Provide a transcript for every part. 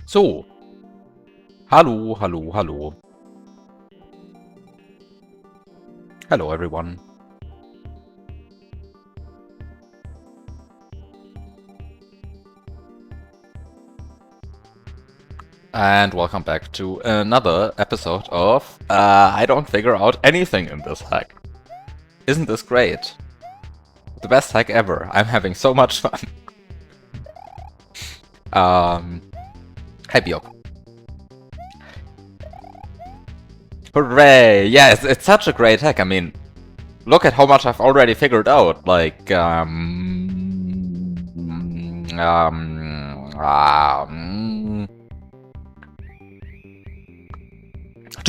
So, hallo, hallo, hallo. Hello, everyone. And welcome back to another episode of I don't figure out anything in this hack. Isn't this great? The best hack ever. I'm having so much fun. Hi, Björk. Hooray! Yeah, it's such a great hack. I mean, look at how much I've already figured out. Like, to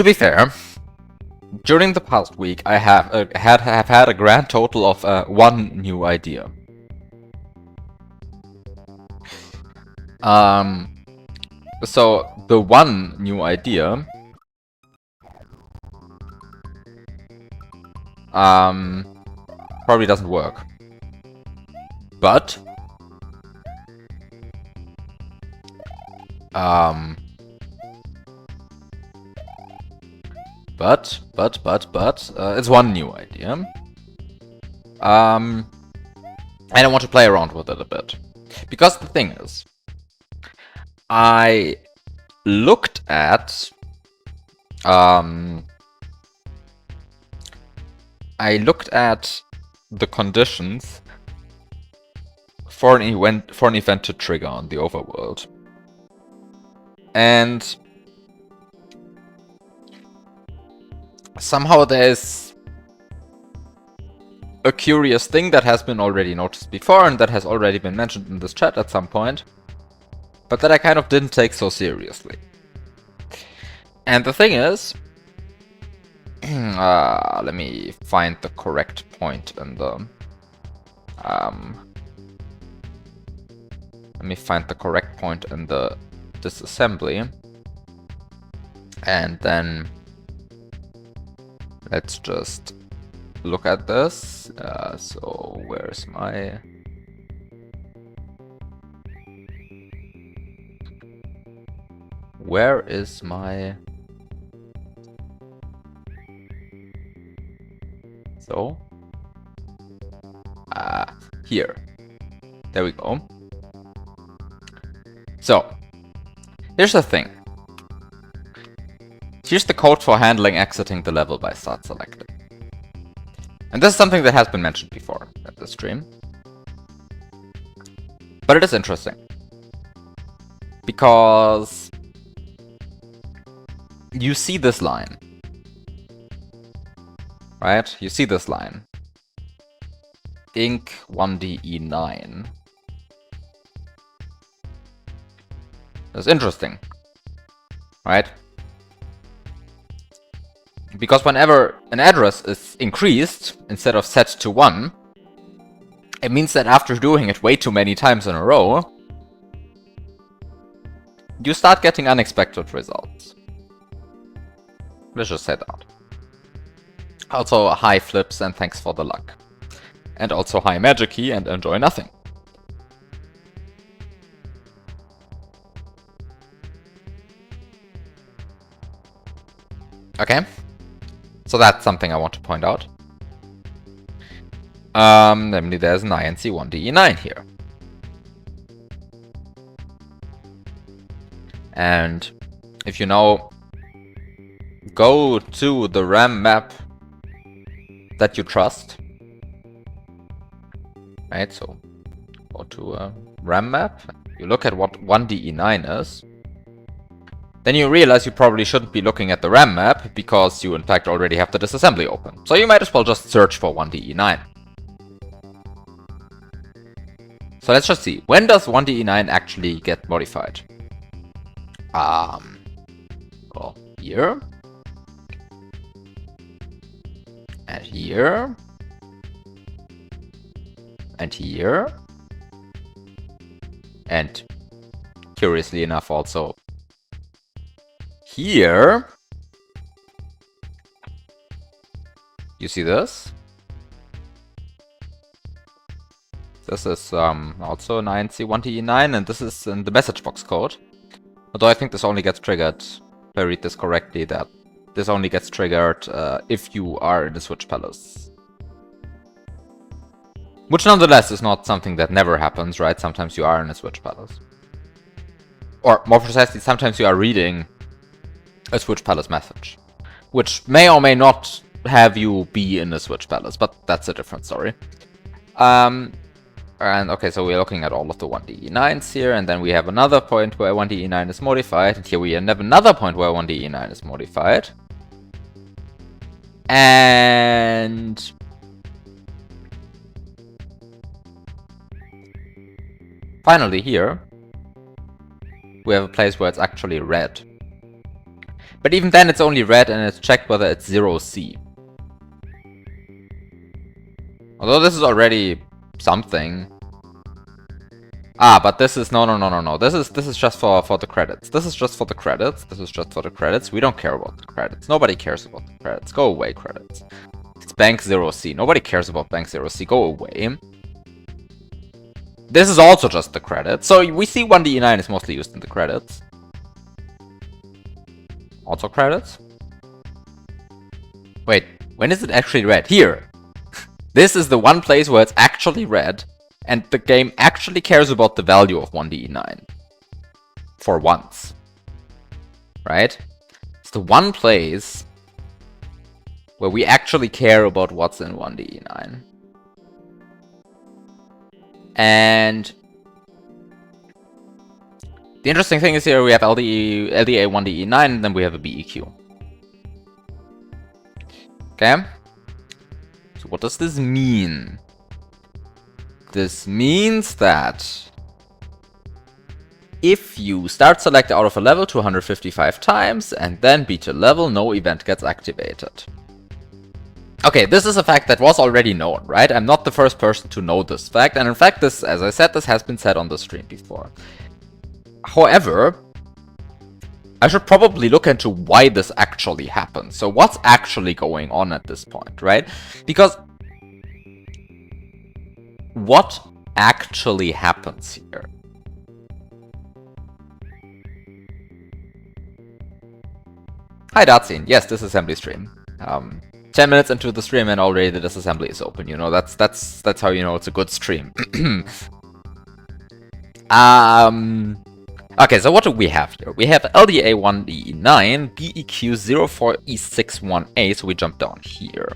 be fair, during the past week, I have had a grand total of one new idea. So the one new idea probably doesn't work, but it's one new idea. And I want to play around with it a bit. Because the thing is, I looked at the conditions for an event to trigger on the overworld. And somehow there's a curious thing that has been already noticed before and that has already been mentioned in this chat at some point, but that I kind of didn't take so seriously. And the thing is, let me find the correct point in the disassembly, and then let's just look at this. So where's my... Where is my... So... here. There we go. So, here's the thing. Here's the code for handling exiting the level by start selecting. And this is something that has been mentioned before at the stream. But it is interesting. Because you see this line. Right? You see this line. Inc 1DE9. That's interesting. Right? Because whenever an address is increased instead of set to 1, it means that after doing it way too many times in a row, you start getting unexpected results. Let's just say that. Also, hi Flips and thanks for the luck. And also hi Magikey and enjoy nothing. Okay. So that's something I want to point out. Namely, there's an INC 1DE9 here. And if you now go to the RAM map that you trust, right? So go to a RAM map, you look at what 1DE9 is, then you realize you probably shouldn't be looking at the RAM map because you in fact already have the disassembly open. So you might as well just search for 1DE9. So let's just see, when does 1DE9 actually get modified? Well, here. And here. And here. And curiously enough also here. You see this? This is also an INC 1DE9, and this is in the message box code. Although I think this only gets triggered, if I read this correctly, that this only gets triggered if you are in the Switch Palace. Which nonetheless is not something that never happens, right? Sometimes you are in a Switch Palace. Or more precisely, sometimes you are reading a Switch Palace message, which may or may not have you be in a Switch Palace, but that's a different story. And okay, so we're looking at all of the 1D9s here, and then we have another point where 1D9 is modified, and here we have another point where 1D9 is modified. And finally here, we have a place where it's actually red. But even then it's only red and it's checked whether it's 0C. Although this is already something. Ah, but this is no. This is just for the credits. This is just for the credits. This is just for the credits. We don't care about the credits. Nobody cares about the credits. Go away, credits. It's bank 0C. Nobody cares about bank 0C. Go away. This is also just the credits. So we see 1D9 is mostly used in the credits. Also credits. Wait, when is it actually red? Here. This is the one place where it's actually red, and the game actually cares about the value of 1D9. For once. Right? It's the one place where we actually care about what's in 1D9. And the interesting thing is here we have LDA 1DE9 and then we have a BEQ. Okay? So what does this mean? This means that if you start select out of a level 255 times and then beat a level, no event gets activated. Okay, this is a fact that was already known, right? I'm not the first person to know this fact, and in fact, this, as I said, this has been said on the stream before. However, I should probably look into why this actually happens. So what's actually going on at this point, right? Because what actually happens here? Hi Datsin, yes, this assembly stream. 10 minutes into the stream and already the disassembly is open, you know, that's how you know it's a good stream. Okay, so what do we have here? We have LDA1E9, BEQ04E61A, so we jump down here.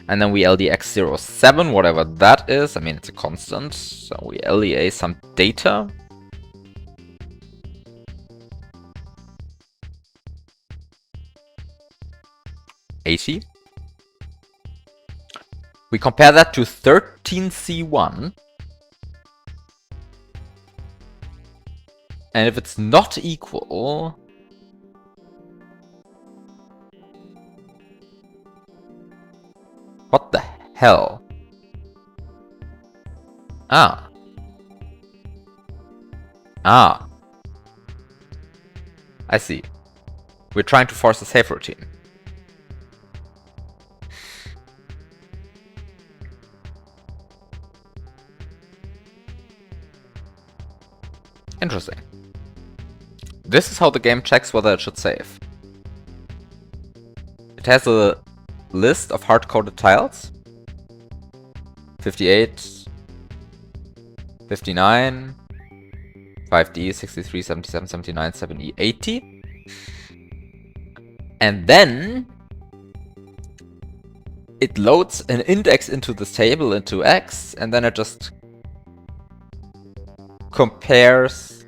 And then we LDX07, whatever that is. I mean, it's a constant, so we LDA some data. $80. We compare that to 13C1. And if it's not equal... What the hell? Ah. Ah. I see. We're trying to force a save routine. Interesting. This is how the game checks whether it should save. It has a list of hard-coded tiles. 58, 59, 5D, 63, 77, 79, 70, 80. And then it loads an index into this table into X, and then it just compares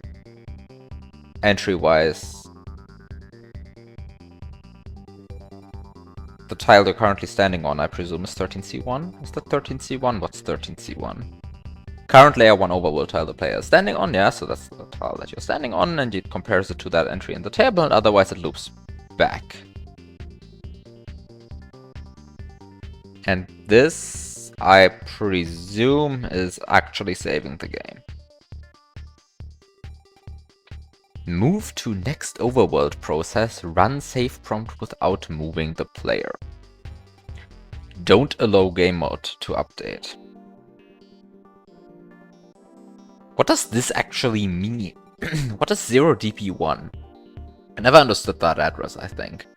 entry-wise the tile you're currently standing on, I presume, is 13C1? Is that 13C1? What's 13C1? Current layer 1 overworld tile the player is standing on, yeah, so that's the tile that you're standing on, and it compares it to that entry in the table, and otherwise it loops back. And this, I presume, is actually saving the game. Move to next overworld process, run save prompt without moving the player. Don't allow game mode to update. What does this actually mean? What is 0DP1? I never understood that address, I think.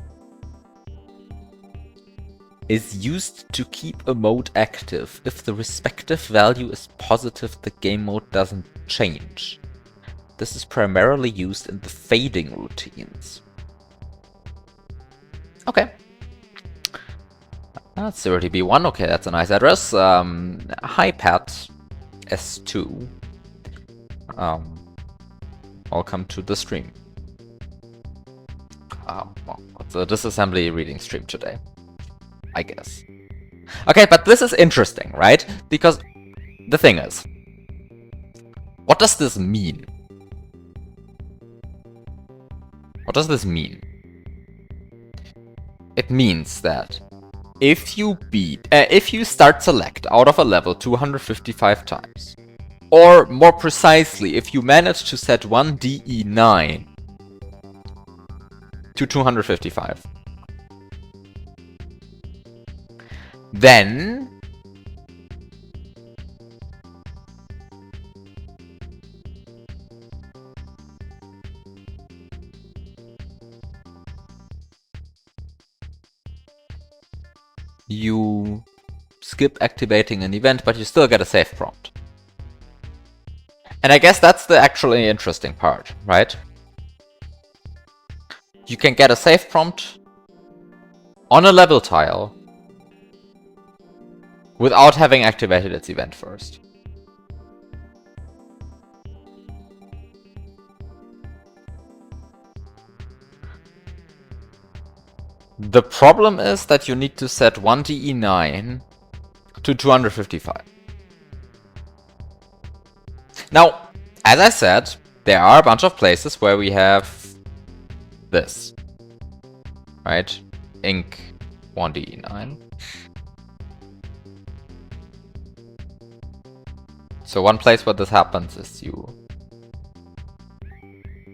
Is used to keep a mode active. If the respective value is positive, the game mode doesn't change. This is primarily used in the fading routines. Okay. That's 0TB1. Okay, that's a nice address. Hi, Pat. S2. Welcome to the stream. Well, it's a disassembly reading stream today, I guess. Okay, but this is interesting, right? Because the thing is, what does this mean? What does this mean? It means that if you start select out of a level 255 times, or more precisely, if you manage to set one DE9 to 255, then you skip activating an event, but you still get a save prompt. And I guess that's the actually interesting part, right? You can get a save prompt on a level tile without having activated its event first. The problem is that you need to set one DE9 to 255. Now, as I said, there are a bunch of places where we have this, right? Inc 1DE9. So one place where this happens is you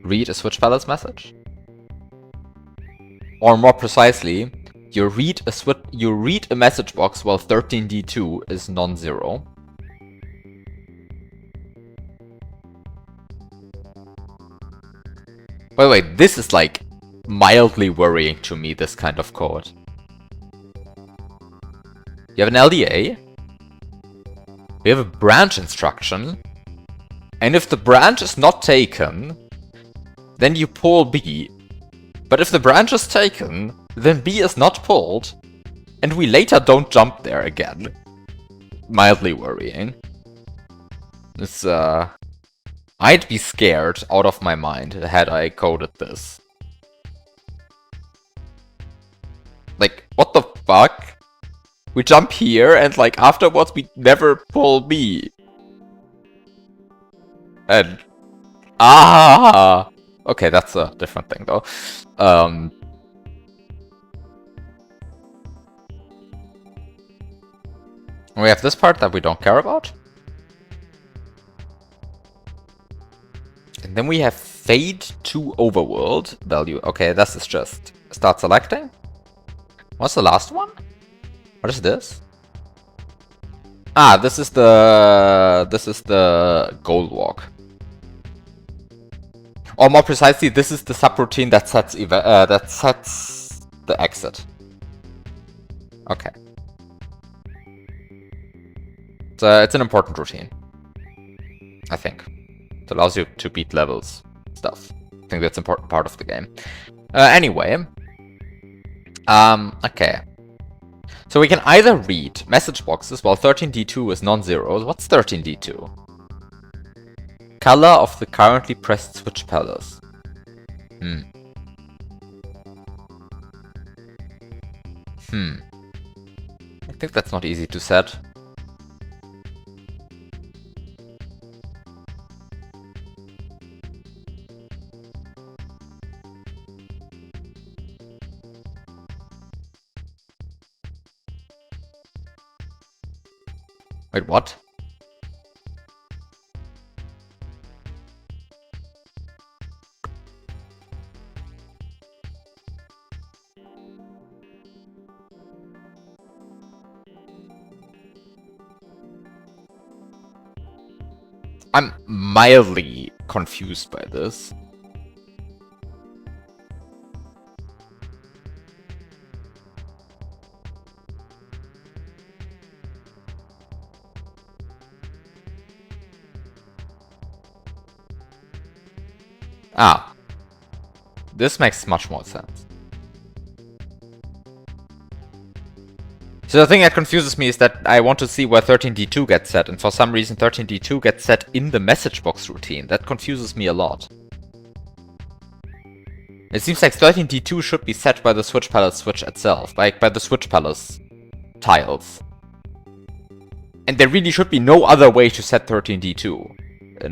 read a switch balance message. Or more precisely, you read a message box while 13D2 is non-zero. By the way, this is like mildly worrying to me, this kind of code. You have an LDA, we have a branch instruction, and if the branch is not taken, then you pull B. But if the branch is taken, then B is not pulled, and we later don't jump there again. Mildly worrying. It's, I'd be scared out of my mind had I coded this. Like, what the fuck? We jump here, and like, afterwards we never pull B. And... ah! Okay, that's a different thing, though. We have this part that we don't care about. And then we have fade to overworld value. Okay, this is just start selecting. What's the last one? What is this? Ah, this is the goal walk. Or more precisely, this is the subroutine that sets the exit. Okay. So it's an important routine, I think. It allows you to beat levels stuff. I think that's an important part of the game. Anyway. Okay. So we can either read message boxes while 13D2 is non-zero. What's 13D2? Color of the currently pressed switch palace. I think that's not easy to set. Wait, what? I'm mildly confused by this. Ah, this makes much more sense. So the thing that confuses me is that I want to see where 13D2 gets set, and for some reason 13D2 gets set in the message box routine. That confuses me a lot. It seems like 13D2 should be set by the Switch Palace switch itself, like by the Switch Palace tiles. And there really should be no other way to set 13D2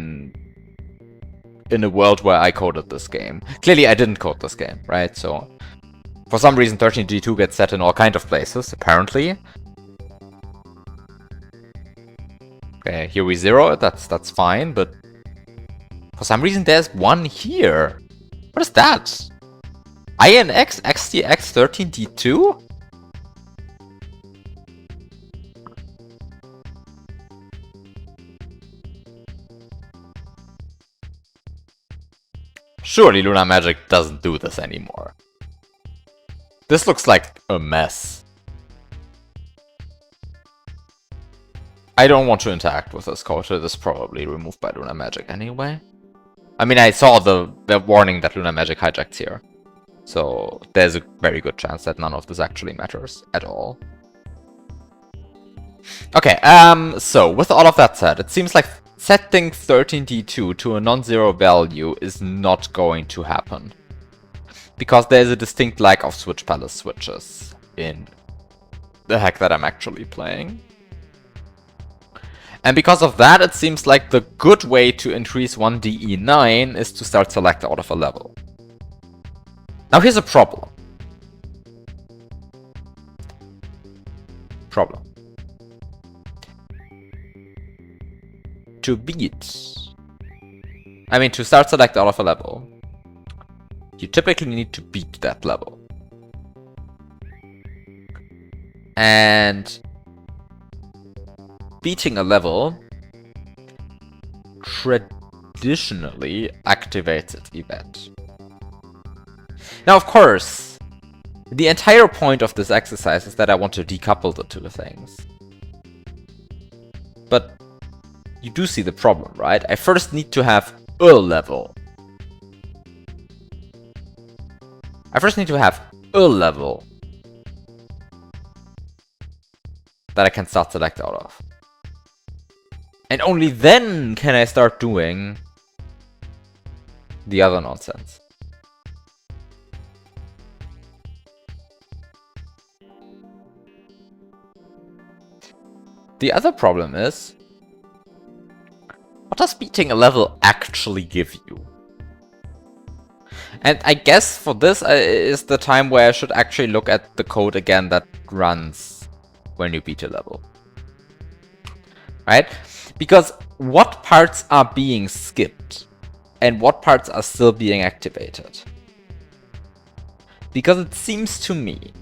in a world where I coded this game. Clearly I didn't code this game, right? So for some reason 13D2 gets set in all kind of places, apparently. Okay, here we zero it, that's fine, but for some reason there's one here. What is that? INX XTX 13D2? Surely Luna Magic doesn't do this anymore. This looks like a mess. I don't want to interact with this code, so this is probably removed by Luna Magic anyway. I mean, I saw the warning that Luna Magic hijacked here. So there's a very good chance that none of this actually matters at all. Okay, so with all of that said, it seems like setting 13D2 to a non-zero value is not going to happen. Because there's a distinct lack of Switch Palace switches in the hack that I'm actually playing. And because of that, it seems like the good way to increase 1DE9 is to start select out of a level. Now here's a problem. To start select out of a level, you typically need to beat that level. And beating a level traditionally activates its event. Now, of course, the entire point of this exercise is that I want to decouple the two things. But you do see the problem, right? I first need to have a level. That I can start select out of. And only then can I start doing the other nonsense. The other problem is, what does beating a level actually give you? And I guess for this is the time where I should actually look at the code again that runs when you beat a level. Right? Because what parts are being skipped and what parts are still being activated? Because it seems to me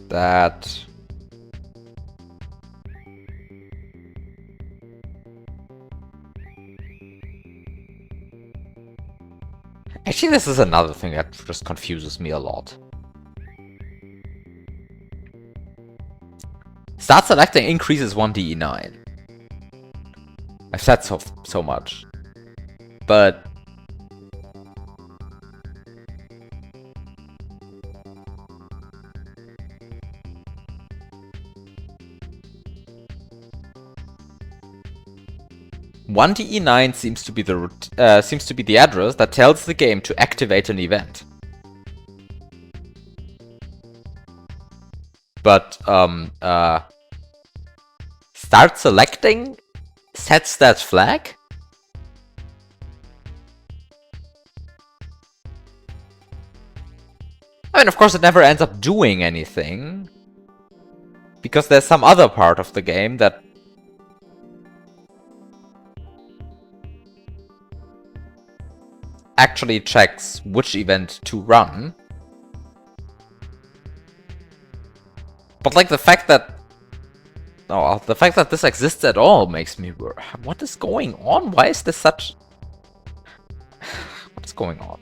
that actually, this is another thing that just confuses me a lot. Start selecting increases 1DE9. I've said so much. But one DE9 seems to be the address that tells the game to activate an event. But start selecting sets that flag? I mean, of course, it never ends up doing anything, because there's some other part of the game that actually checks which event to run. But like the fact that this exists at all makes me worry. What is going on? Why is this such... What's going on?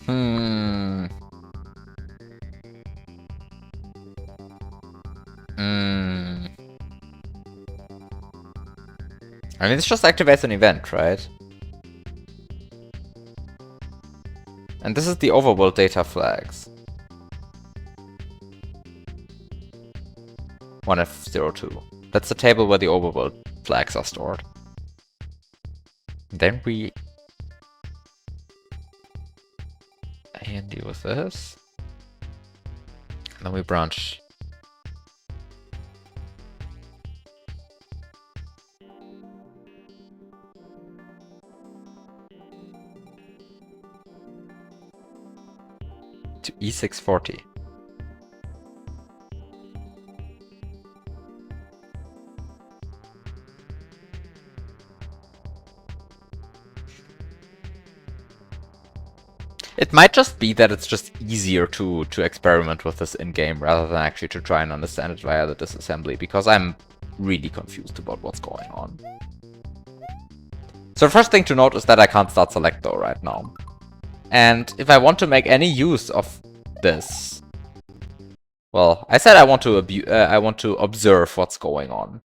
Hmm. Hmm. I mean, this just activates an event, right? And this is the overworld data flags. 1F02. That's the table where the overworld flags are stored. Then we deal with this. And then we branch. To E640. It might just be that it's just easier to experiment with this in-game rather than actually to try and understand it via the disassembly, because I'm really confused about what's going on. So the first thing to note is that I can't start select though right now. And if I want to make any use of this, well, I said I want to observe what's going on.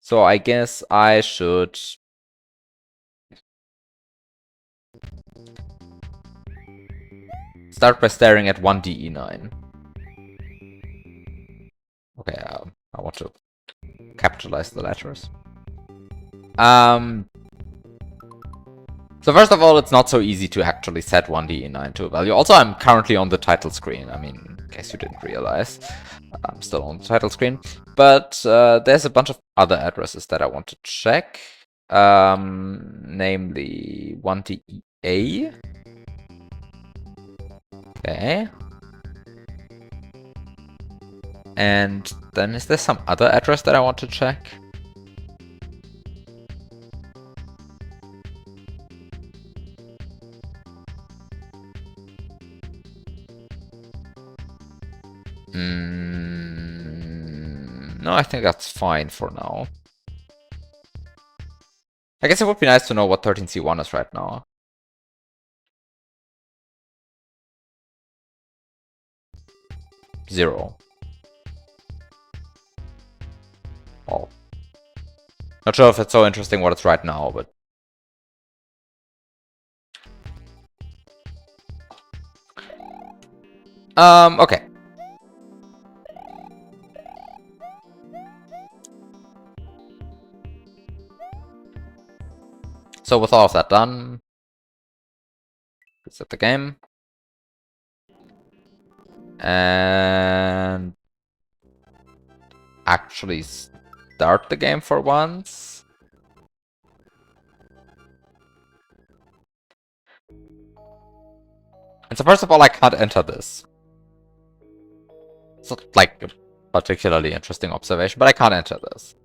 So I guess I should start by staring at 1DE9. Okay, I want to capitalize the letters. So first of all, it's not so easy to actually set 1DE9 to a value. Also, I'm currently on the title screen. I mean, in case you didn't realize, I'm still on the title screen. But there's a bunch of other addresses that I want to check. Namely 1DEA. Okay. And then is there some other address that I want to check? No, I think that's fine for now. I guess it would be nice to know what 13C1 is right now. Zero. Well, not sure if it's so interesting what it's right now, but... Okay. So with all of that done, reset the game. And actually start the game for once. And so first of all, I can't enter this. It's not like a particularly interesting observation, but I can't enter this.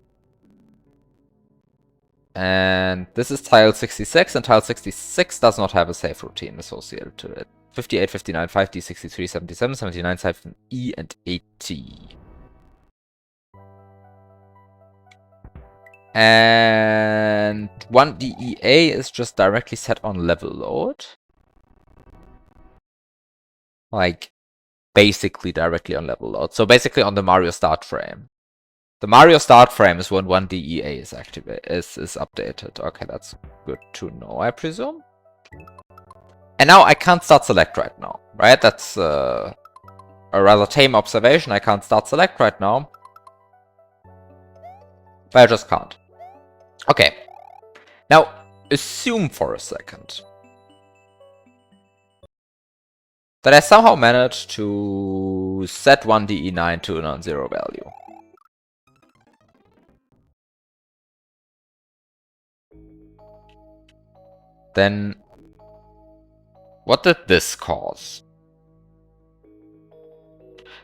And this is tile 66, and tile 66 does not have a save routine associated to it. 58, 59, 5D, 63, 77, 79, 7E, and 80. And 1DEA is just directly set on level load. Like, basically directly on level load. So basically on the Mario start frame. The Mario start frame is when 1DEA is updated. Okay, that's good to know, I presume. And now I can't start select right now, right? That's a rather tame observation. I can't start select right now. But I just can't. Okay. Now, assume for a second that I somehow managed to set 1DE9 to a non-zero value. Then, what did this cause?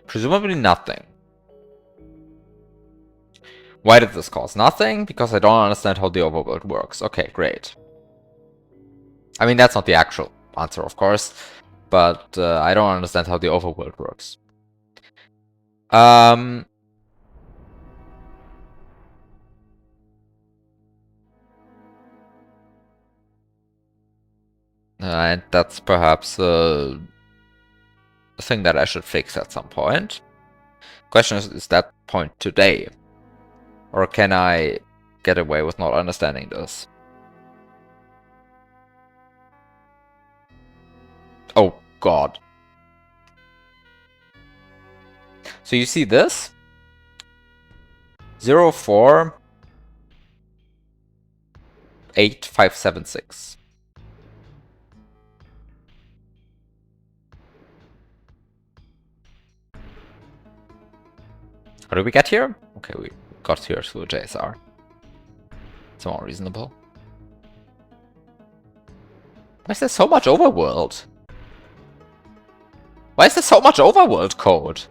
Presumably nothing. Why did this cause nothing? Because I don't understand how the overworld works. Okay, great. I mean, that's not the actual answer, of course, but I don't understand how the overworld works. And that's perhaps a thing that I should fix at some point. Question is that point today? Or can I get away with not understanding this? Oh god. So you see this? 048576. How did we get here? Okay, we got here through JSR. It's more reasonable. Why is there so much overworld? Why is there so much overworld code?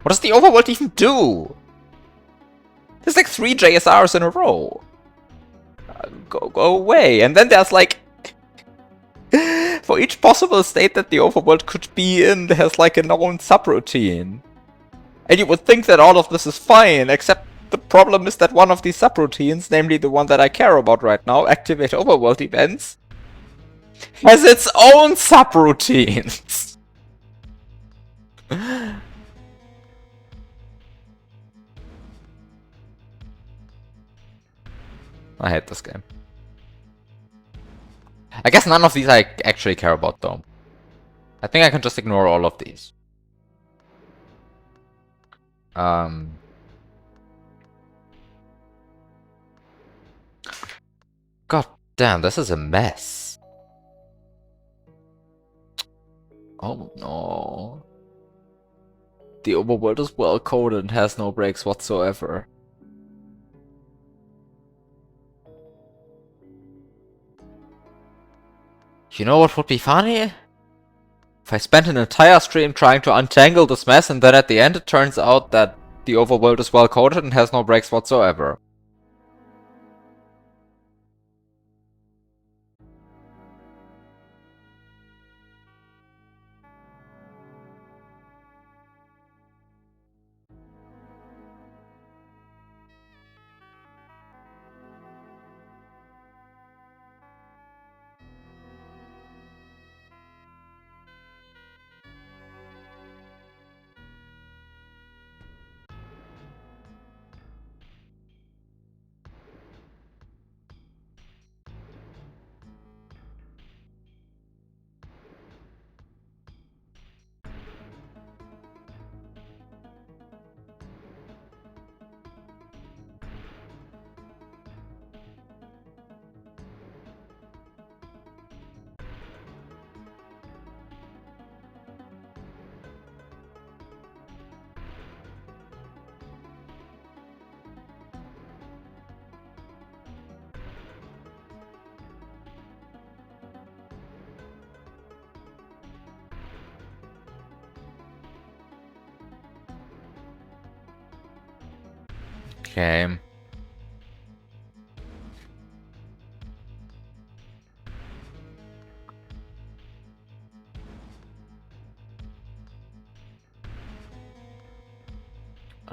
What does the overworld even do? There's like 3 JSRs in a row. Go away. And then there's like... for each possible state that the overworld could be in, there's like a known subroutine. And you would think that all of this is fine, except the problem is that one of these subroutines, namely the one that I care about right now, activate overworld events, has its own subroutines. I hate this game. I guess none of these I actually care about though. I think I can just ignore all of these. God damn, this is a mess. Oh no. The overworld is well coded and has no breaks whatsoever. You know what would be funny? If I spent an entire stream trying to untangle this mess and then at the end it turns out that the overworld is well coded and has no breaks whatsoever. Okay.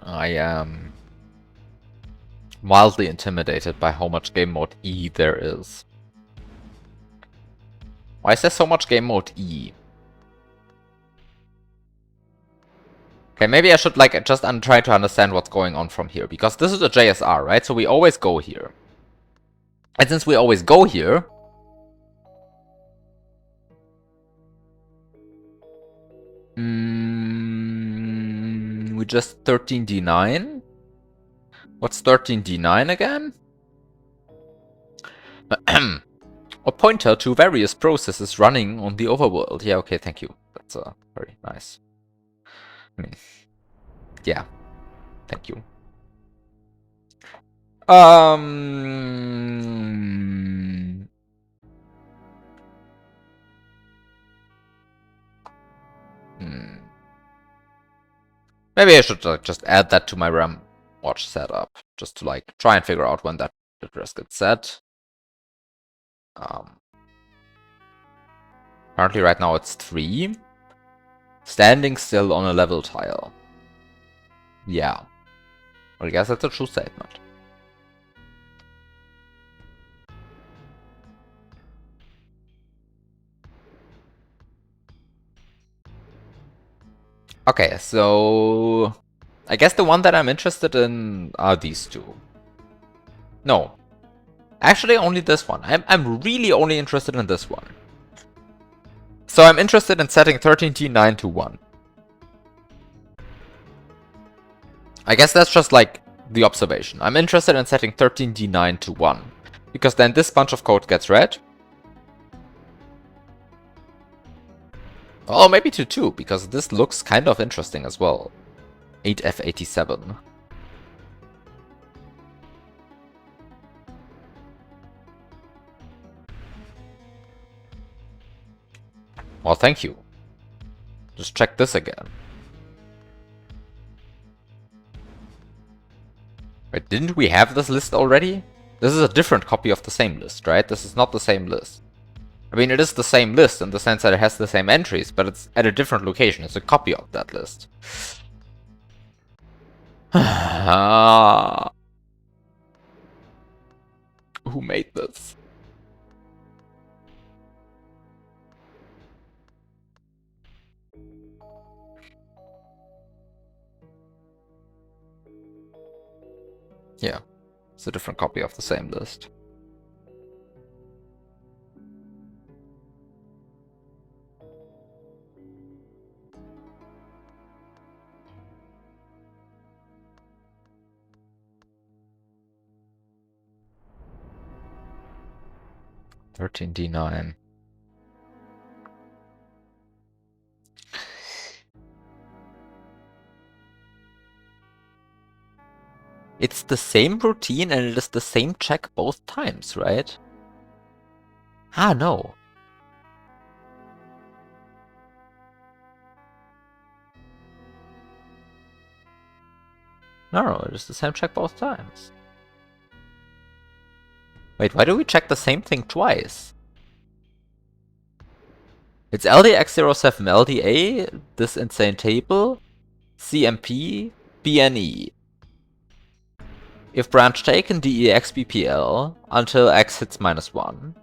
I am mildly intimidated by how much game mode E there is. Why is there so much game mode E? Okay, maybe I should like just try to understand what's going on from here, because this is a JSR, right? So we always go here. And since we always go here, we just 13D9? What's 13D9 again? A pointer to various processes running on the overworld. Yeah, okay, thank you. That's very nice. I mean, yeah, thank you. Maybe I should just add that to my RAM watch setup, just to like try and figure out when that address gets set. Currently right now it's 3. Standing still on a level tile. Yeah. Well, I guess that's a true statement. Okay, so I guess the one that I'm interested in are these two. No. Actually, only this one. I'm really only interested in this one. So I'm interested in setting 13d9 to 1. I guess that's just like the observation. I'm interested in setting 13d9 to 1. Because then this bunch of code gets read. Oh, maybe to 2, because this looks kind of interesting as well. 8f87. Well, thank you. Just check this again. Wait, didn't we have this list already? This is a different copy of the same list, right? This is not the same list. I mean, it is the same list in the sense that it has the same entries, but it's at a different location. It's a copy of that list. Who made this? Yeah, it's a different copy of the same list. $13d9. It's the same routine and it is the same check both times, right? Ah, no. No, it is the same check both times. Wait, why do we check the same thing twice? It's LDX07, LDA, this insane table, CMP, BNE. If branch taken, DEX BPL until X hits -1.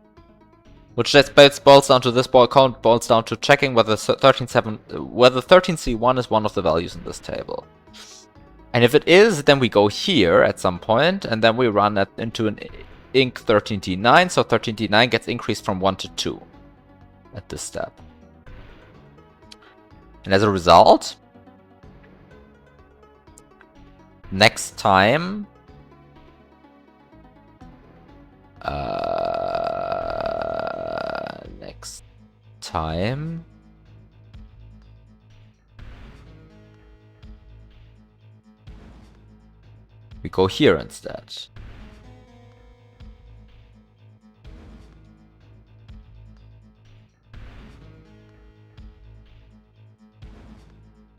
Which just boils down to this count boils down to checking whether 13C1 is one of the values in this table. And if it is, then we go here at some point, and then we run into an inc 13d9, so 13d9 gets increased from 1 to 2 at this step. And as a result, next time, we go here instead.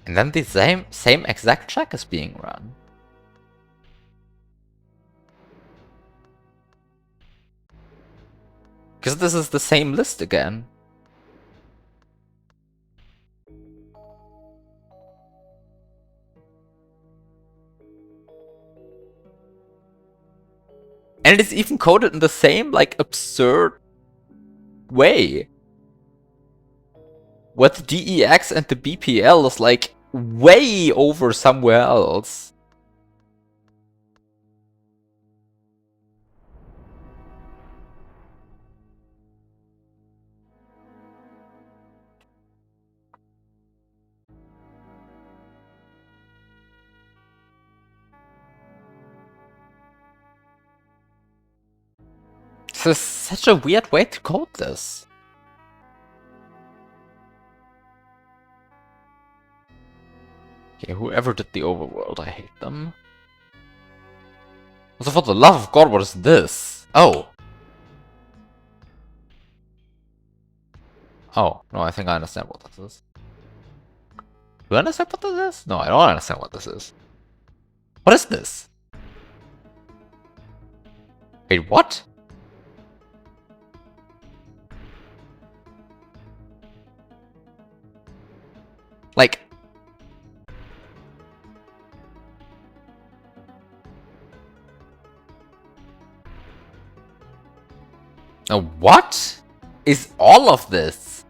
And then the same exact check is being run. Because this is the same list again. And it is even coded in the same, like, absurd way. What the DEX and the BPL is, like, way over somewhere else. This is such a weird way to code this. Okay, whoever did the overworld, I hate them. Also, for the love of God, what is this? Oh. Oh, no, I think I understand what this is. Do I understand what this is? No, I don't understand what this is. What is this? Wait, what? Like... what is all of this?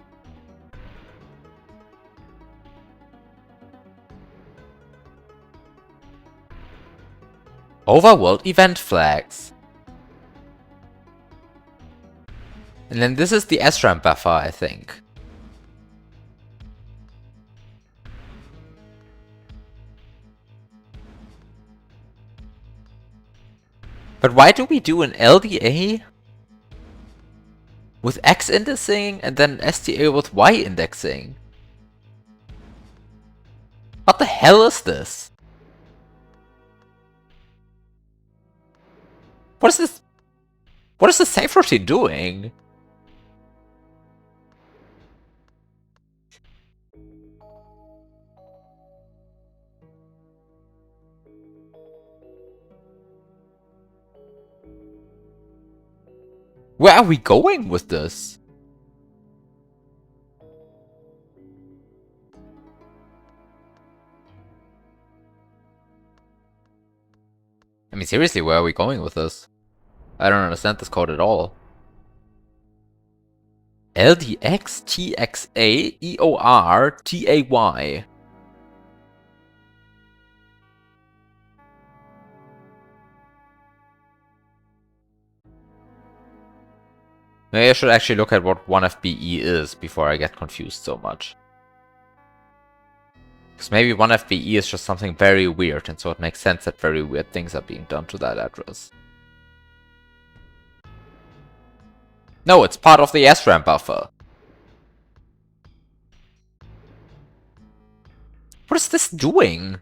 Overworld event flags. And then this is the SRAM buffer, I think. But why do we do an LDA with X indexing and then SDA with Y indexing? What the hell is this? What is this? What is the save routine doing? Where are we going with this? I mean, seriously, where are we going with this? I don't understand this code at all. LDX TXA EOR TAY. Maybe I should actually look at what 1FBE is before I get confused so much. Because maybe 1FBE is just something very weird, and so it makes sense that very weird things are being done to that address. No, it's part of the SRAM buffer. What is this doing?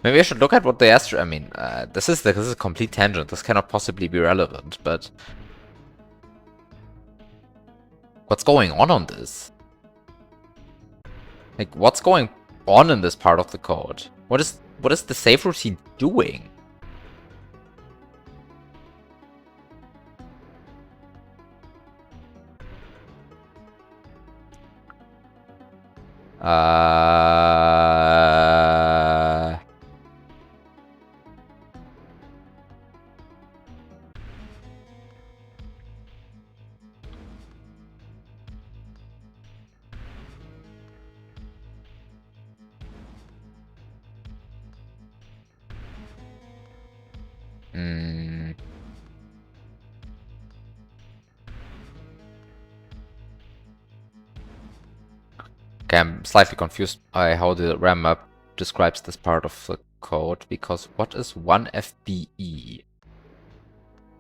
Maybe I should look at what the SRAM... I mean, this is a complete tangent. This cannot possibly be relevant, but... What's going on this? Like, what's going on in this part of the code? What is the save routine doing? Okay, I'm slightly confused by how the RAM map describes this part of the code, because what is 1FBE?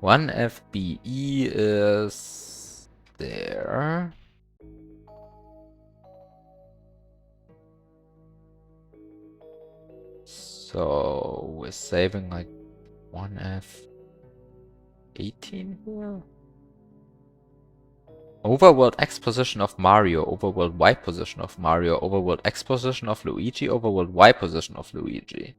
1FBE is there. So we're saving like 1F18 here. Overworld X position of Mario, overworld Y position of Mario, overworld X position of Luigi, overworld Y position of Luigi.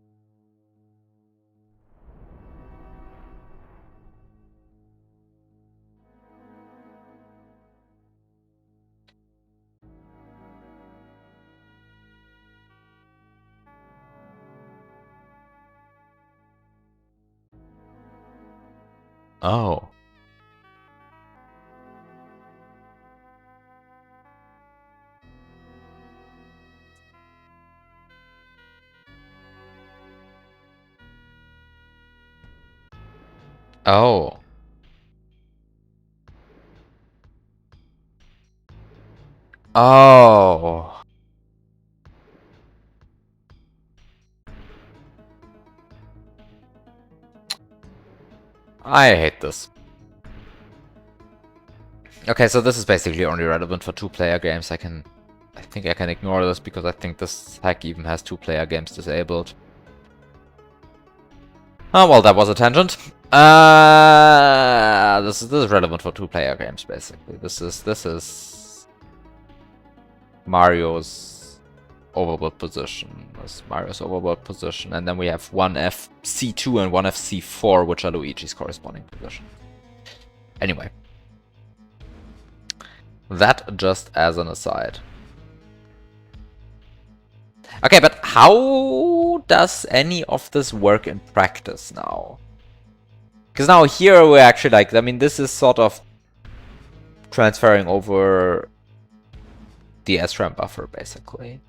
Oh. Oh. Oh. I hate this. Okay, so this is basically only relevant for two-player games. I think I can ignore this because I think this hack even has two-player games disabled. Oh, well, that was a tangent. This is relevant for two-player games, basically. This is Mario's overworld position. This is Mario's overworld position, and then we have one FC2 and one FC4, which are Luigi's corresponding position. Anyway, that just as an aside. Okay, but how does any of this work in practice now? Because now here we're actually like, I mean, this is sort of transferring over the SRAM buffer, basically.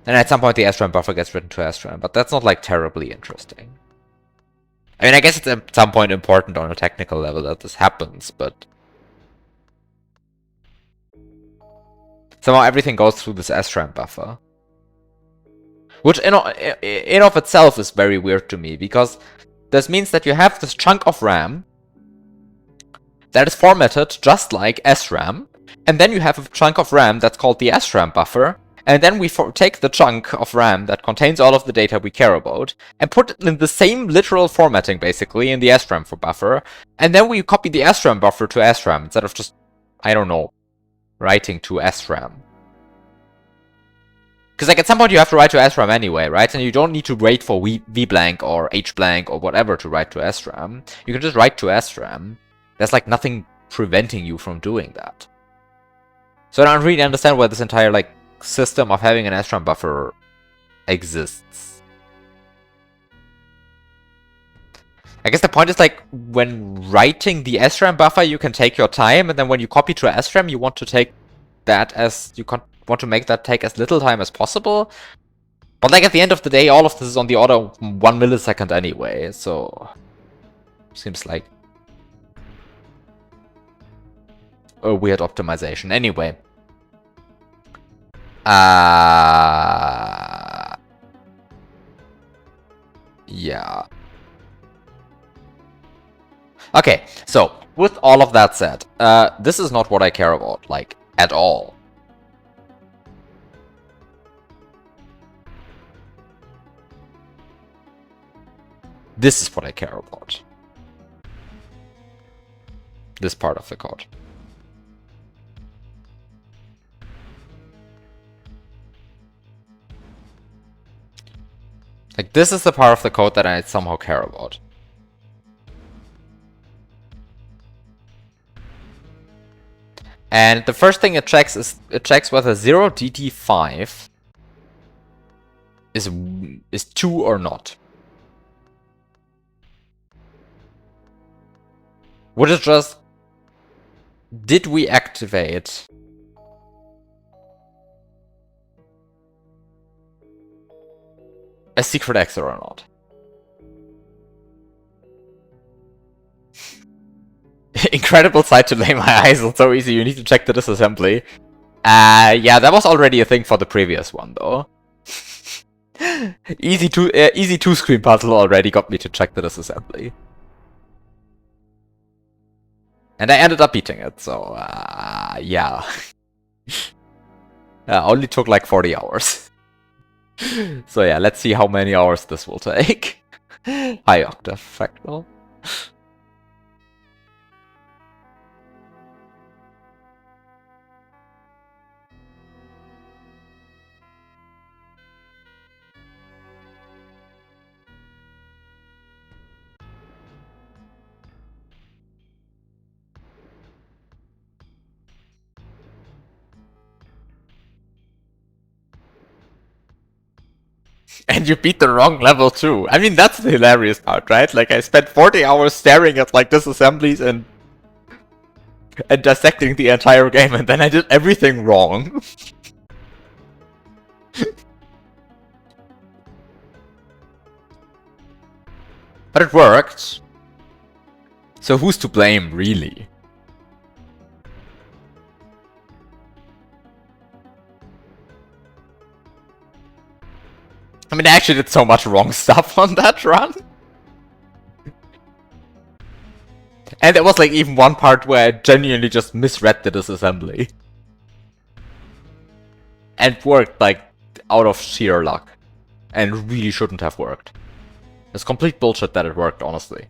And at some point the SRAM buffer gets written to SRAM, but that's not like terribly interesting. I mean, I guess it's at some point important on a technical level that this happens, but somehow everything goes through this SRAM buffer. Which in of itself is very weird to me, because this means that you have this chunk of RAM that is formatted just like SRAM, and then you have a chunk of RAM that's called the SRAM buffer, and then we take the chunk of RAM that contains all of the data we care about, and put it in the same literal formatting, basically, in the SRAM buffer, and then we copy the SRAM buffer to SRAM, instead of just, I don't know, writing to SRAM. Because like at some point you have to write to SRAM anyway, right? And you don't need to wait for V-blank or H-blank or whatever to write to SRAM. You can just write to SRAM. There's like nothing preventing you from doing that. So I don't really understand why this entire like system of having an SRAM buffer exists. I guess the point is like when writing the SRAM buffer you can take your time, and then when you copy to SRAM you want to take that as want to make that take as little time as possible. But like at the end of the day, all of this is on the order of 1 millisecond anyway, so seems like a weird optimization. Anyway. Yeah. Okay, so with all of that said, this is not what I care about, like, at all. This is what I care about. This part of the code. Like, this is the part of the code that I somehow care about. And the first thing it checks is whether 0DT5 is 2 or not. Which is just, did we activate a secret exit or not? Incredible sight to lay my eyes on, so easy, you need to check the disassembly. Yeah, that was already a thing for the previous one, though. Easy two-screen puzzle already got me to check the disassembly. And I ended up beating it, so, yeah. Only took like 40 hours. So yeah, let's see how many hours this will take. Hi, Octave Fractal. And you beat the wrong level too. I mean, that's the hilarious part, right? Like, I spent 40 hours staring at, like, disassemblies and dissecting the entire game, and then I did everything wrong. But it worked. So who's to blame, really? I mean, I actually did so much wrong stuff on that run. And there was like even one part where I genuinely just misread the disassembly. And worked like out of sheer luck. And really shouldn't have worked. It's complete bullshit that it worked, honestly.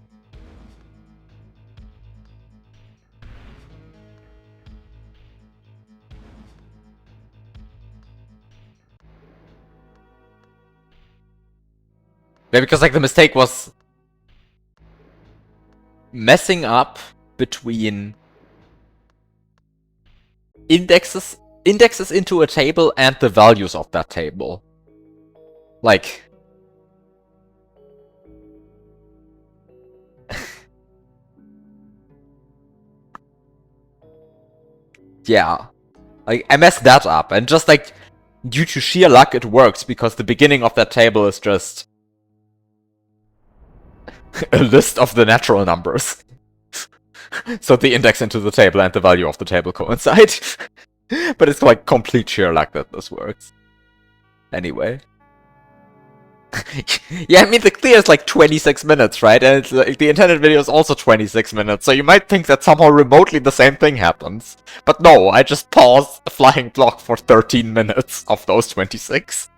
Yeah, because like the mistake was messing up between indexes into a table and the values of that table. Like, yeah, like I messed that up, and just like due to sheer luck, it works because the beginning of that table is just a list of the natural numbers. So the index into the table and the value of the table coincide. But it's like complete sheer luck that this works. Anyway. Yeah, I mean, the clear is like 26 minutes, right? And it's like, the intended video is also 26 minutes, so you might think that somehow remotely the same thing happens. But no, I just paused a flying block for 13 minutes of those 26.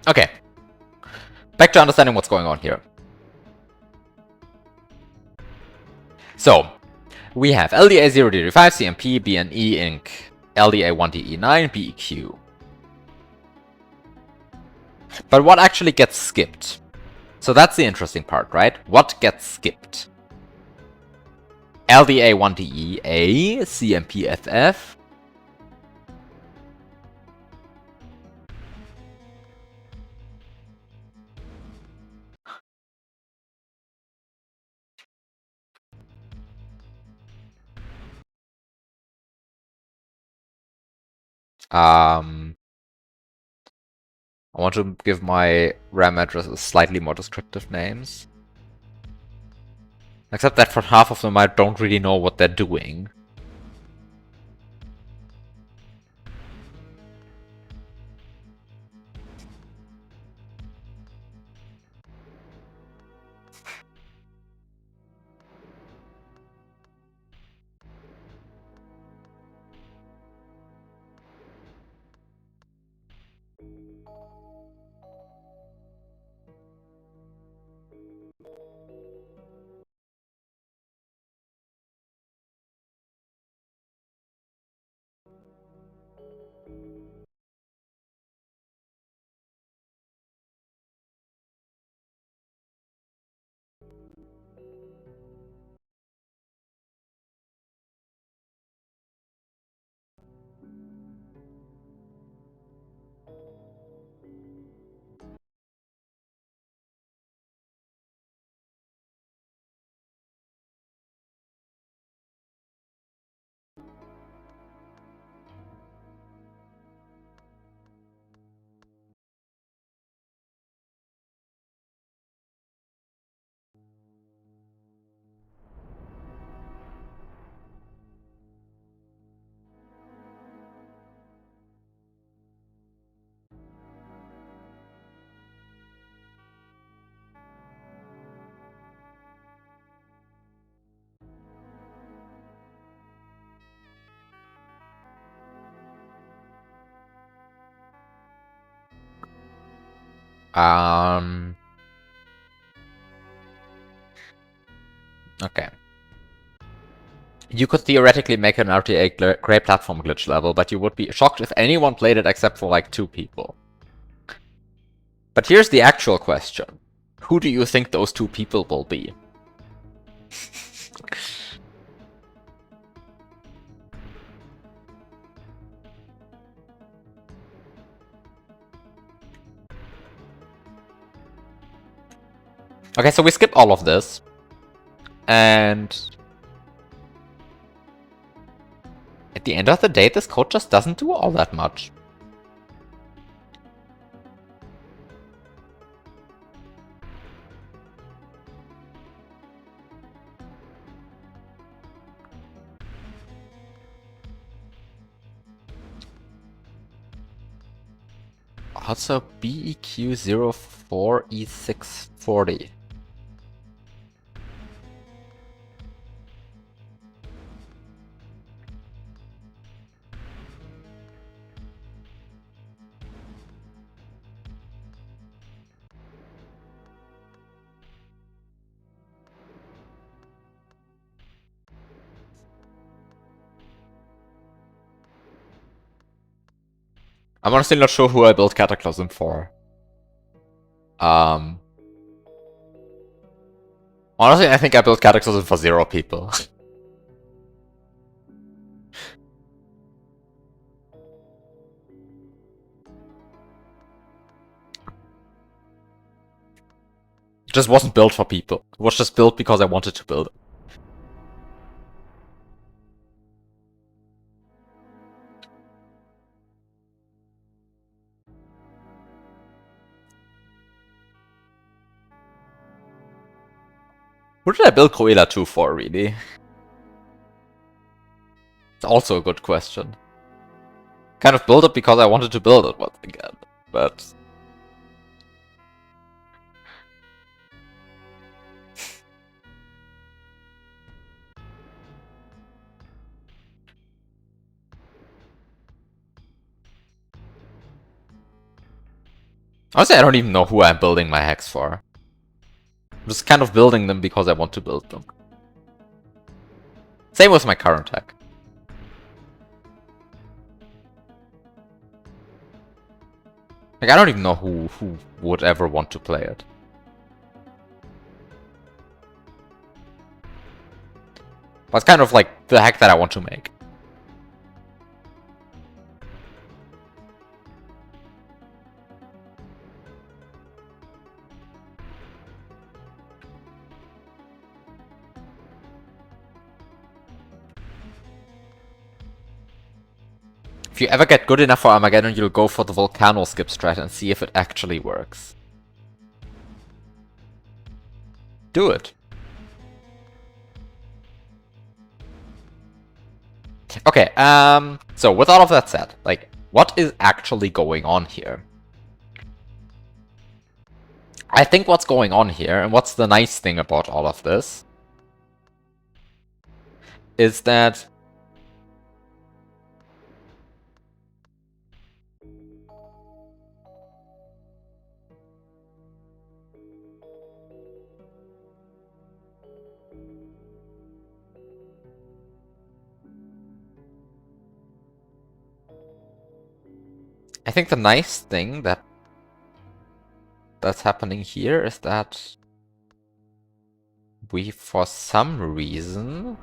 Okay. Back to understanding what's going on here. So, we have LDA 0D5, CMP, BNE, Inc., LDA 1DE9, BEQ. But what actually gets skipped? So that's the interesting part, right? What gets skipped? LDA 1DEA, CMPFF. I want to give my RAM addresses slightly more descriptive names. Except that for half of them I don't really know what they're doing. Okay. You could theoretically make an RTA Grey Platform glitch level, but you would be shocked if anyone played it except for like 2 people. But here's the actual question. Who do you think those 2 people will be? Okay, so we skip all of this. And at the end of the day, this code just doesn't do all that much. Also, BEQ04E640. I'm honestly not sure who I built Cataclysm for. Honestly, I think I built Cataclysm for 0 people. It just wasn't built for people. It was just built because I wanted to build it. Who did I build Cruella 2 for, really? It's also a good question. Kind of built it because I wanted to build it once again, but... Honestly, I don't even know who I'm building my hacks for. I'm just kind of building them because I want to build them. Same with my current hack. Like, I don't even know who would ever want to play it. But it's kind of like the hack that I want to make. If you ever get good enough for Armageddon, you'll go for the Volcano skip strat and see if it actually works. Do it. Okay, so with all of that said, like, what is actually going on here? I think what's going on here, and what's the nice thing about all of this, is that I think the nice thing that's happening here is that we, for some reason,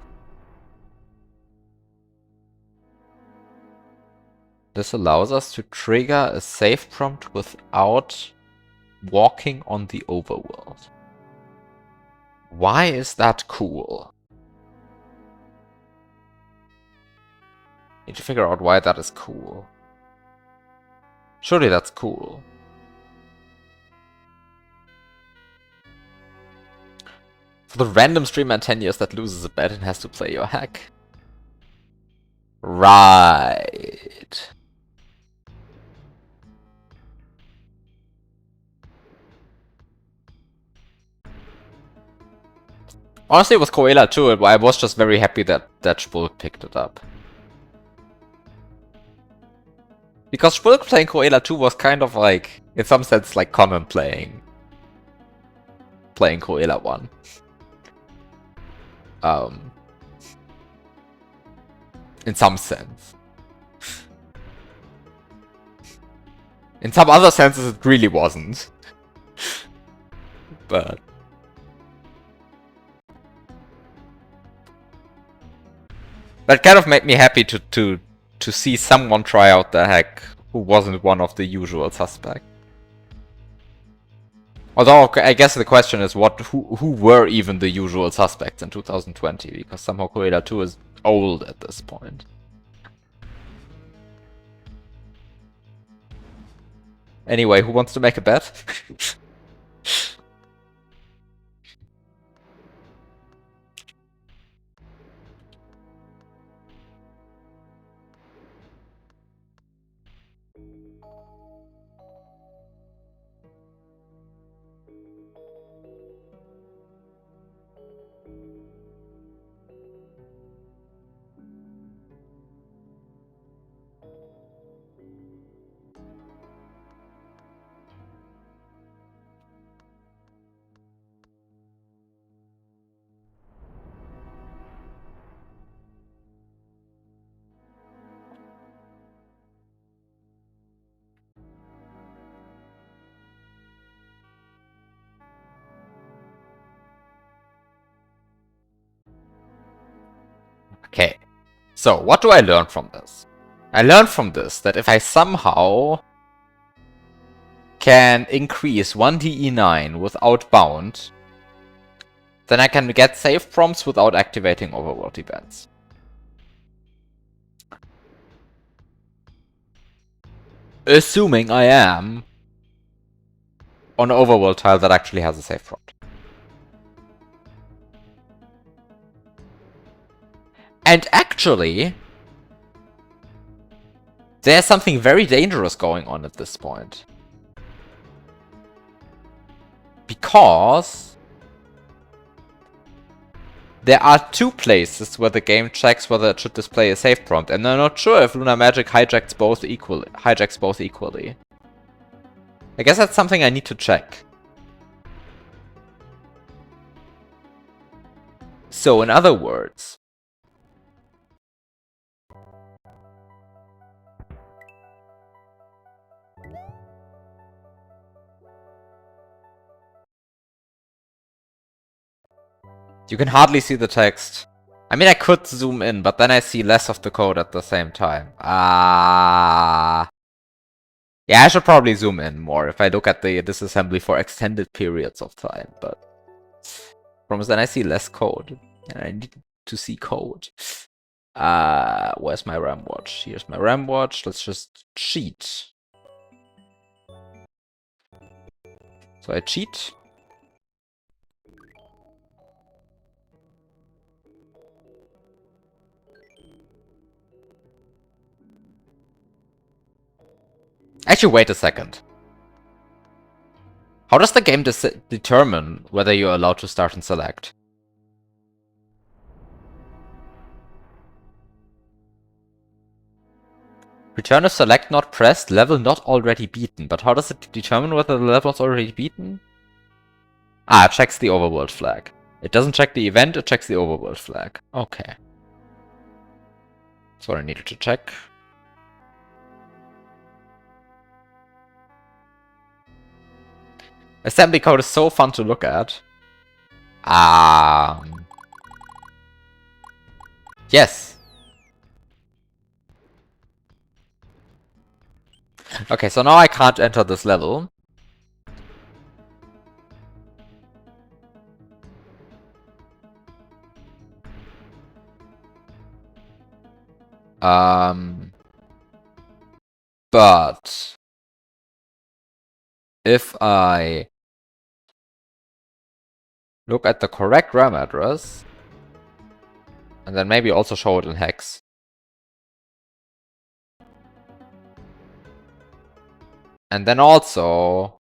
this allows us to trigger a save prompt without walking on the overworld. Why is that cool? Need to figure out why that is cool. Surely that's cool. For the random streamer in 10 years that loses a bet and has to play your hack. Right. Honestly, with Cruella too, I was just very happy that Spulk picked it up. Because Spulk playing Cruella 2 was kind of like, in some sense, like Conan playing Cruella 1. In some sense. In some other senses, it really wasn't. But that kind of made me happy to see someone try out the hack who wasn't one of the usual suspects. Although I guess the question is who were even the usual suspects in 2020, because somehow Cruella 2 is old at this point. Anyway, who wants to make a bet? Okay. So, what do I learn from this? I learned from this that if I somehow can increase 1de9 without bound, then I can get save prompts without activating overworld events. Assuming I am on an overworld tile that actually has a save prompt. And actually, there's something very dangerous going on at this point. Because there are two places where the game checks whether it should display a save prompt, and I'm not sure if Lunar Magic hijacks both equally. I guess that's something I need to check. So, in other words, you can hardly see the text. I mean, I could zoom in, but then I see less of the code at the same time. Yeah, I should probably zoom in more if I look at the disassembly for extended periods of time, but from then I see less code, and I need to see code. Where's my RAM watch? Here's my RAM watch. Let's just cheat. So I cheat. Actually, wait a second. How does the game determine whether you're allowed to start and select? Return if select not pressed, level not already beaten. But how does it determine whether the level is already beaten? Ah, it checks the overworld flag. It doesn't check the event, it checks the overworld flag. Okay. That's what I needed to check. Assembly code is so fun to look at. Yes. Okay, so now I can't enter this level. But if I look at the correct RAM address, and then maybe also show it in hex, and then also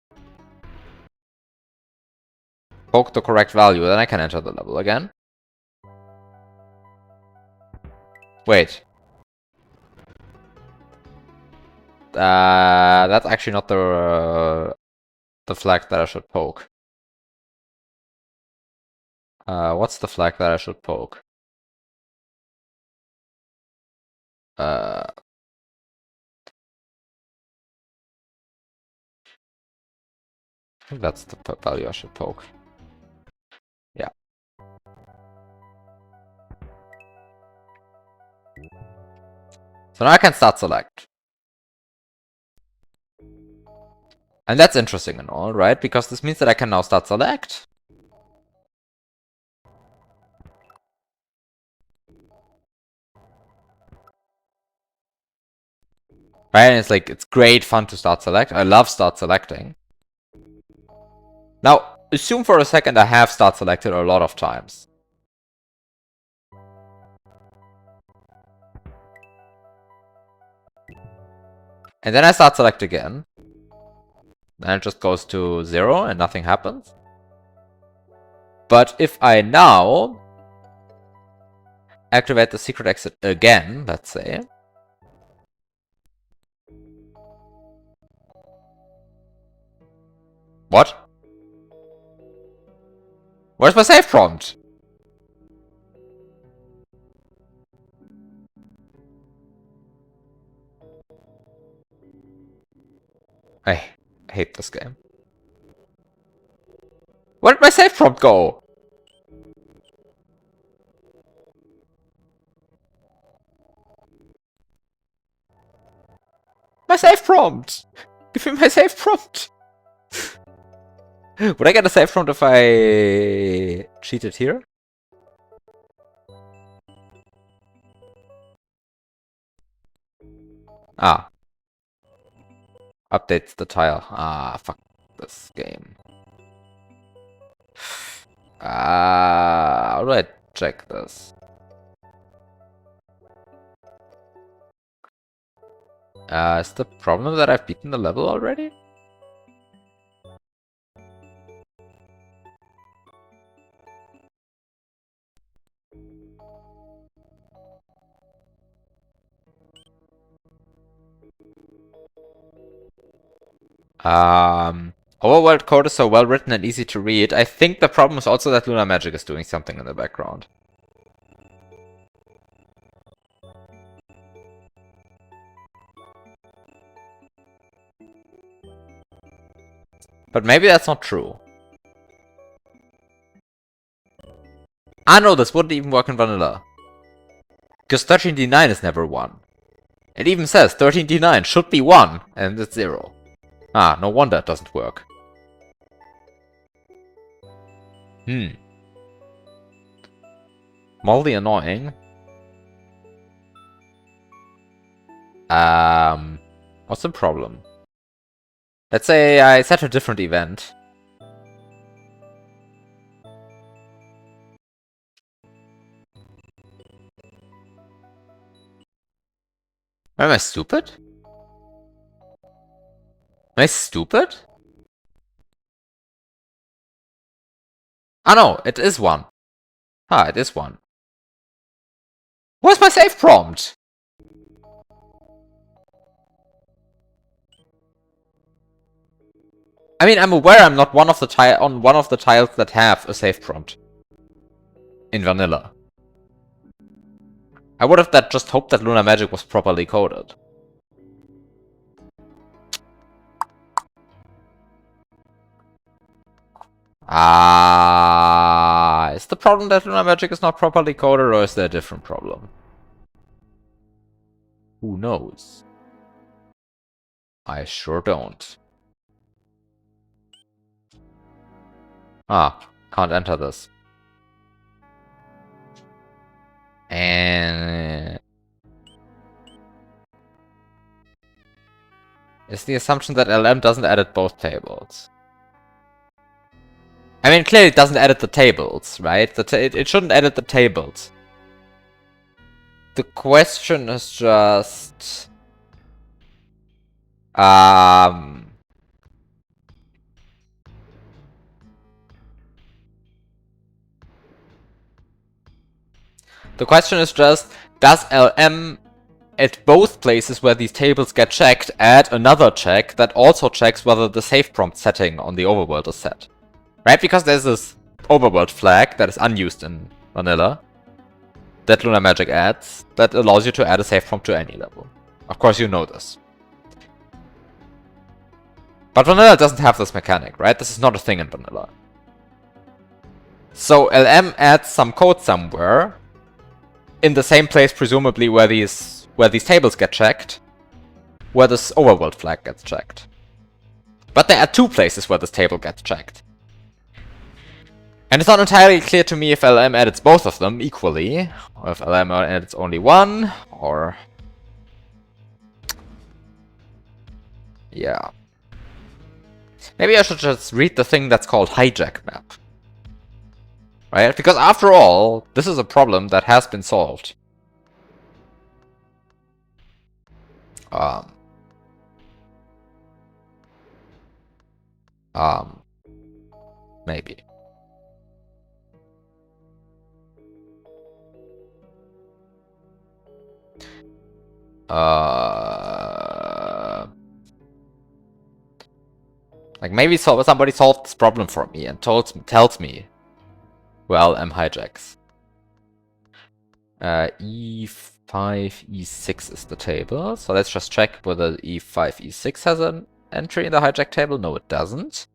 poke the correct value, then I can enter the level again. Wait. That's actually not the flag that I should poke. What's the flag that I should poke? I think that's the value I should poke. Yeah. So now I can start select. And that's interesting and all, right? Because this means that I can now start select. Right, and it's like, it's great fun to start select. I love start selecting. Now, assume for a second I have start selected a lot of times. And then I start select again. Then it just goes to 0 and nothing happens. But if I now activate the secret exit again, let's say. What? Where's my save prompt? I hate this game. Where did my save prompt go? My save prompt! Give me my save prompt! Would I get a save prompt if I cheated here? Ah. Updates the tile. Ah, fuck this game. How do I check this? Is the problem that I've beaten the level already? Overworld code is so well written and easy to read. I think the problem is also that Lunar Magic is doing something in the background. But maybe that's not true. Ah no, this wouldn't even work in vanilla. Because 13d9 is never 1. It even says 13d9 should be 1, and it's 0. Ah, no wonder it doesn't work. Mildly annoying. What's the problem? Let's say I set a different event. Am I stupid? Am I stupid? Ah no, it is 1. Ah, it is 1. Where's my save prompt? I mean, I'm aware I'm not one of the tiles that have a save prompt in vanilla. I would have just hoped that Lunar Magic was properly coded. Is the problem that Lunar Magic is not properly coded, or is there a different problem? Who knows? I sure don't. Ah, can't enter this. And is the assumption that LM doesn't edit both tables? I mean, clearly it doesn't edit the tables, right? It shouldn't edit the tables. The question is just... The question is just, does LM at both places where these tables get checked add another check that also checks whether the save prompt setting on the overworld is set? Right? Because there's this overworld flag that is unused in vanilla that Lunar Magic adds that allows you to add a save prompt to any level. Of course you know this. But vanilla doesn't have this mechanic, right? This is not a thing in vanilla. So LM adds some code somewhere in the same place, presumably, where these tables get checked, where this overworld flag gets checked. But there are two places where this table gets checked. And it's not entirely clear to me if LM edits both of them equally, or if LM edits only one, or... yeah. Maybe I should just read the thing that's called hijack map. Right? Because after all, this is a problem that has been solved. Maybe. Like maybe somebody solved this problem for me and tells me, well, M hijacks. E5, E6 is the table. So let's just check whether E5, E6 has an entry in the hijack table. No, it doesn't.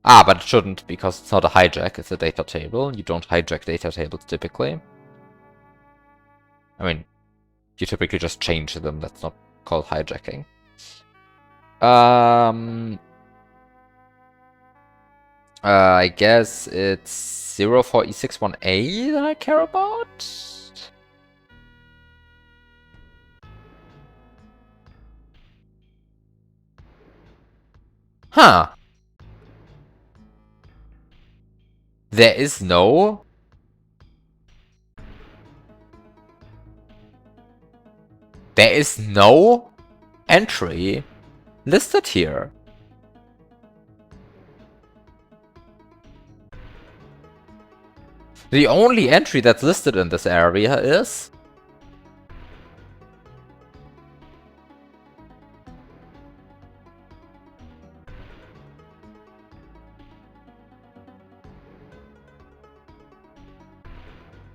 Ah, but it shouldn't, because it's not a hijack, it's a data table. You don't hijack data tables typically. I mean, you typically just change them. That's not called hijacking. I guess it's 04E61A that I care about. Huh. There is no... There is no entry listed here. The only entry that's listed in this area is...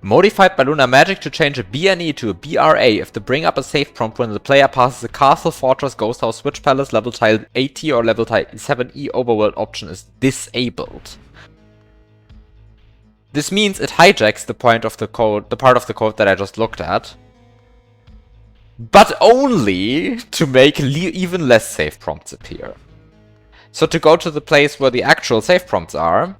Modified by Lunar Magic to change a BNE to a BRA if the bring up a save prompt when the player passes a castle, fortress, ghost house, switch palace, level tile 80 or level tile 7E overworld option is disabled. This means it hijacks the part of the code that I just looked at, but only to make even less save prompts appear. So to go to the place where the actual save prompts are,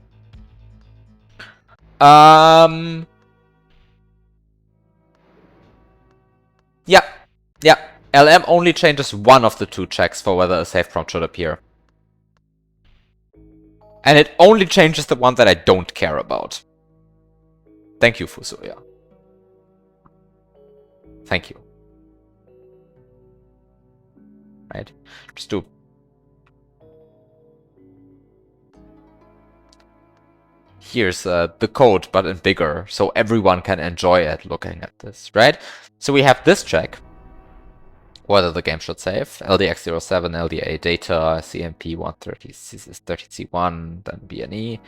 yeah. LM only changes one of the two checks for whether a save prompt should appear. And it only changes the one that I don't care about. Thank you, Fusuya. Thank you. Right? Just do... Here's the code, but in bigger, so everyone can enjoy it looking at this, right? So we have this check. Whether the game should save. LDX07, LDA data, CMP 130C1, then BNE.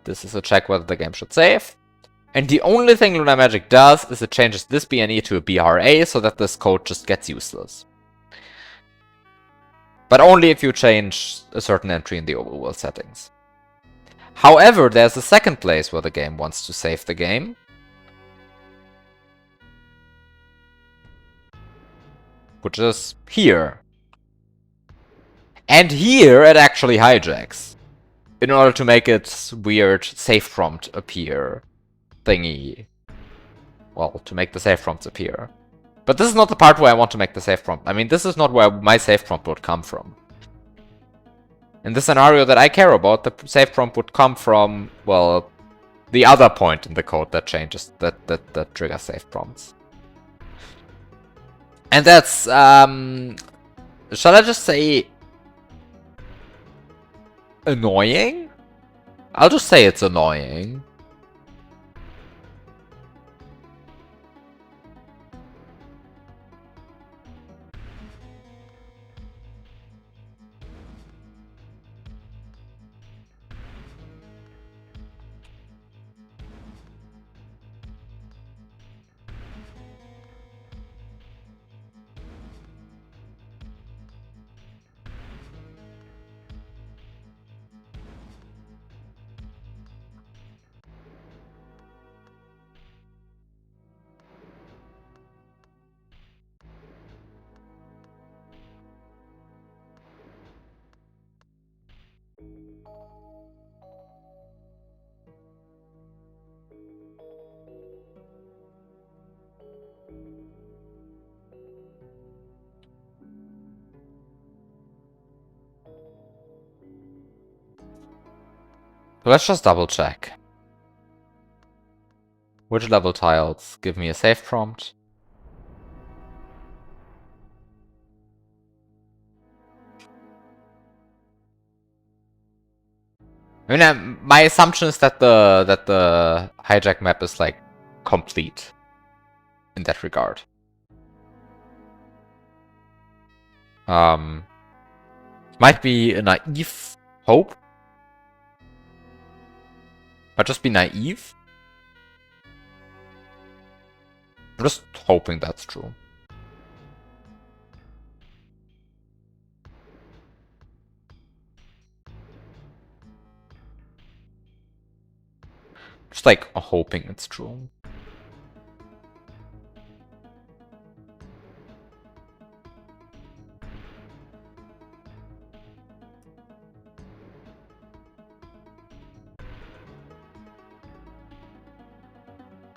This is a check whether the game should save. And the only thing Lunar Magic does is it changes this BNE to a BRA so that this code just gets useless. But only if you change a certain entry in the overworld settings. However, there's a second place where the game wants to save the game. Which is here. And here it actually hijacks. In order to make its weird save prompt appear thingy. Well, to make the save prompts appear. But this is not the part where I want to make the save prompt. I mean, this is not where my save prompt would come from. In the scenario that I care about, the save prompt would come from, well, the other point in the code that changes, that triggers save prompts. And that's, shall I just say, annoying? I'll just say it's annoying. Let's just double check. Which level tiles give me a save prompt? I mean, my assumption is that the hijack map is like complete in that regard. Might be a naive hope. Might just be naive. I'm just hoping that's true. Just like hoping it's true.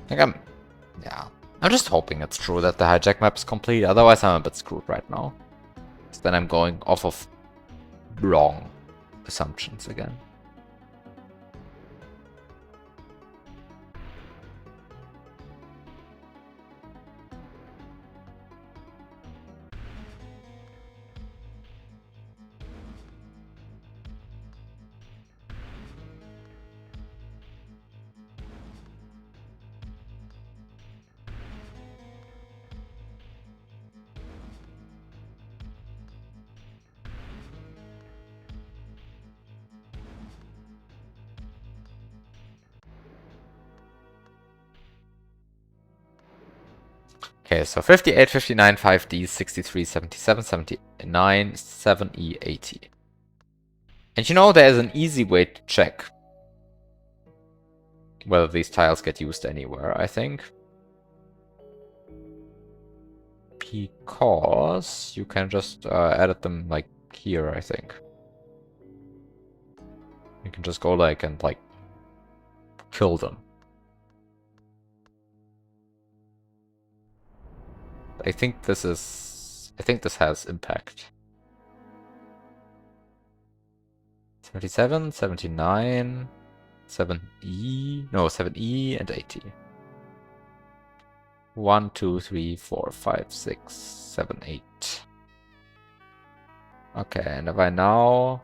Like yeah. I'm just hoping it's true that the hijack map is complete, otherwise I'm a bit screwed right now. So then I'm going off of wrong assumptions again. Okay, so 58, 59, 5D, 63, 77, 79, 7E, 80. And you know, there's an easy way to check whether these tiles get used anywhere, I think. Because you can just edit them like here, I think. You can just go like and like kill them. I think this has impact. 77, 79, 7E, no, 7E and 80. 1, 2, 3, 4, 5, 6, 7, 8. Okay, and if I now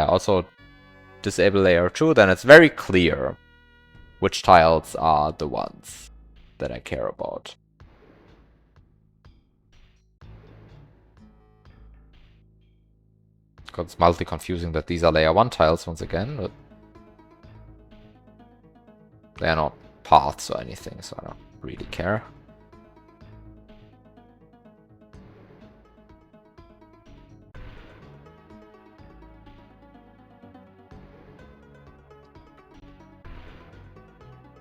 also disable layer 2, then it's very clear which tiles are the ones that I care about. Because it's mildly confusing that these are layer 1 tiles once again, but they are not paths or anything, so I don't really care.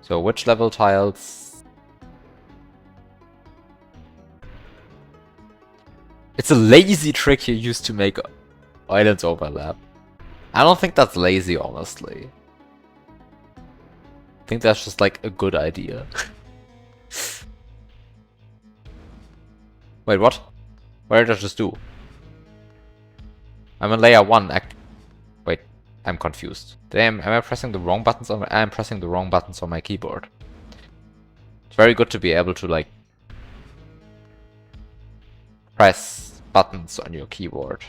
So which level tiles? It's a lazy trick you use to make islands overlap. I don't think that's lazy, honestly. I think that's just like a good idea. Wait, what? What did I just do? I'm on layer 1. Wait, I'm confused. Damn, am I pressing the wrong buttons on I'm pressing the wrong buttons on my keyboard. It's very good to be able to like press buttons on your keyboard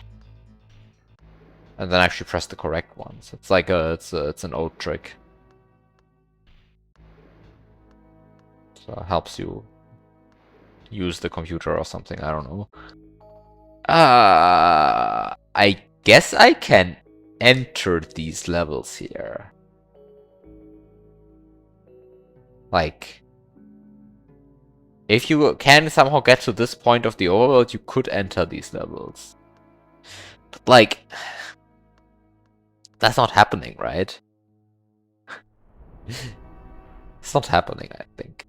and then actually press the correct ones. It's like it's an old trick. So it helps you use the computer or something, I don't know. I guess I can enter these levels here. Like, if you can somehow get to this point of the overworld, you could enter these levels. But like, that's not happening, right? It's not happening, I think.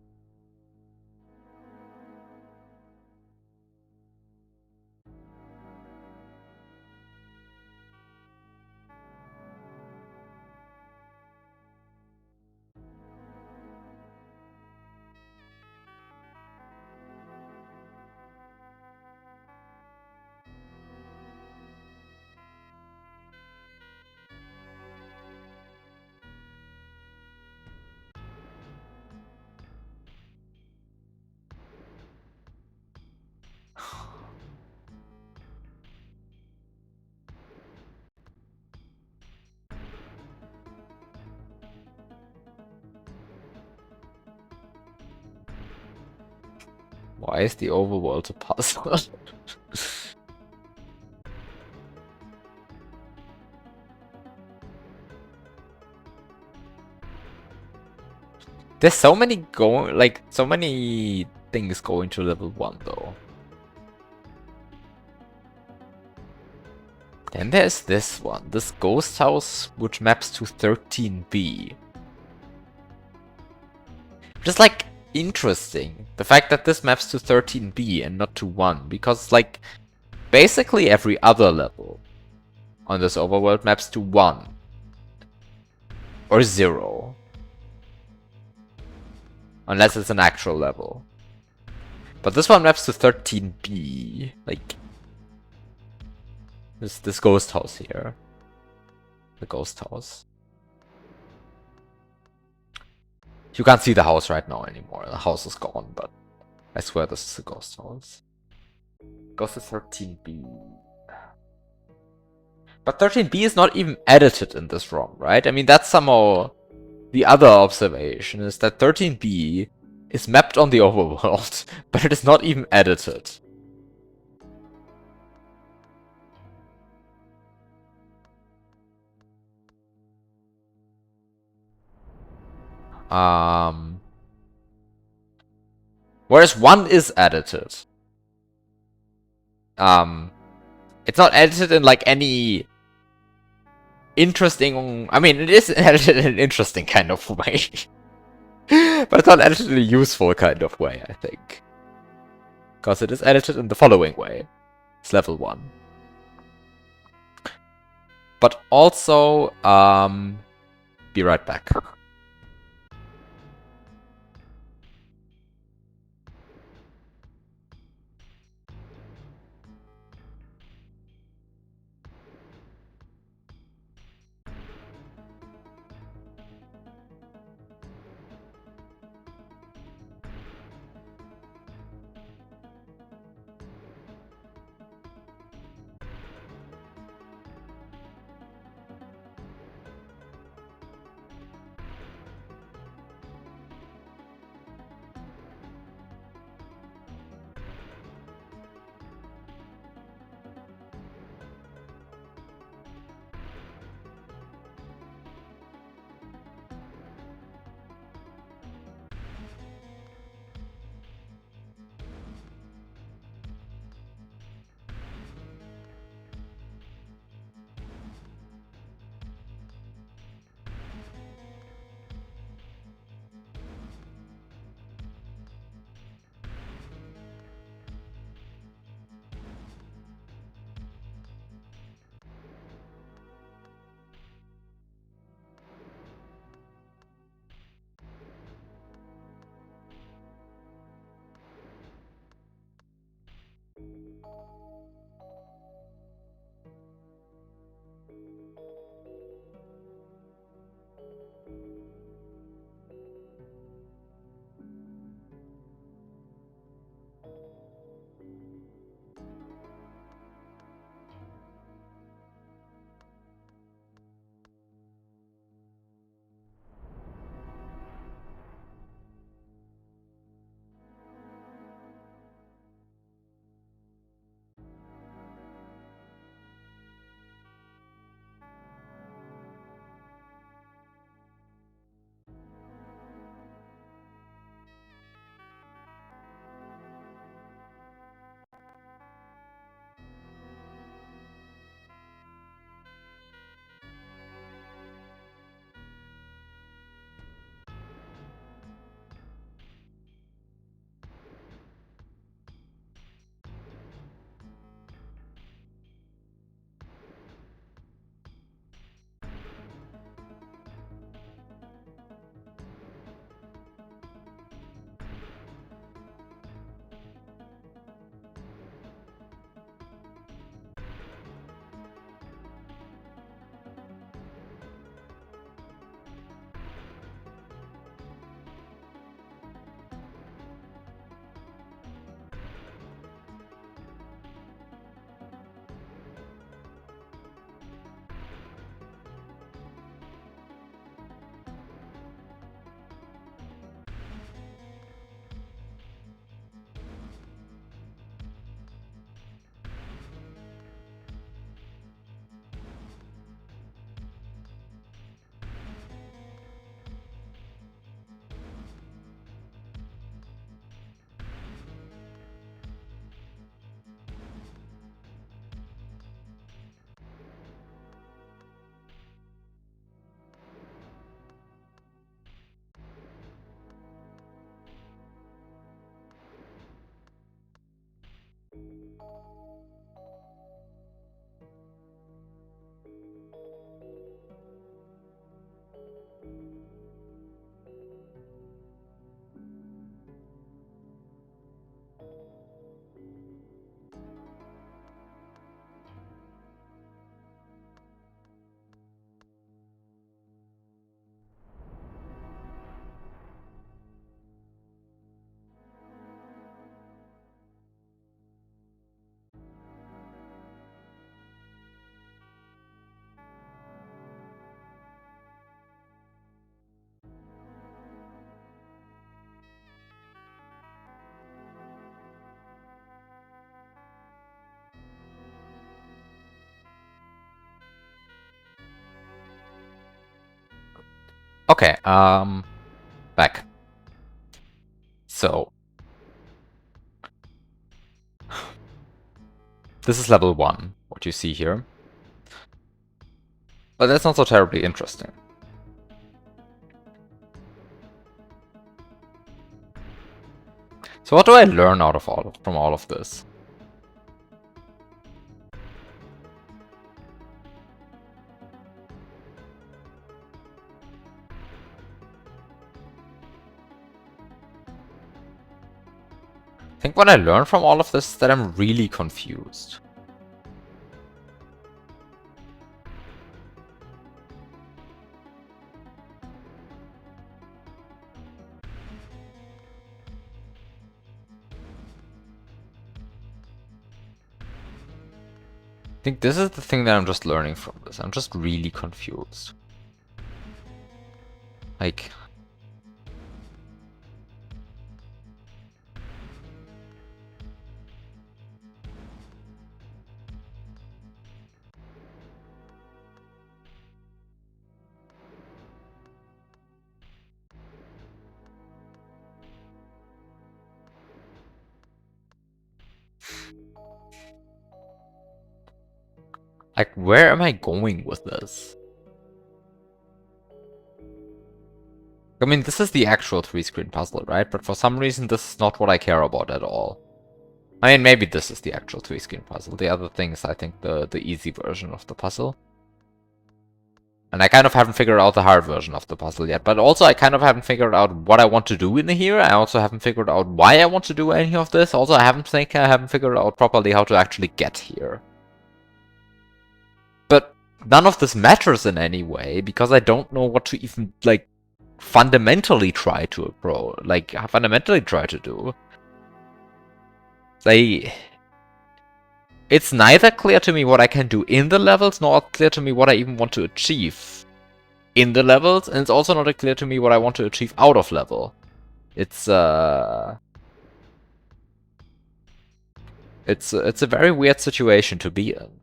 Why is the overworld a puzzle? There's so many so many things going to level 1 though. Then there's this one, this ghost house which maps to 13B. Just like interesting, the fact that this maps to 13B and not to 1, because like basically every other level on this overworld maps to 1. or 0. Unless it's an actual level. But this one maps to 13B. Like, this ghost house here. The ghost house. You can't see the house right now anymore. The house is gone, but I swear this is a ghost house. Goes to 13B. But 13B is not even edited in this ROM, right? I mean, that's somehow the other observation, is that 13B is mapped on the overworld, but it is not even edited. Whereas 1 is edited. It's not edited in like any interesting... I mean, it is edited in an interesting kind of way. But it's not edited in a useful kind of way, I think. Because it is edited in the following way. It's level 1. But also, be right back. Okay, back. So, this is level 1, what you see here. But that's not so terribly interesting. So what do I learn out of from all of this? I think what I learned from all of this is that I'm really confused. I think this is the thing that I'm just learning from this. I'm just really confused. Like... Like, where am I going with this? I mean, this is the actual 3-screen puzzle, right? But for some reason, this is not what I care about at all. I mean, maybe this is the actual 3-screen puzzle. The other thing is, I think, the easy version of the puzzle. And I kind of haven't figured out the hard version of the puzzle yet. But also, I kind of haven't figured out what I want to do in here. I also haven't figured out why I want to do any of this. Also, I haven't figured out properly how to actually get here. But none of this matters in any way, because I don't know what to even, like, fundamentally try to do. It's neither clear to me what I can do in the levels, nor clear to me what I even want to achieve in the levels, and it's also not clear to me what I want to achieve out of level. It's a very weird situation to be in.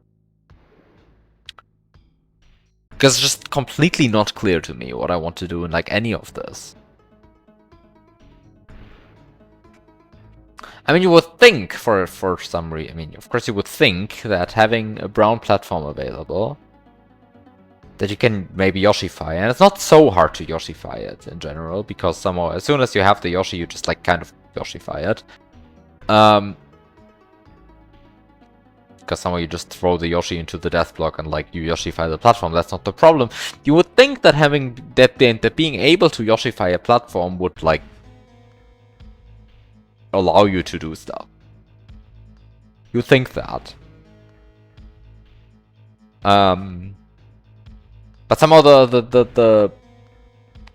Because it's just completely not clear to me what I want to do in, like, any of this. I mean, you would think, for some reason, I mean, of course you would think that having a brown platform available, that you can maybe Yoshify, and it's not so hard to Yoshify it in general, because somehow, as soon as you have the Yoshi, you just, like, kind of Yoshify it. Because somehow you just throw the Yoshi into the death block and, like, you Yoshify the platform. That's not the problem. You would think that being able to Yoshify a platform would, like, allow you to do stuff. You think that. But somehow the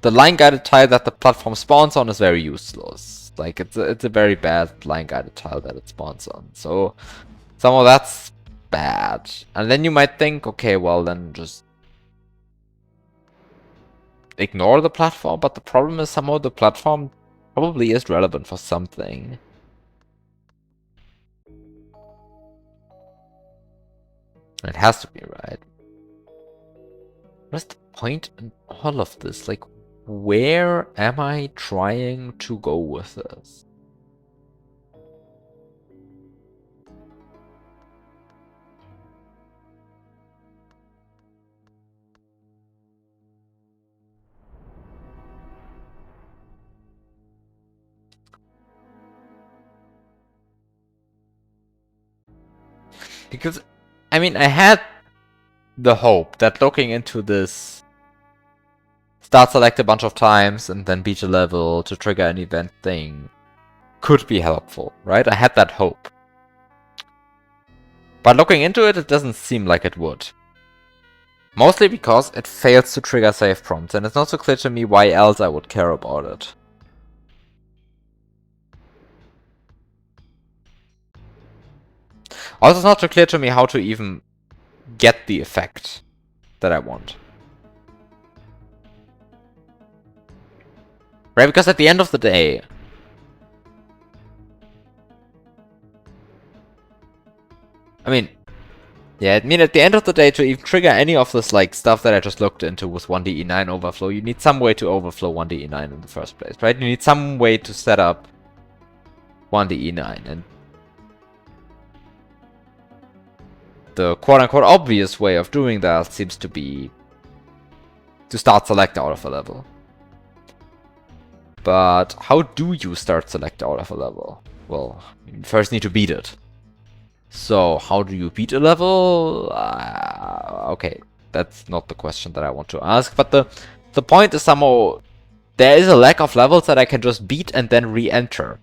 line-guided tile that the platform spawns on is very useless. Like, it's a very bad line-guided tile that it spawns on. So somehow that's bad. And then you might think, okay, well then just ignore the platform. But the problem is somehow the platform probably is relevant for something. It has to be, right? What's the point in all of this? Like, where am I trying to go with this? Because, I mean, I had the hope that looking into this start select a bunch of times and then beat a level to trigger an event thing could be helpful, right? I had that hope. But looking into it, it doesn't seem like it would. Mostly because it fails to trigger save prompts, and it's not so clear to me why else I would care about it. Also, it's not so clear to me how to even get the effect that I want. Right, because at the end of the day, I mean, Yeah, I mean, at the end of the day, to even trigger any of this, like, stuff that I just looked into with 1D9 overflow, you need some way to overflow 1D9 in the first place, right? You need some way to set up 1D9, and the quote-unquote obvious way of doing that seems to be to start select out of a level. But how do you start select out of a level? Well, you first need to beat it. So, how do you beat a level? Okay, that's not the question that I want to ask, but the point is somehow there is a lack of levels that I can just beat and then re-enter.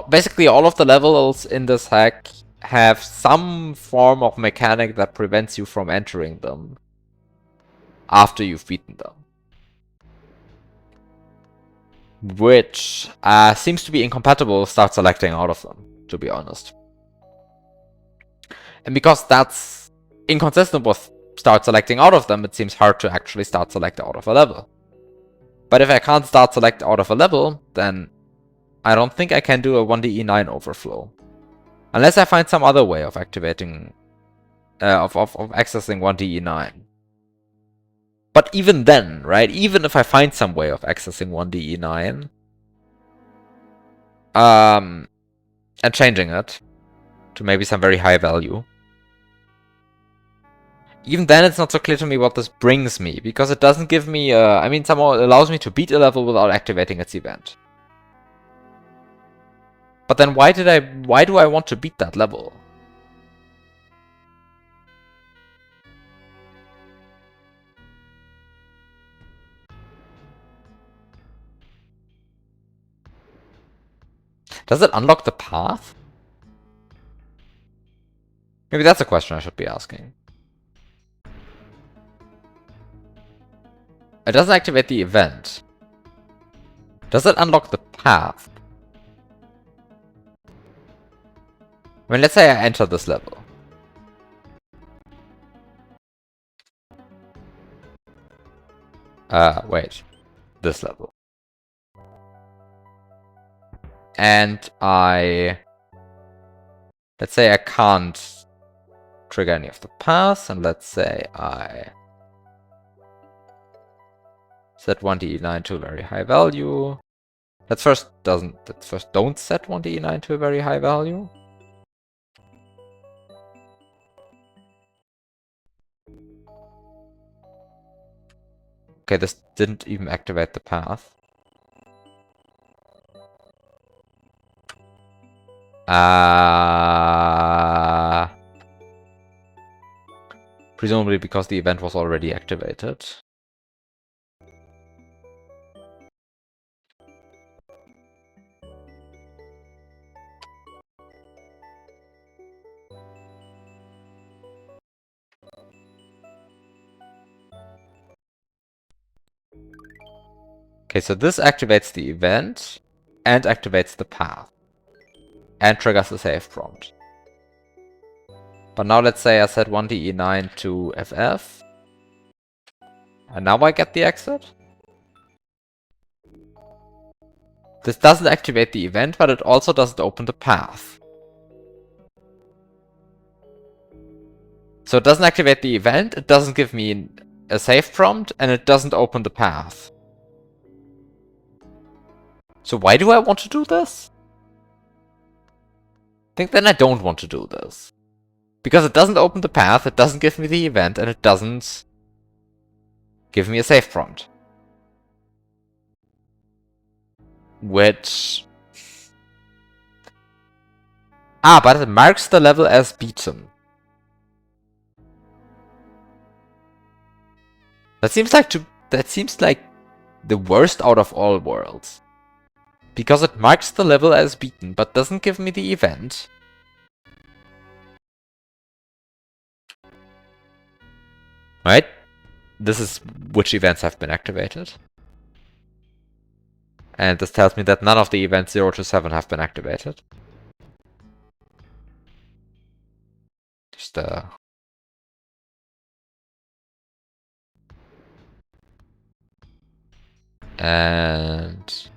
Basically, all of the levels in this hack have some form of mechanic that prevents you from entering them after you've beaten them. Which seems to be incompatible with start selecting out of them, to be honest. And because that's inconsistent with start selecting out of them, it seems hard to actually start select out of a level. But if I can't start select out of a level, then I don't think I can do a 1DE9 overflow. Unless I find some other way of activating, of accessing 1DE9. But even then, right, even if I find some way of accessing 1DE9, and changing it to maybe some very high value, even then it's not so clear to me what this brings me, because it doesn't give me, I mean, somehow it allows me to beat a level without activating its event. But then why do I want to beat that level? Does it unlock the path? Maybe that's a question I should be asking. It doesn't activate the event. Does it unlock the path? I mean, let's say I enter this level. Wait. This level. And let's say I can't trigger any of the paths, and let's say I set 1DE9 to a very high value. Let's first don't set 1DE9 to a very high value. Okay, this didn't even activate the path. Presumably because the event was already activated. Okay, so this activates the event and activates the path and triggers the save prompt. But now let's say I set 1DE9 to FF, and now I get the exit. This doesn't activate the event, but it also doesn't open the path. So it doesn't activate the event, it doesn't give me a save prompt, and it doesn't open the path. So why do I want to do this? I think then I don't want to do this. Because it doesn't open the path, it doesn't give me the event, and it doesn't give me a save prompt. Which... but it marks the level as beaten. That seems like the worst out of all worlds. Because it marks the level as beaten, but doesn't give me the event. Right? This is which events have been activated. And this tells me that none of the events 0 to 7 have been activated. Just and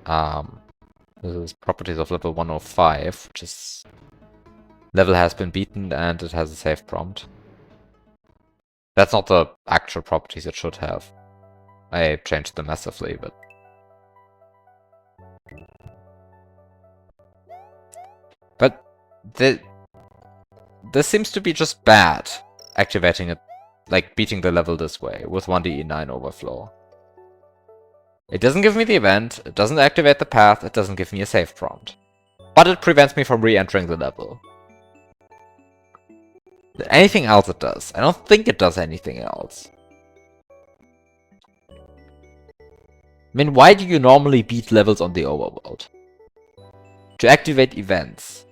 This is properties of level 105, which is level has been beaten and it has a save prompt. That's not the actual properties it should have. I changed them massively, but... this seems to be just bad, activating it, like beating the level this way, with 1d9 overflow. It doesn't give me the event, it doesn't activate the path, it doesn't give me a save prompt. But it prevents me from re-entering the level. Anything else it does? I don't think it does anything else. I mean, why do you normally beat levels on the overworld? To activate events.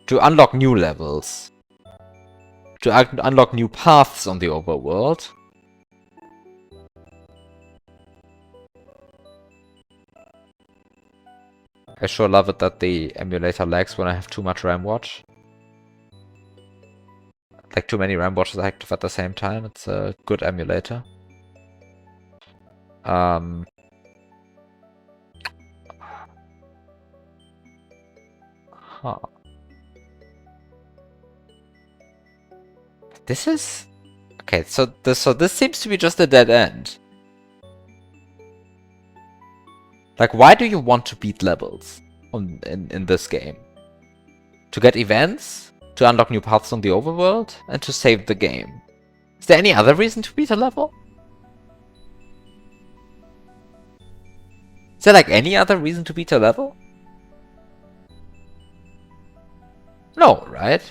To unlock new levels. To unlock new paths on the overworld. I sure love it that the emulator lags when I have too much RAM watch. Like too many RAM watches active at the same time. It's a good emulator. Huh. This is... okay, so this seems to be just a dead end. Like, why do you want to beat levels in this game? To get events? To unlock new paths on the overworld? And to save the game? Is there any other reason to beat a level? Is there like any other reason to beat a level? No, right?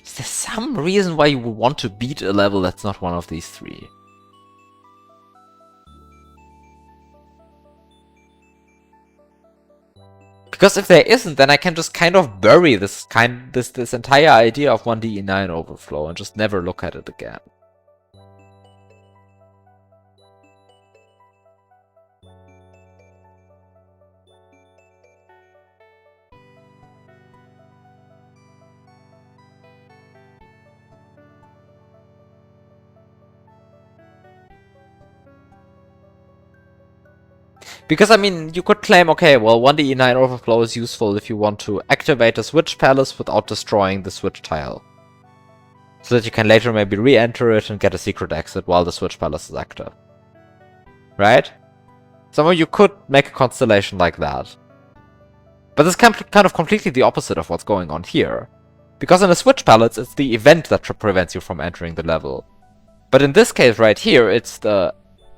Is there some reason why you would want to beat a level that's not one of these three? Because if there isn't, then I can just kind of bury this entire idea of 1d9 overflow and just never look at it again. Because, I mean, you could claim, okay, well, 1d9 overflow is useful if you want to activate a switch palace without destroying the switch tile. So that you can later maybe re-enter it and get a secret exit while the switch palace is active. Right? Somehow you could make a constellation like that. But this is kind of completely the opposite of what's going on here. Because in a switch palace, it's the event that prevents you from entering the level. But in this case right here, it's the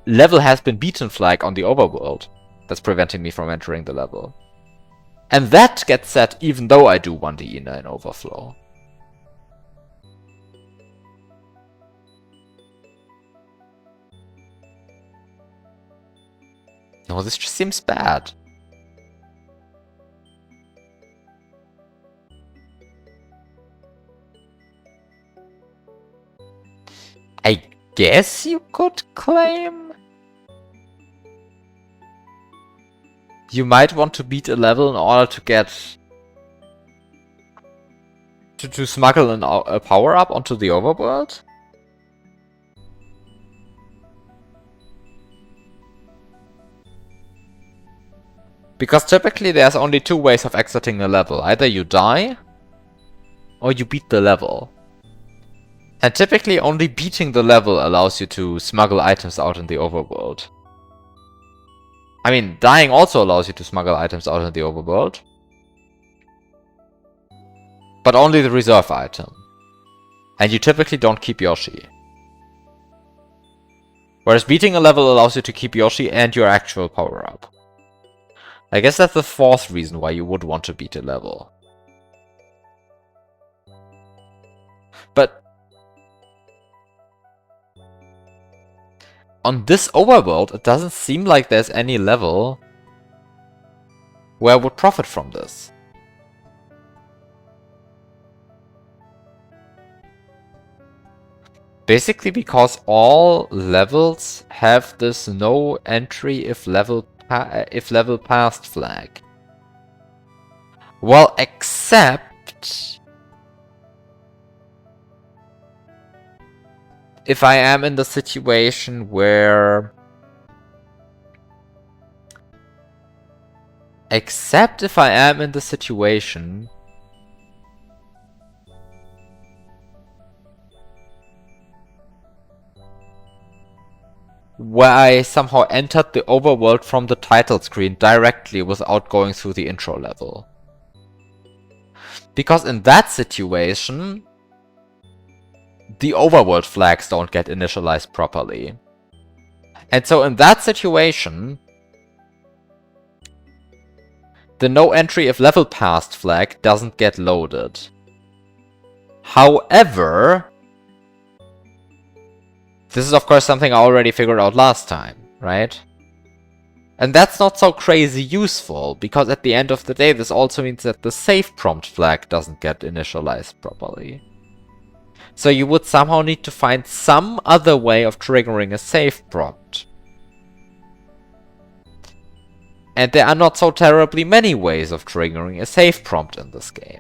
level has been beaten flag on the overworld that's preventing me from entering the level. And that gets set even though I do 1d9 overflow. No, this just seems bad. I guess you could claim you might want to beat a level in order to get to smuggle a power-up onto the overworld? Because typically there's only two ways of exiting a level. Either you die, or you beat the level. And typically only beating the level allows you to smuggle items out in the overworld. I mean, dying also allows you to smuggle items out in the overworld. But only the reserve item. And you typically don't keep Yoshi. Whereas beating a level allows you to keep Yoshi and your actual power-up. I guess that's the fourth reason why you would want to beat a level. But on this overworld, it doesn't seem like there's any level where I would profit from this. Basically because all levels have this no entry if level passed flag. Well, except if I am in the situation where... Except if I am in the situation where I somehow entered the overworld from the title screen directly without going through the intro level. Because in that situation, the overworld flags don't get initialized properly. And so in that situation, the no entry if level passed flag doesn't get loaded. However, this is of course something I already figured out last time, right? And that's not so crazy useful, because at the end of the day this also means that the save prompt flag doesn't get initialized properly. So you would somehow need to find some other way of triggering a save prompt. And there are not so terribly many ways of triggering a save prompt in this game.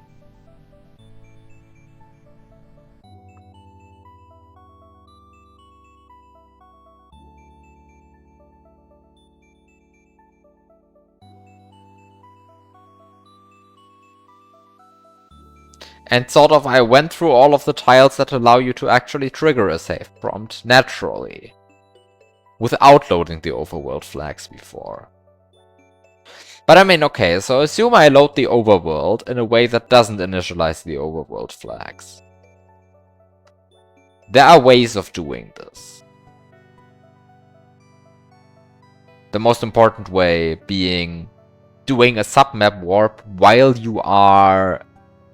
And sort of I went through all of the tiles that allow you to actually trigger a save prompt naturally, without loading the overworld flags before. But I mean, okay, so assume I load the overworld in a way that doesn't initialize the overworld flags. There are ways of doing this. The most important way being doing a submap warp while you are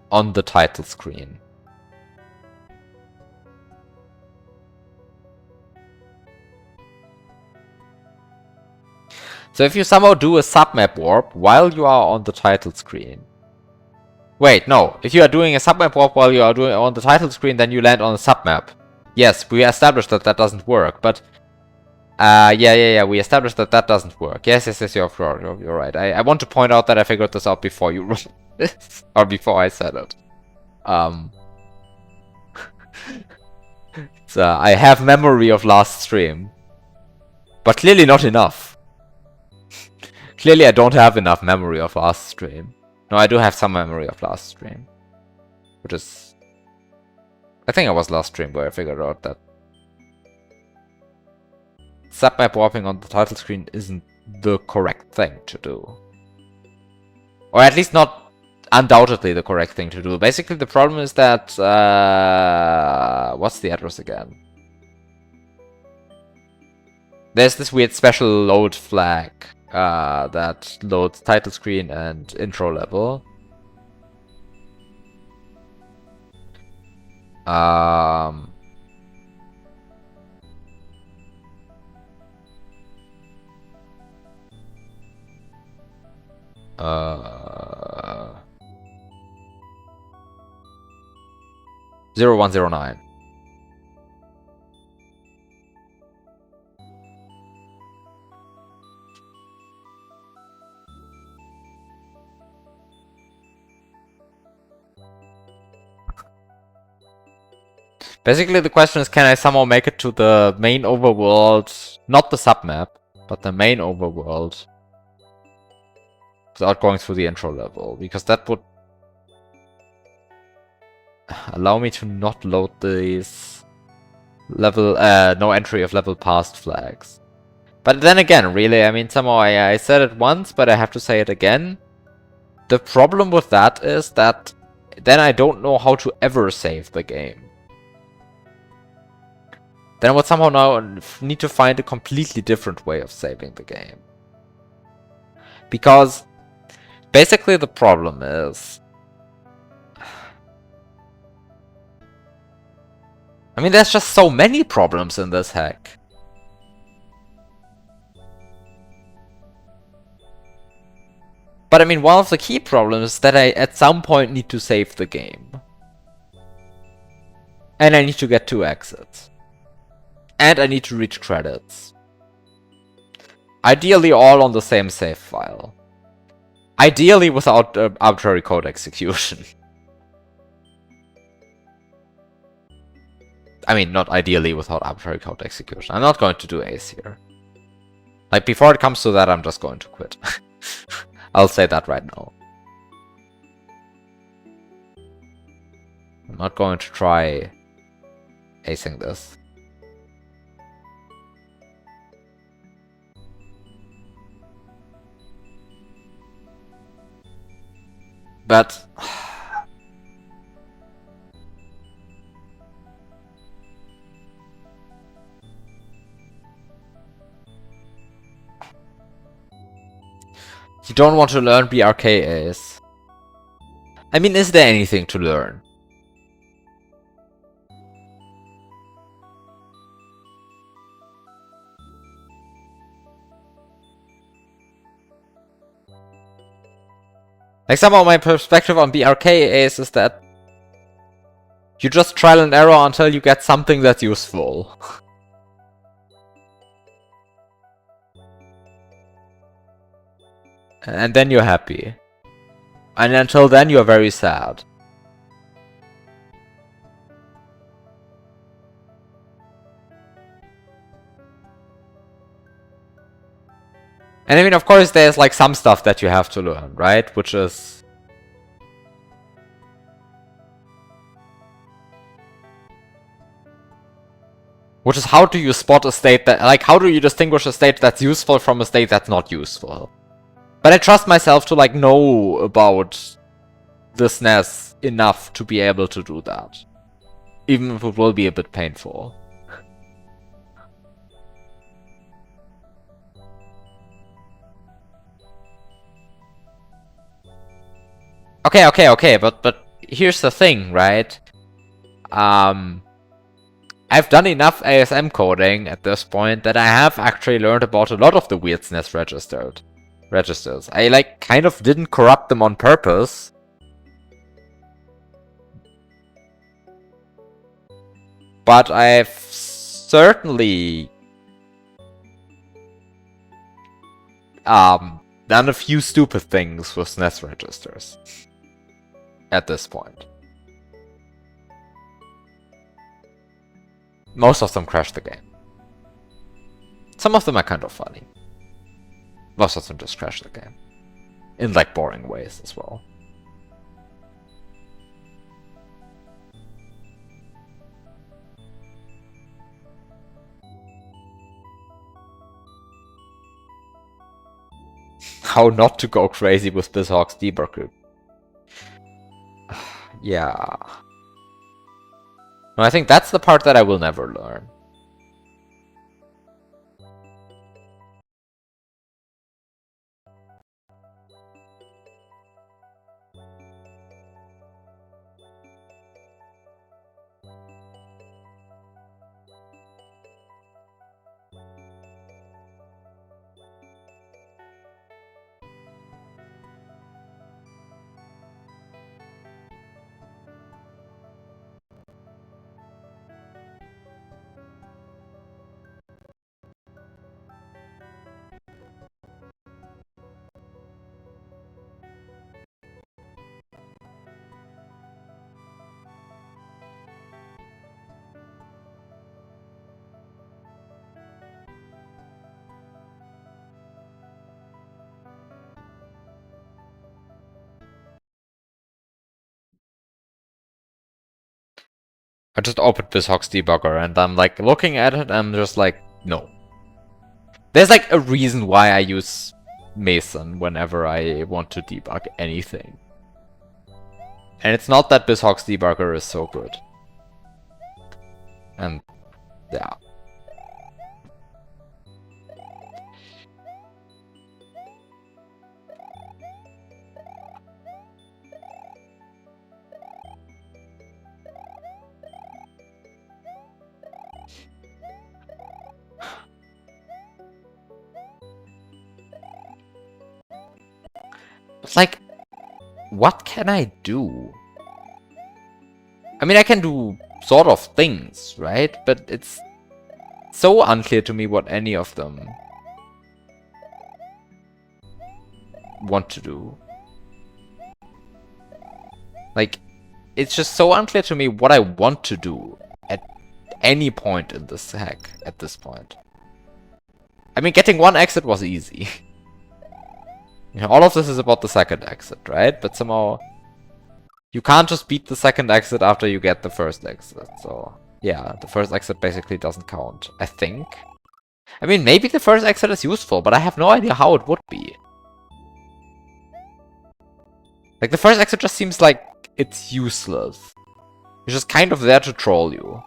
on the title screen. So if you somehow do a submap warp while you are on the title screen. Wait, no. If you are doing a submap warp while you are on the title screen, then you land on a submap. Yes, we established that that doesn't work, but... yeah, we established that that doesn't work. Yes, you're right. I want to point out that I figured this out before you wrote this, or before I said it. So I have memory of last stream, but clearly not enough. Clearly I don't have enough memory of last stream. No, I do have some memory of last stream, which is... I think it was last stream where I figured out that submap warping on the title screen isn't the correct thing to do. Or at least not undoubtedly the correct thing to do. Basically the problem is that... what's the address again? There's this weird special load flag that loads title screen and intro level. Uh, 0109. Basically, the question is, can I somehow make it to the main overworld, not the submap, but the main overworld, without going through the intro level? Because that would allow me to not load these level, no entry of level past flags. But then again, really, I mean, somehow I said it once, but I have to say it again. The problem with that is that then I don't know how to ever save the game. Then I would somehow now need to find a completely different way of saving the game. Because basically the problem is... I mean, there's just so many problems in this hack. But I mean, one of the key problems is that I at some point need to save the game. And I need to get 2 exits. And I need to reach credits. Ideally all on the same save file. Ideally without arbitrary code execution. I mean, not ideally without arbitrary code execution. I'm not going to do ace here. Like, before it comes to that, I'm just going to quit. I'll say that right now. I'm not going to try acing this. But you don't want to learn BRK Ace. I mean, is there anything to learn? Like, somehow my perspective on BRK Ace is that you just trial and error until you get something that's useful. And then you're happy. And until then you're very sad. And I mean, of course, there's like some stuff that you have to learn, right? Which is... how do you spot a state that... Like, how do you distinguish a state that's useful from a state that's not useful? But I trust myself to, like, know about this NES enough to be able to do that. Even if it will be a bit painful. Okay, but here's the thing, right? I've done enough ASM coding at this point that I have actually learned about a lot of the weird SNES registers. I, like, kind of didn't corrupt them on purpose. But I've certainly done a few stupid things with SNES registers at this point. Most of them crash the game. Some of them are kind of funny. Most of them just crash the game. In, like, boring ways as well. How not to go crazy with BizHawk's debugger. Yeah. No, I think that's the part that I will never learn. I just opened BizHawk's debugger and I'm like looking at it and I'm just like, no. There's like a reason why I use Mason whenever I want to debug anything. And it's not that BizHawk's debugger is so good. And yeah. But like, what can I do? I mean, I can do sort of things, right? But it's so unclear to me what any of them want to do. Like, it's just so unclear to me what I want to do at any point in this hack at this point. I mean, getting one exit was easy. You know, all of this is about the second exit, right? But somehow you can't just beat the second exit after you get the first exit. So yeah, the first exit basically doesn't count, I think. I mean, maybe the first exit is useful, but I have no idea how it would be. Like, the first exit just seems like it's useless. It's just kind of there to troll you.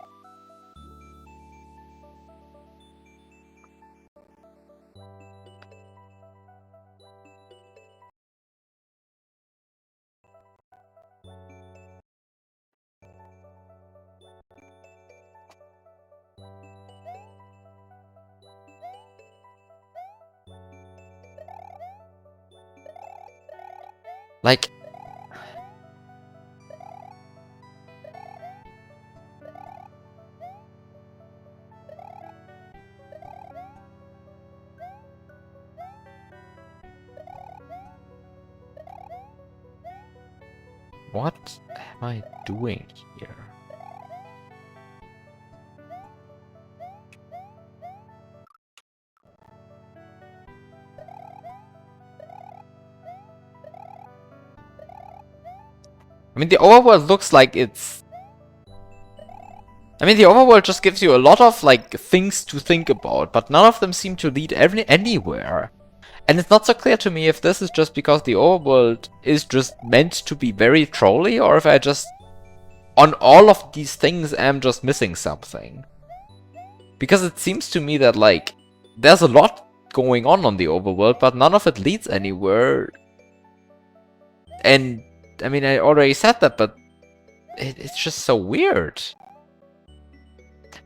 Like, what am I doing here? I mean, the overworld looks like it's... I mean, the overworld just gives you a lot of, like, things to think about, but none of them seem to lead anywhere. And it's not so clear to me if this is just because the overworld is just meant to be very trolly, or if I just, on all of these things, am just missing something. Because it seems to me that, like, there's a lot going on the overworld, but none of it leads anywhere. And, I mean, I already said that, but it's just so weird.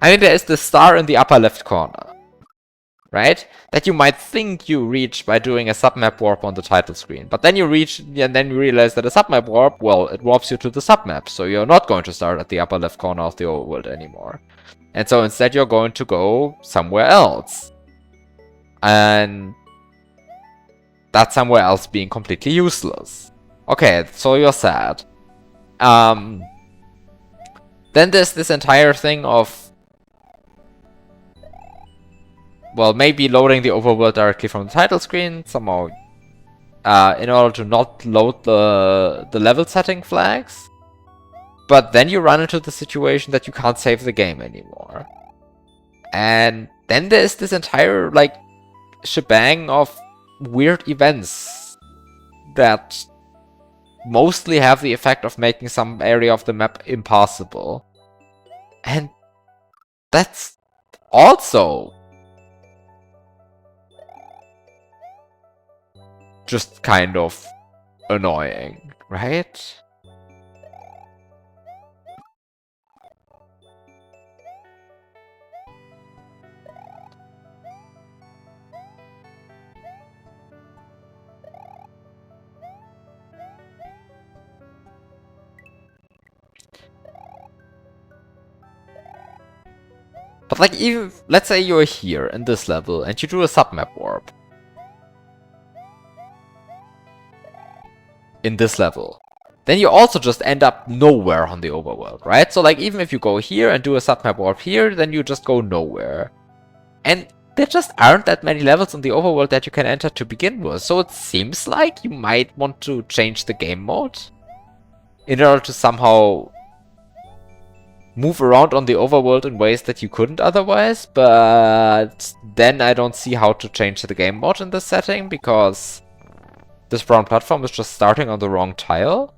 I mean, there is the star in the upper left corner, right? That you might think you reach by doing a submap warp on the title screen. But then you reach, and then you realize that a submap warp, well, it warps you to the submap. So you're not going to start at the upper left corner of the overworld anymore. And so instead you're going to go somewhere else. And that somewhere else being completely useless. Okay, so you're sad. Then there's this entire thing of, well, maybe loading the overworld directly from the title screen somehow, in order to not load the level setting flags. But then you run into the situation that you can't save the game anymore. And then there's this entire, like, shebang of weird events that mostly have the effect of making some area of the map impassable. And that's also just kind of annoying, right? But like, even, let's say you're here in this level and you do a submap warp. In this level. Then you also just end up nowhere on the overworld, right? So like, even if you go here and do a submap warp here, then you just go nowhere. And there just aren't that many levels on the overworld that you can enter to begin with. So it seems like you might want to change the game mode in order to somehow move around on the overworld in ways that you couldn't otherwise, but then I don't see how to change the game mode in this setting, because this brown platform is just starting on the wrong tile,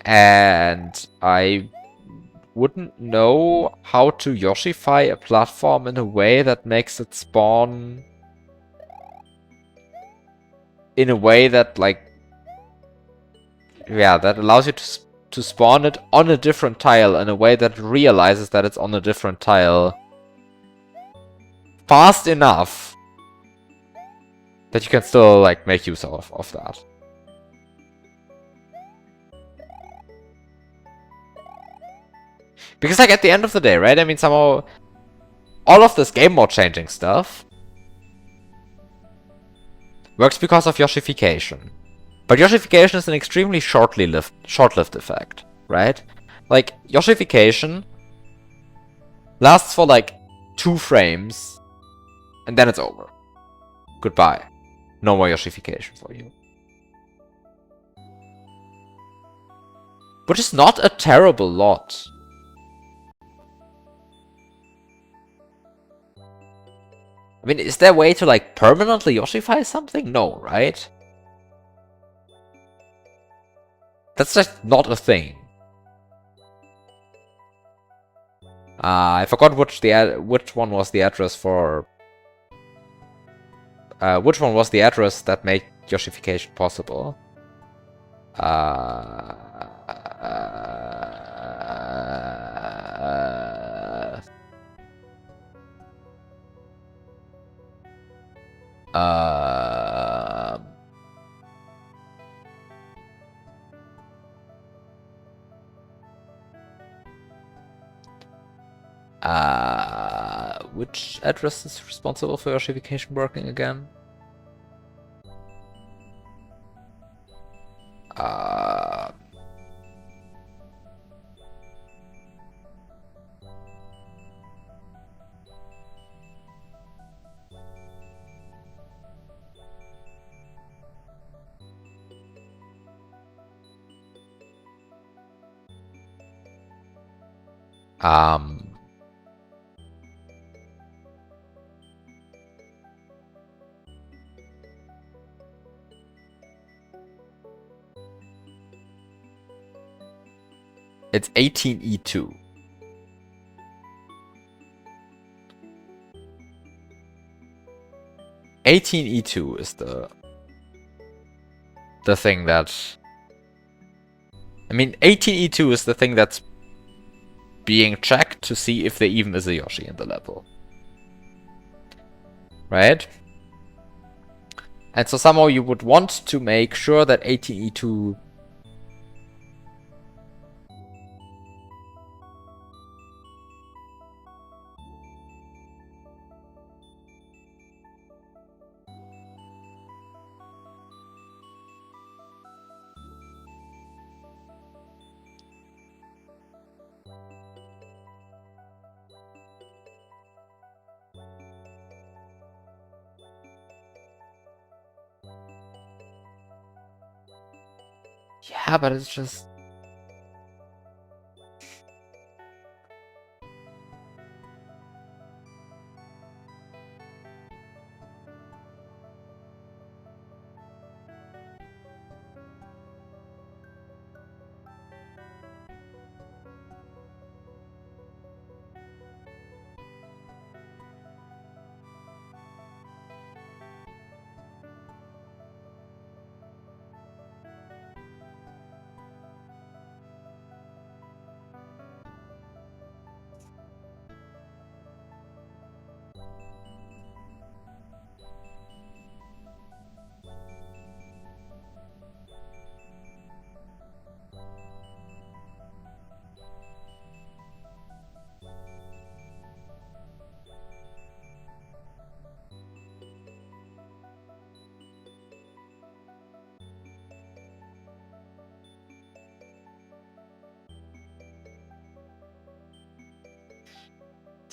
and I wouldn't know how to Yoshify a platform in a way that makes it spawn in a way that, like, yeah, that allows you to spawn it on a different tile in a way that realizes that it's on a different tile fast enough that you can still, like, make use of that. Because, like, at the end of the day, right? I mean, somehow all of this game mode changing stuff works because of Yoshification. But Yoshification is an extremely short-lived effect, right? Like, Yoshification Lasts for like 2 frames, and then it's over. Goodbye. No more Yoshification for you. Which is not a terrible lot. I mean, is there a way to like permanently Yoshify something? No, right? That's just not a thing. I forgot which one was the address for... which one was the address that made Yoshification possible? Which address is responsible for Yoshification working again? It's 18E2. E2 is the thing that... I mean, 18E2 is the thing that's being checked to see if there even is a Yoshi in the level. Right? And so somehow you would want to make sure that 18E2... Yeah, but it's just...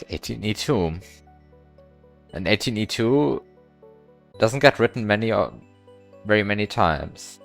It's 18E2. And 18E2 doesn't get written very many times.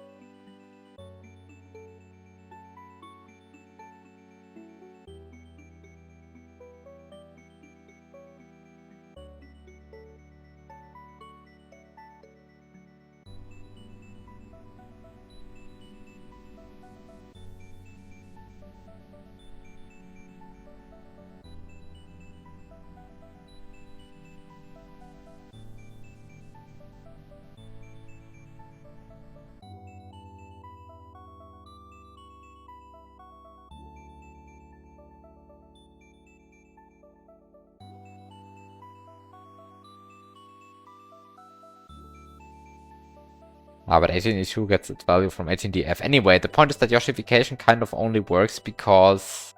But 18E2 gets its value from 18DF. Anyway, the point is that Yoshification kind of only works because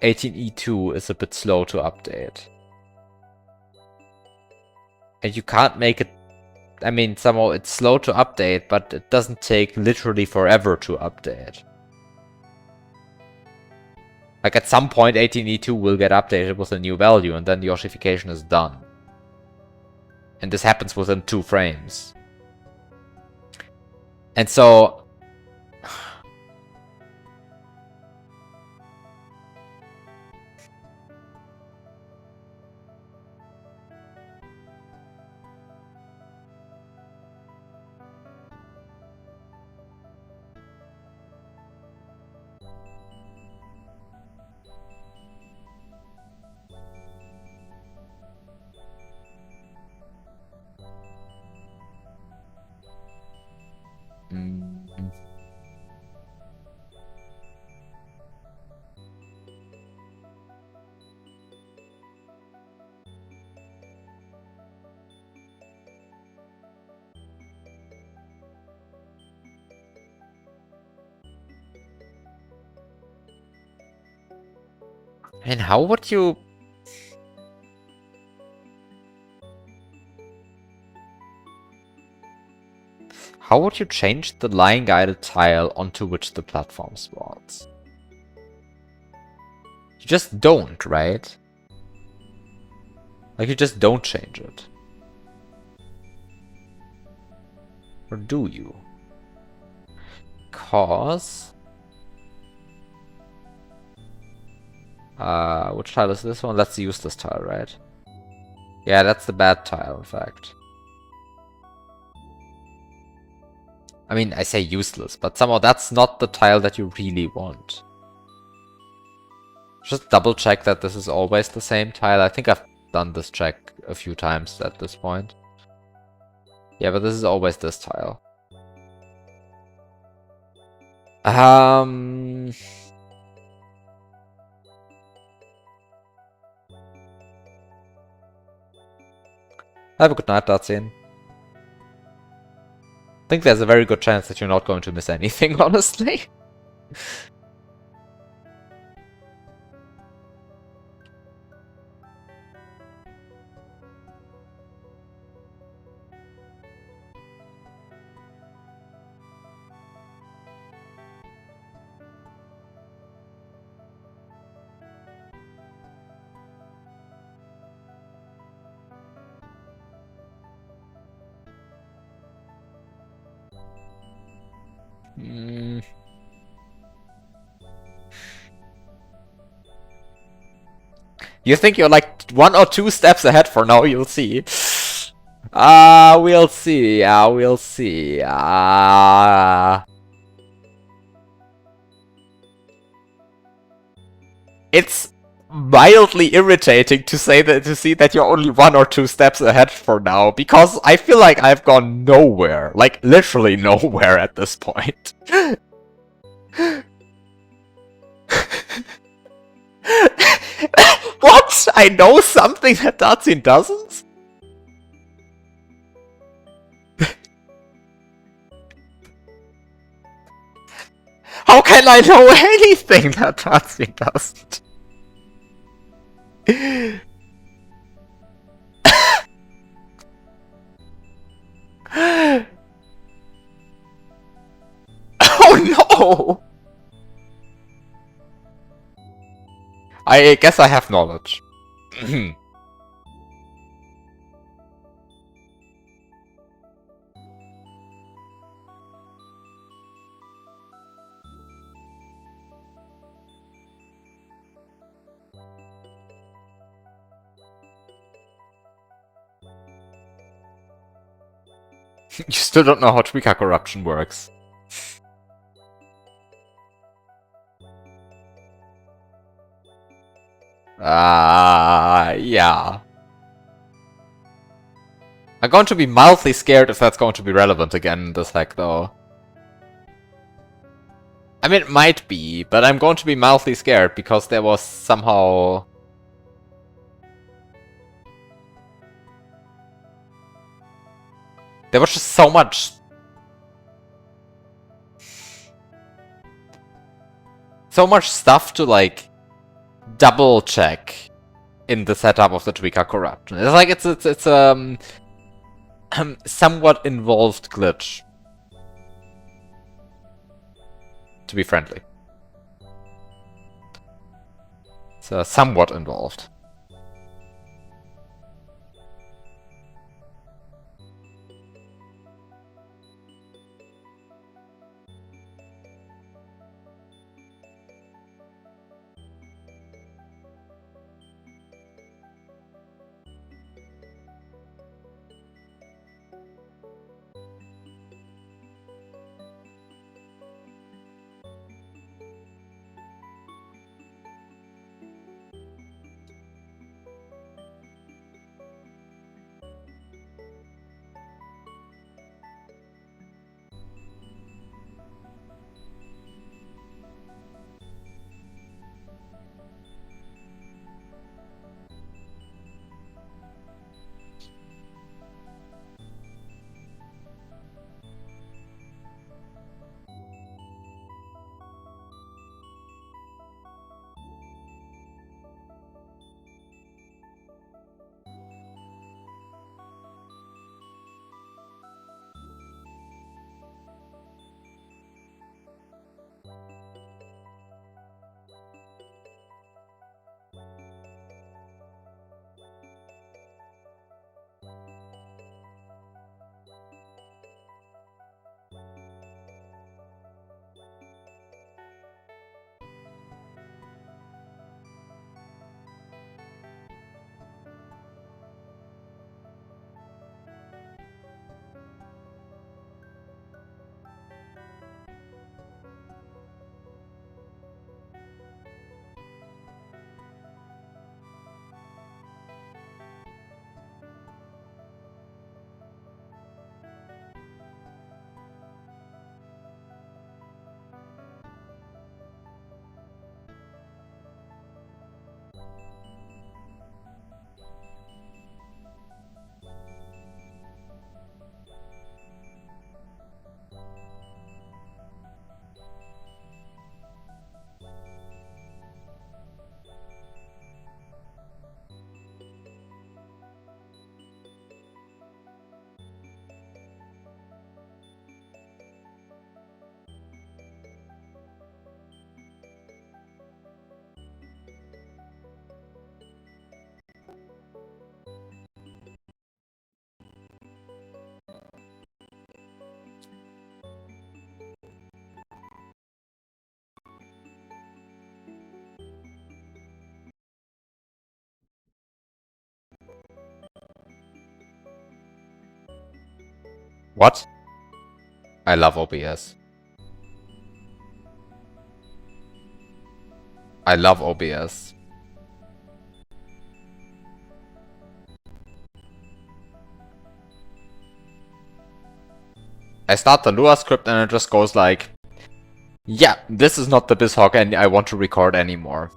18E2 is a bit slow to update. And you can't make it... I mean, somehow it's slow to update, but it doesn't take literally forever to update. Like at some point 18E2 will get updated with a new value and then the Yoshification is done. And this happens within 2 frames. And so... And how would you... How would you change the line guided tile onto which the platform spawns? You just don't, right? Like, you just don't change it. Or do you? Cause... which tile is this one? That's the useless tile, right? Yeah, that's the bad tile, in fact. I mean, I say useless, but somehow that's not the tile that you really want. Just double check that this is always the same tile. I think I've done this check a few times at this point. Yeah, but this is always this tile. Have a good night, Dartsin. I think there's a very good chance that you're not going to miss anything, honestly. You think you're like 1 or 2 steps ahead for now, you'll see. We'll see. We'll see. It's mildly irritating to see that you're only 1 or 2 steps ahead for now, because I feel like I've gone nowhere. Like, literally nowhere at this point. What? I know something that Dartsin doesn't? How can I know anything that Dartsin doesn't? Oh no! I guess I have knowledge. You still don't know how Tweaker corruption works. Yeah. I'm going to be mildly scared if that's going to be relevant again in this hack, though. I mean, it might be, but I'm going to be mildly scared because there was somehow... There was just so much... So much stuff to, like, double check in the setup of the Tweaker corruption. It's like it's somewhat involved glitch. To be friendly. is somewhat involved. What? I love OBS. I love OBS. I start the Lua script and it just goes like, yeah, this is not the BizHawk and I want to record anymore.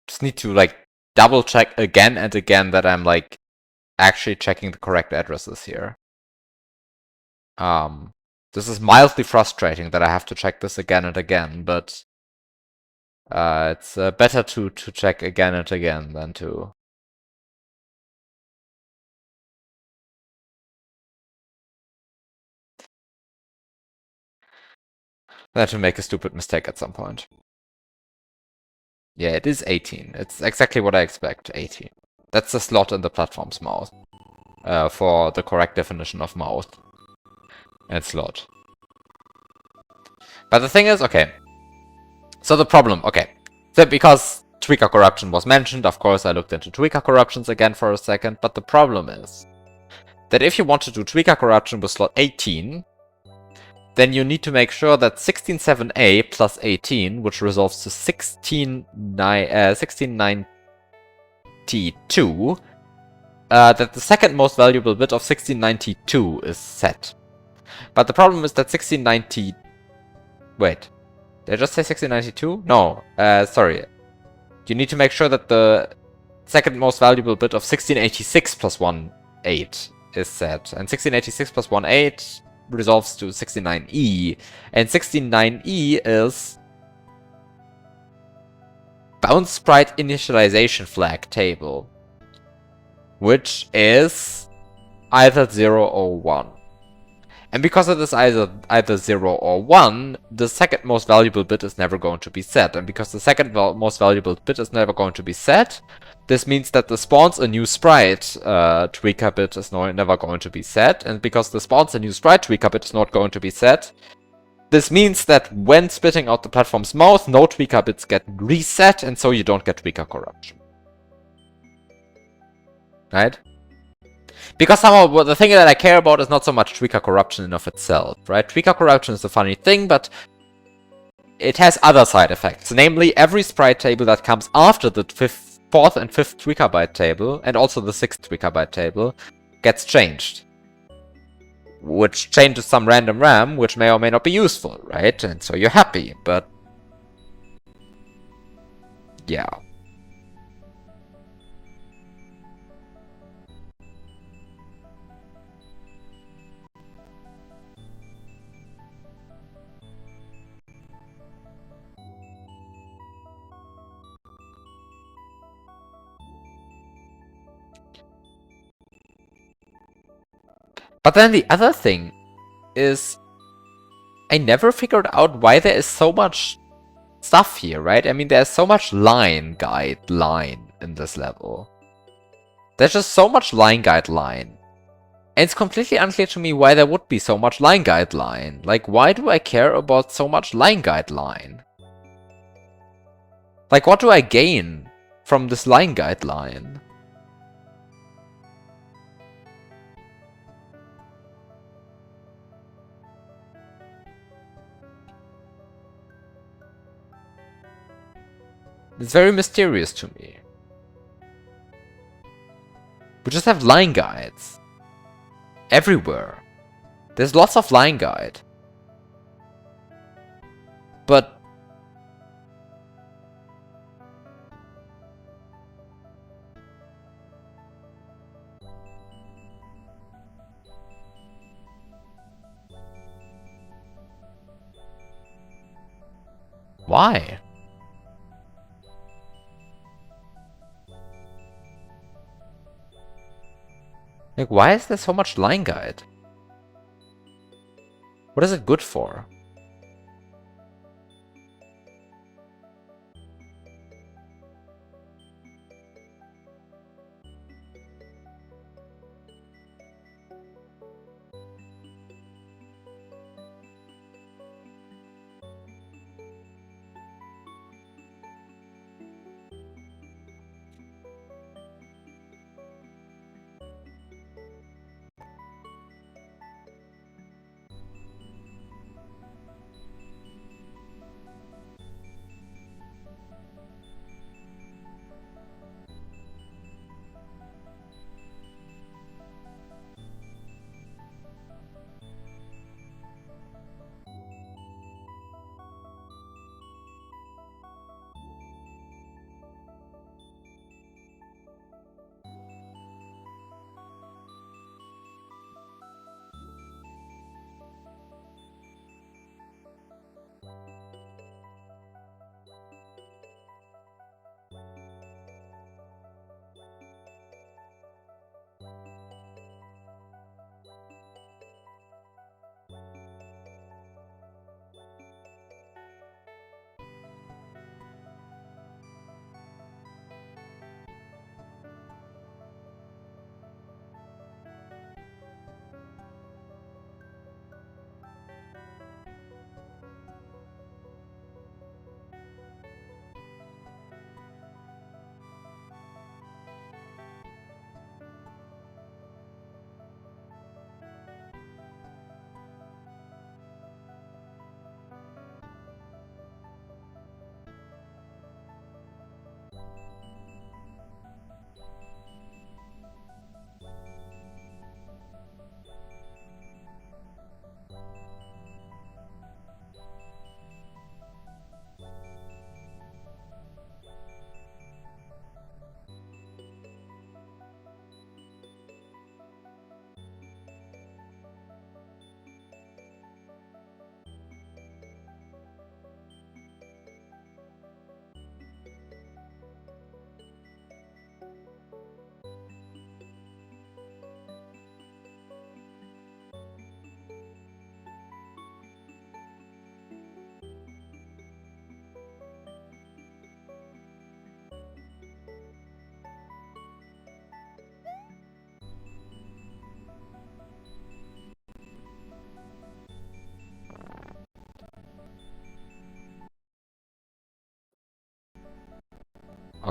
Just need to like double check again and again that I'm like actually checking the correct addresses here. This is mildly frustrating that I have to check this again and again, but it's better to check again and again than to make a stupid mistake at some point. Yeah, it is 18. It's exactly what I expect, 18. That's the slot in the platform's mouth for the correct definition of mouth and slot. But the thing is, okay. So the problem, okay. So because tweaker corruption was mentioned, of course I looked into tweaker corruptions again for a second, but the problem is that if you want to do tweaker corruption with slot 18, then you need to make sure that 16.7a plus 18, which resolves to 1692, that the second most valuable bit of 1692 is set. But the problem is that 1690... Wait, did I just say 1692? No, sorry. You need to make sure that the second most valuable bit of 1686 plus 18 is set. And 1686 plus 18 resolves to 69e. And 69e is bounce sprite initialization flag table, which is either 0 or 1. And because it is either 0 or 1, the second most valuable bit is never going to be set. And because the second most valuable bit is never going to be set, this means that the spawns a new sprite tweaker bit is never going to be set. And because the spawns a new sprite tweaker bit is not going to be set, this means that when spitting out the platform's mouth, no tweaker bits get reset, and so you don't get tweaker corruption. Right? Because somehow the thing that I care about is not so much tweaker corruption in of itself, right? Tweaker corruption is a funny thing, but it has other side effects. Namely, every sprite table that comes after the 4th and 5th tweaker byte table, and also the 6th tweaker byte table, gets changed. Which changes some random RAM, which may or may not be useful, right? And so you're happy, but... yeah. But then the other thing is, I never figured out why there is so much stuff here, right? I mean, there's so much line guide line in this level. There's just so much line guide line. And it's completely unclear to me why there would be so much line guide line. Like, why do I care about so much line guide line? Like, what do I gain from this line guide line? It's very mysterious to me. We just have line guides. Everywhere. There's lots of line guide. But... why? Like, why is there so much line guide? What is it good for?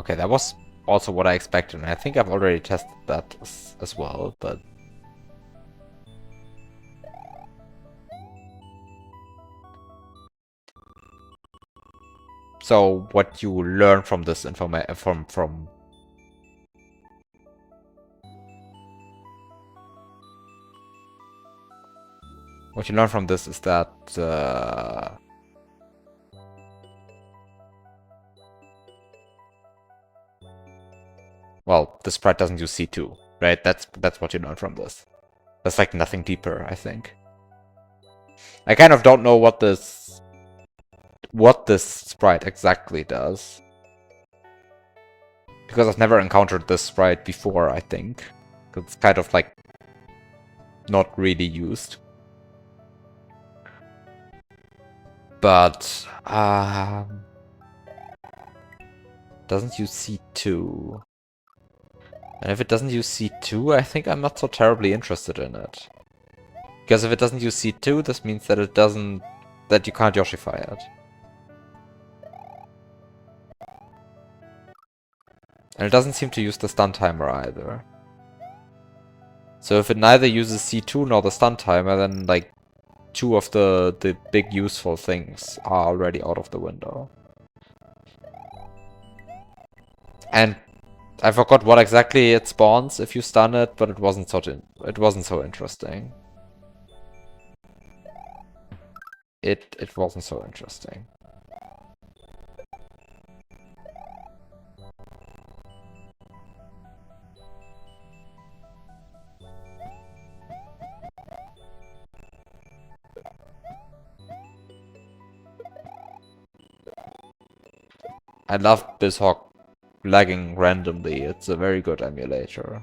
Okay, that was also what I expected, and I think I've already tested that as well, but... So, what you learn from this information, from... What you learn from this is that, well, the sprite doesn't use C2, right? That's what you learn from this. There's like nothing deeper, I think. I kind of don't know what this sprite exactly does. Because I've never encountered this sprite before, I think. It's kind of like not really used. But doesn't use C2. And if it doesn't use C2, I think I'm not so terribly interested in it. Because if it doesn't use C2, this means that that you can't Yoshify it. And it doesn't seem to use the stun timer either. So if it neither uses C2 nor the stun timer, then like two of the big useful things are already out of the window. And I forgot what exactly it spawns if you stun it, but it wasn't so interesting. It wasn't so interesting. I love BizHawk lagging randomly. It's a very good emulator.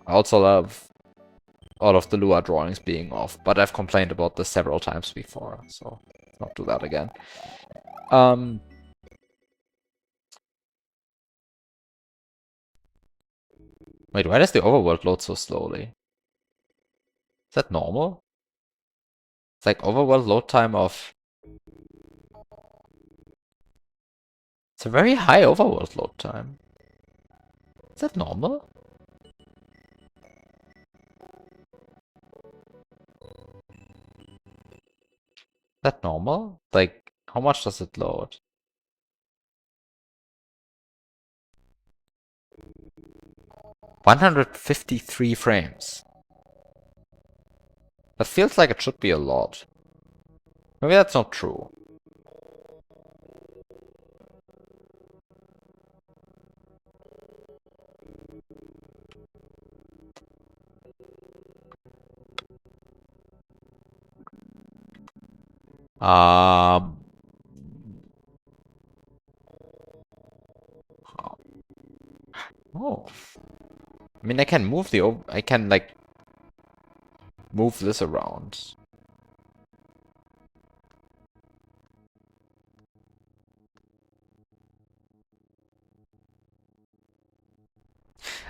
I also love all of the Lua drawings being off, but I've complained about this several times before, so let's not do that again. Wait, why does the overworld load so slowly? Is that normal? It's like overworld load time of... It's a very high overworld load time. Is that normal? Is that normal? Like, how much does it load? 153 frames. That feels like it should be a lot. Maybe that's not true. Um... Oh. I mean, I can move I can, like, move this around.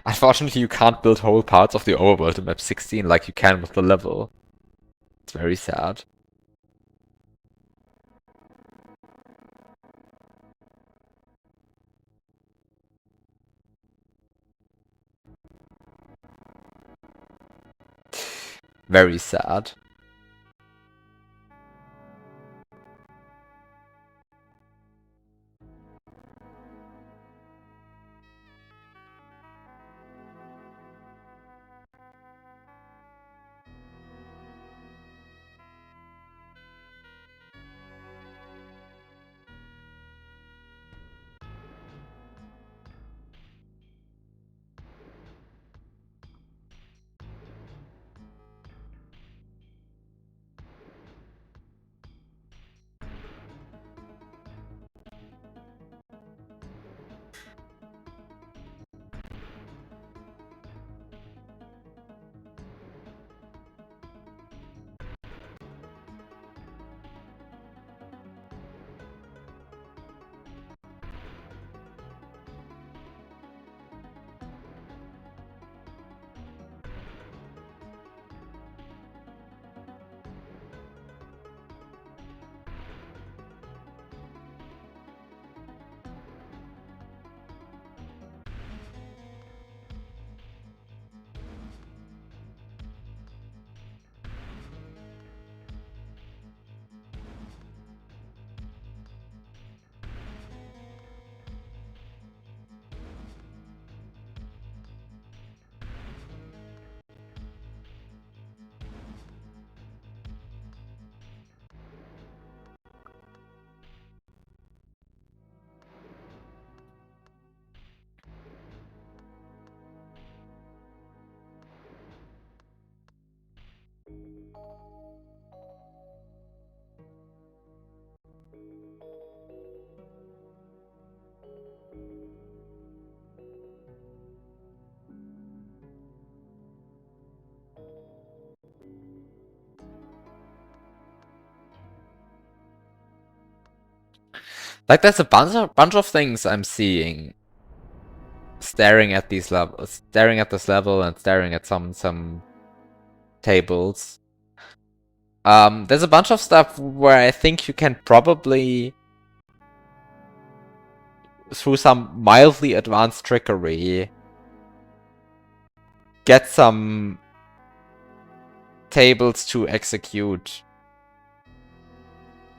Unfortunately, you can't build whole parts of the overworld in map 16 like you can with the level. It's very sad. Very sad. Like, there's a bunch of things I'm seeing staring at these levels, staring at this level and staring at some tables. There's a bunch of stuff where I think you can probably, through some mildly advanced trickery, get some tables to execute.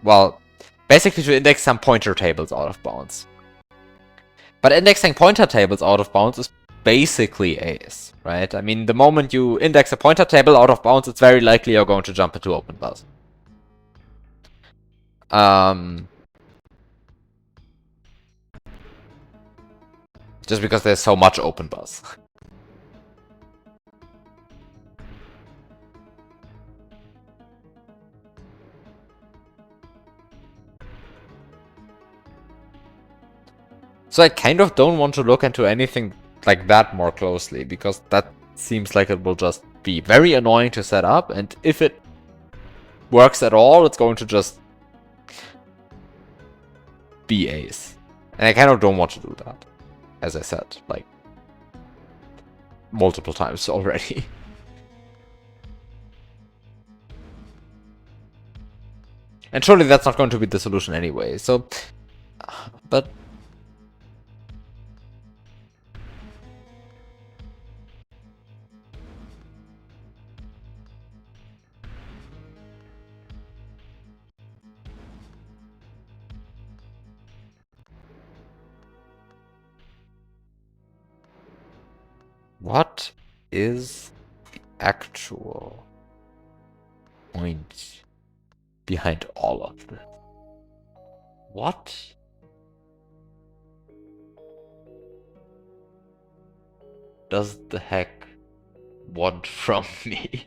Well, basically to index some pointer tables out of bounds. But indexing pointer tables out of bounds is basically ace, right? I mean, the moment you index a pointer table out of bounds, it's very likely you're going to jump into open bus. Just because there's so much open bus. So I kind of don't want to look into anything like that more closely, because that seems like it will just be very annoying to set up, and if it works at all, it's going to just be ace. And I kind of don't want to do that, as I said, like, multiple times already. And surely that's not going to be the solution anyway, so... But... what is the actual point behind all of this? What? Does the heck want from me?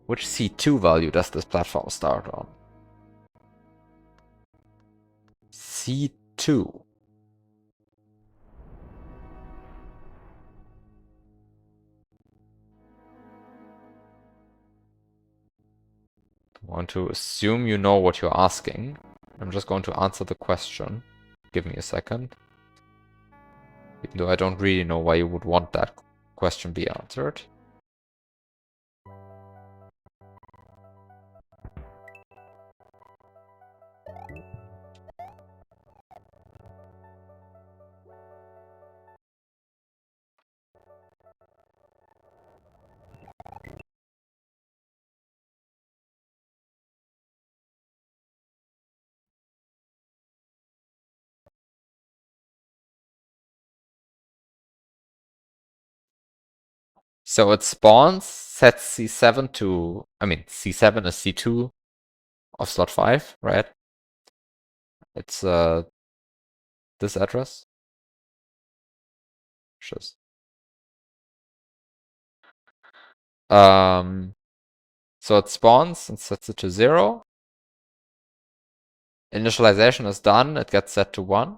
Which C2 value does this platform start on? C2. I want to assume you know what you're asking. I'm just going to answer the question. Give me a second. Even though I don't really know why you would want that question be answered. So it spawns, sets C7 to... I mean, C7 is C2 of slot 5, right? It's this address. Just... So it spawns and sets it to 0. Initialization is done, it gets set to 1.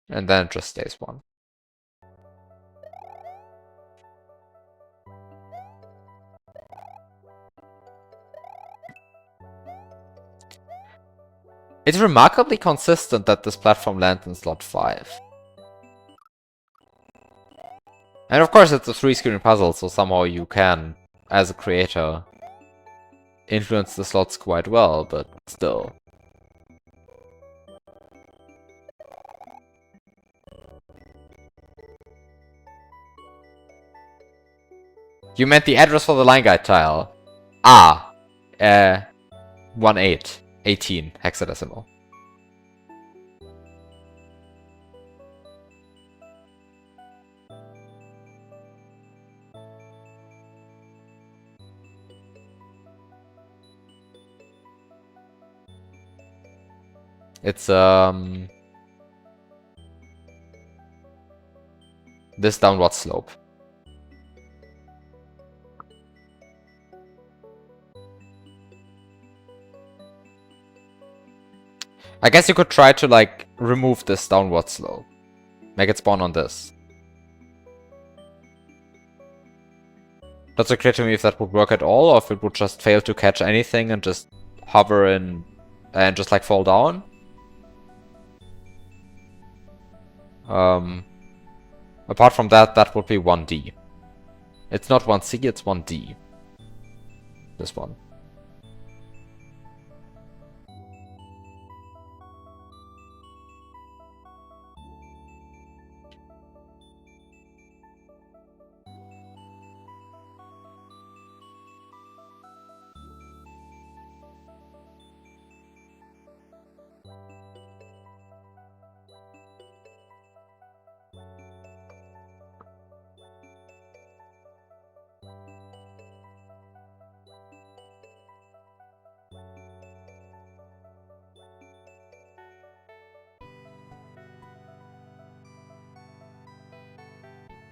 And then it just stays 1. It's remarkably consistent that this platform lands in slot 5. And of course it's a 3-screen puzzle, so somehow you can, as a creator, influence the slots quite well, but still. You meant the address for the line guide tile. Ah, 18 hexadecimal. It's this downward slope. I guess you could try to, like, remove this downward slope. Make it spawn on this. Not so clear to me if that would work at all, or if it would just fail to catch anything and just hover in and just like fall down. Apart from that, that would be 1D. It's not 1C, it's 1D. This one.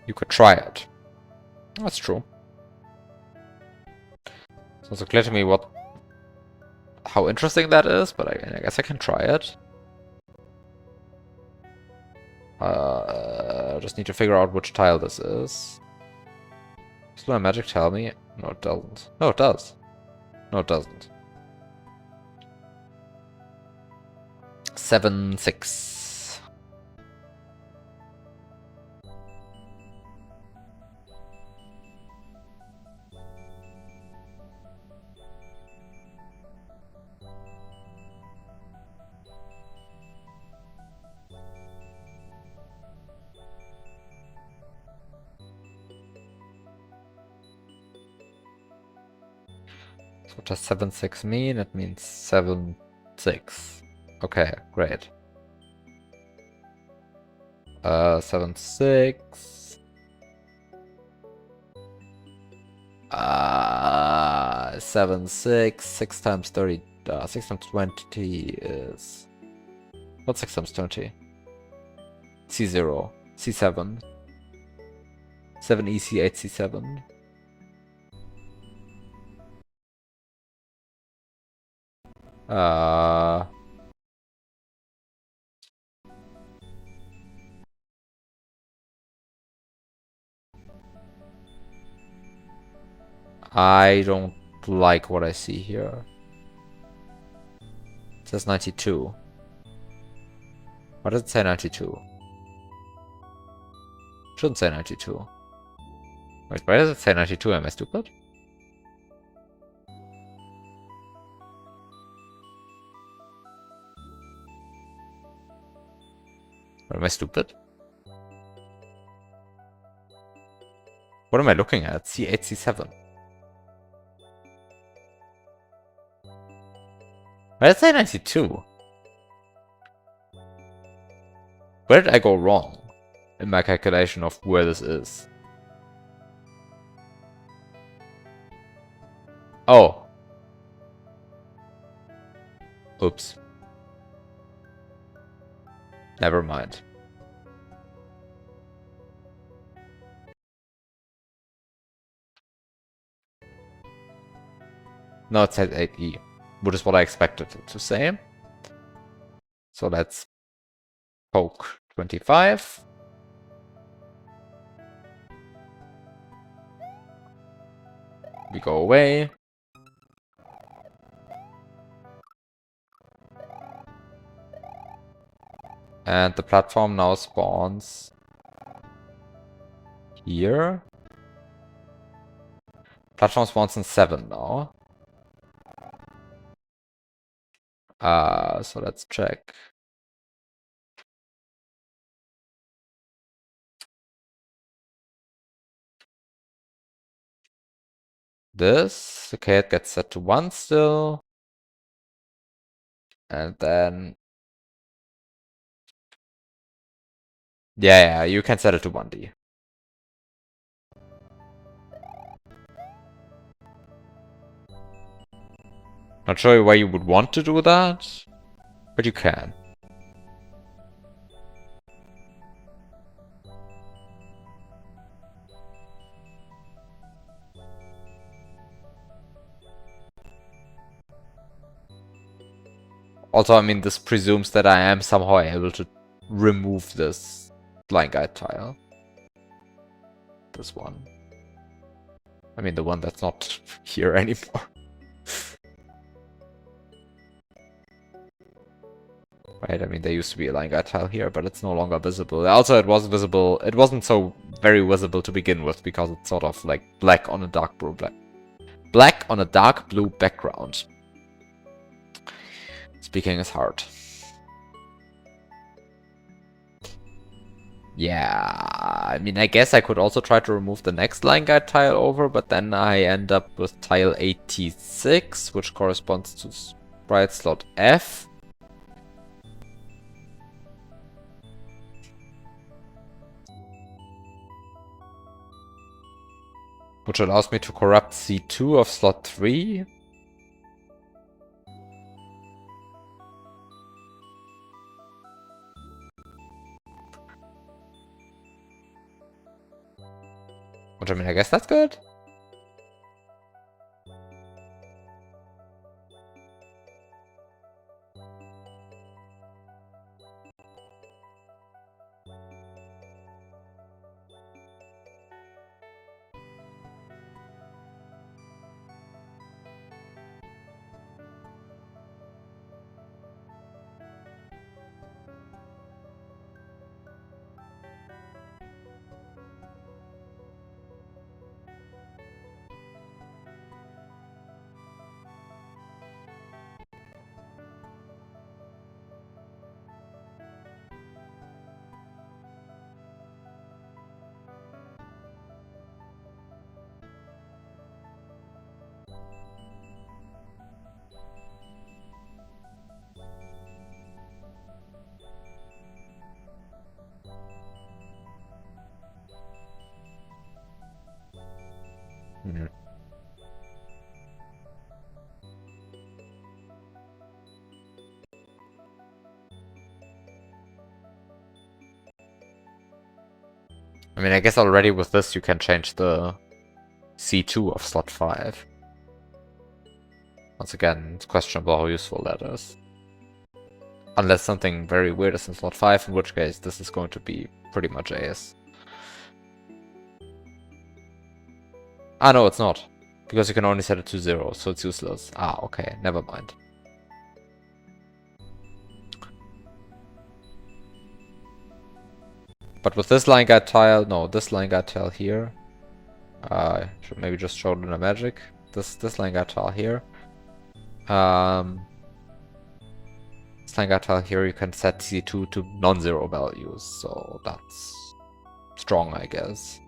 You could try it. That's true. It's also clear to me how interesting that is, but I guess I can try it. Just need to figure out which tile this is. Does my magic tell me? No, it doesn't. No, it does. No, it doesn't. 7, 6. So what does 7, 6 mean? It means 7, 6. Okay, great. 7, 6. 7, 6. 6 times 30. 6 times 20 is... What's 6 times 20? C0. C7. 7 EC, 8 C7. I don't like what I see here. It says 92. Why does it say 92? Shouldn't say 92. Wait, why does it say 92? Am I stupid? Or am I stupid? What am I looking at? C8, C7. Why did I say 92? Where did I go wrong in my calculation of where this is? Oh. Oops. Never mind. No, it said 8E, which is what I expected it to say. So let's poke 25. We go away. And the platform now spawns here. Platform spawns in 7 now. So let's check. This, okay, it gets set to 1 still. And then... Yeah, you can set it to 1D. Not sure why you would want to do that, but you can. Also, I mean, this presumes that I am somehow able to remove this blind guide tile. This one. I mean, the one that's not here anymore. Right, I mean, there used to be a line guide tile here, but it's no longer visible. Also, it was visible. It wasn't so very visible to begin with, because it's sort of like black on a dark blue black on a dark blue background. Speaking is hard. Yeah, I mean, I guess I could also try to remove the next line guide tile over, but then I end up with tile 86, which corresponds to sprite slot F. Which allows me to corrupt C2 of slot 3. Which, I mean, I guess that's good. Hmm. I mean, I guess already with this you can change the C2 of slot 5. Once again, it's questionable how useful that is. Unless something very weird is in slot 5, in which case this is going to be pretty much AS. Ah, no, it's not. Because you can only set it to 0, so it's useless. Ah, okay, never mind. But with this line guide tile, no, this line guide tile here, should maybe just show it in a magic. This line guide tile here. This line guide tile here, you can set C2 to non-zero values, so that's strong, I guess.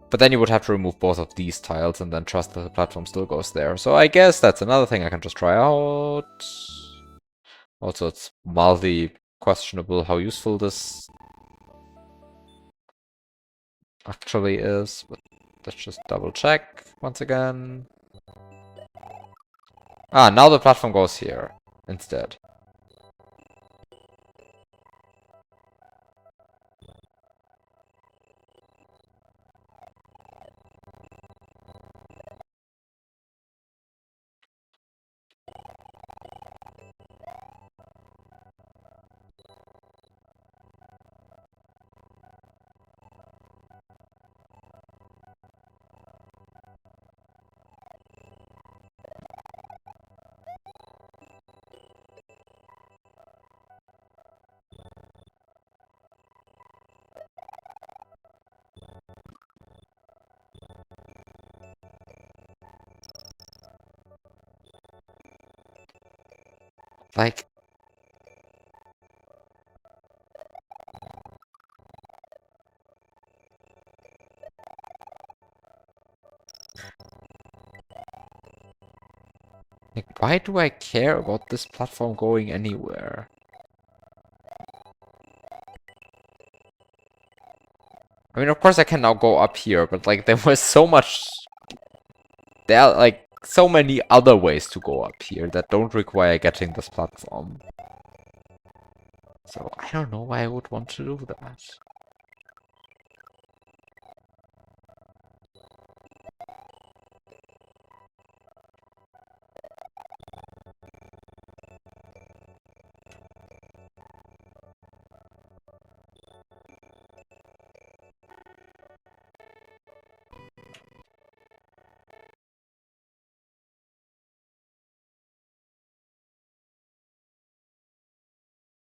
But then you would have to remove both of these tiles and then trust that the platform still goes there. So I guess that's another thing I can just try out. Also, it's mildly questionable how useful this actually is, but let's just double check once again. Ah, now the platform goes here instead. Like, why do I care about this platform going anywhere? I mean, of course I can now go up here, but like, there was so much... There are like so many other ways to go up here that don't require getting this platform. So I don't know why I would want to do that.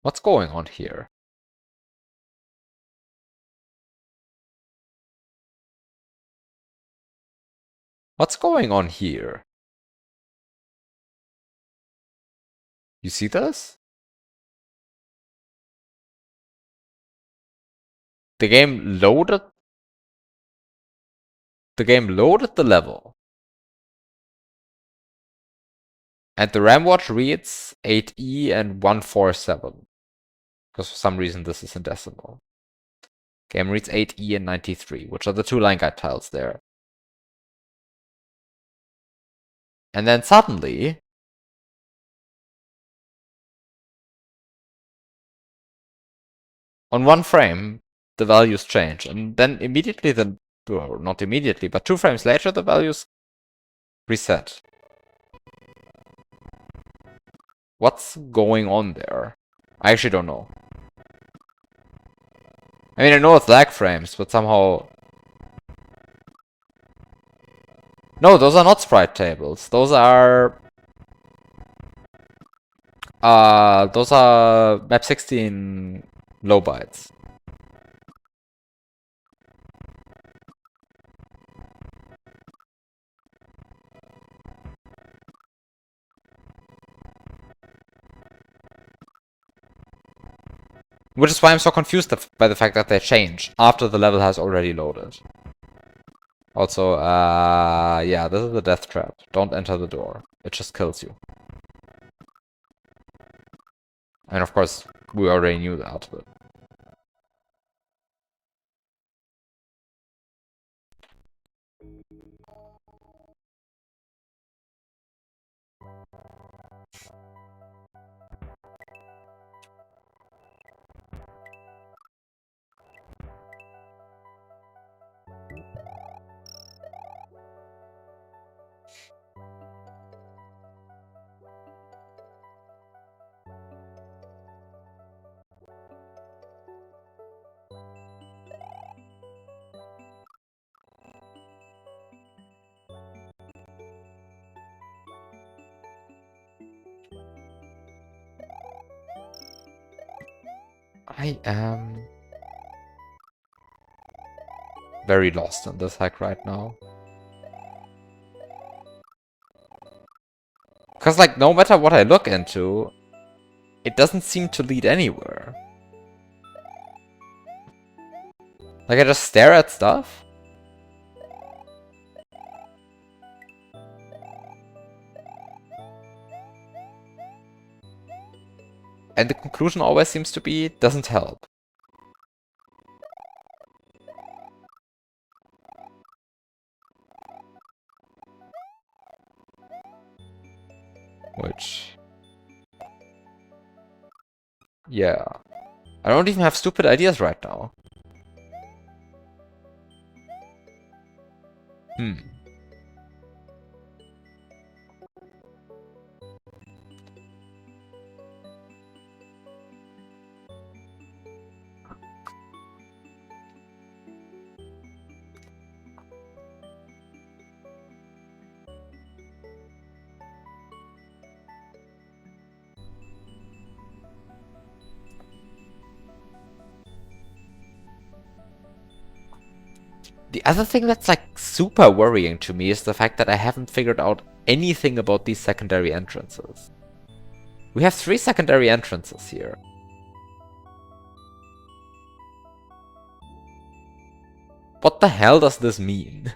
What's going on here? What's going on here? You see this? The game loaded the level. And the RAM watch reads 8E and 147. Because for some reason this is in decimal. Game reads 8E and 93, which are the two line guide tiles there. And then suddenly, on one frame, the values change. And then immediately, well, not immediately, but 2 frames later, the values reset. What's going on there? I actually don't know. I mean, I know it's lag frames, but somehow... No, those are not sprite tables. Those are map 16 low bytes. Which is why I'm so confused by the fact that they change after the level has already loaded. Also, yeah, this is a death trap. Don't enter the door. It just kills you. And of course, we already knew that, but... I am very lost in this hack right now. Because, like, no matter what I look into, it doesn't seem to lead anywhere. Like, I just stare at stuff. And the conclusion always seems to be, doesn't help. Which... yeah. I don't even have stupid ideas right now. The other thing that's like super worrying to me is the fact that I haven't figured out anything about these secondary entrances. We have 3 secondary entrances here. What the hell does this mean?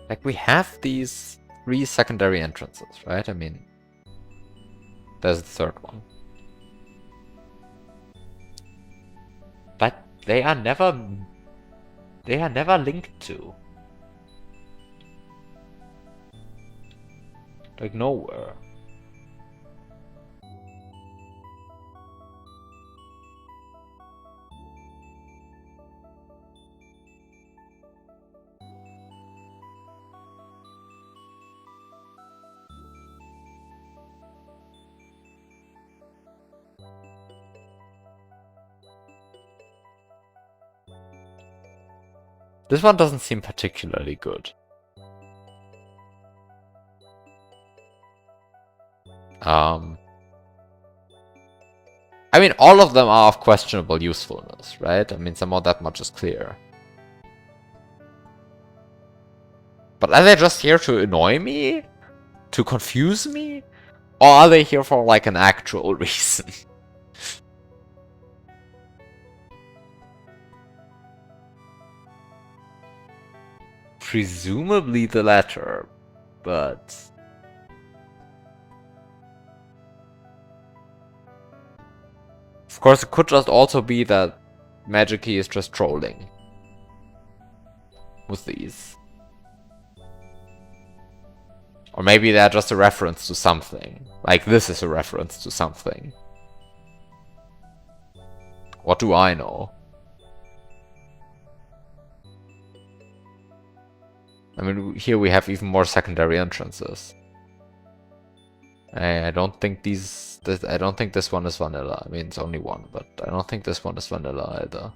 Like, we have these 3 secondary entrances, right? I mean, there's the third one. But they are never linked to. Like, nowhere. This one doesn't seem particularly good. I mean, all of them are of questionable usefulness, right? I mean, somehow that much is clear. But are they just here to annoy me? To confuse me? Or are they here for, like, an actual reason? Presumably the latter, but... Of course, it could just also be that Magikey is just trolling with these. Or maybe they're just a reference to something. Like, this is a reference to something. What do I know? I mean, here we have even more secondary entrances. I don't think I don't think this one is vanilla. I mean, it's only one, but I don't think this one is vanilla either.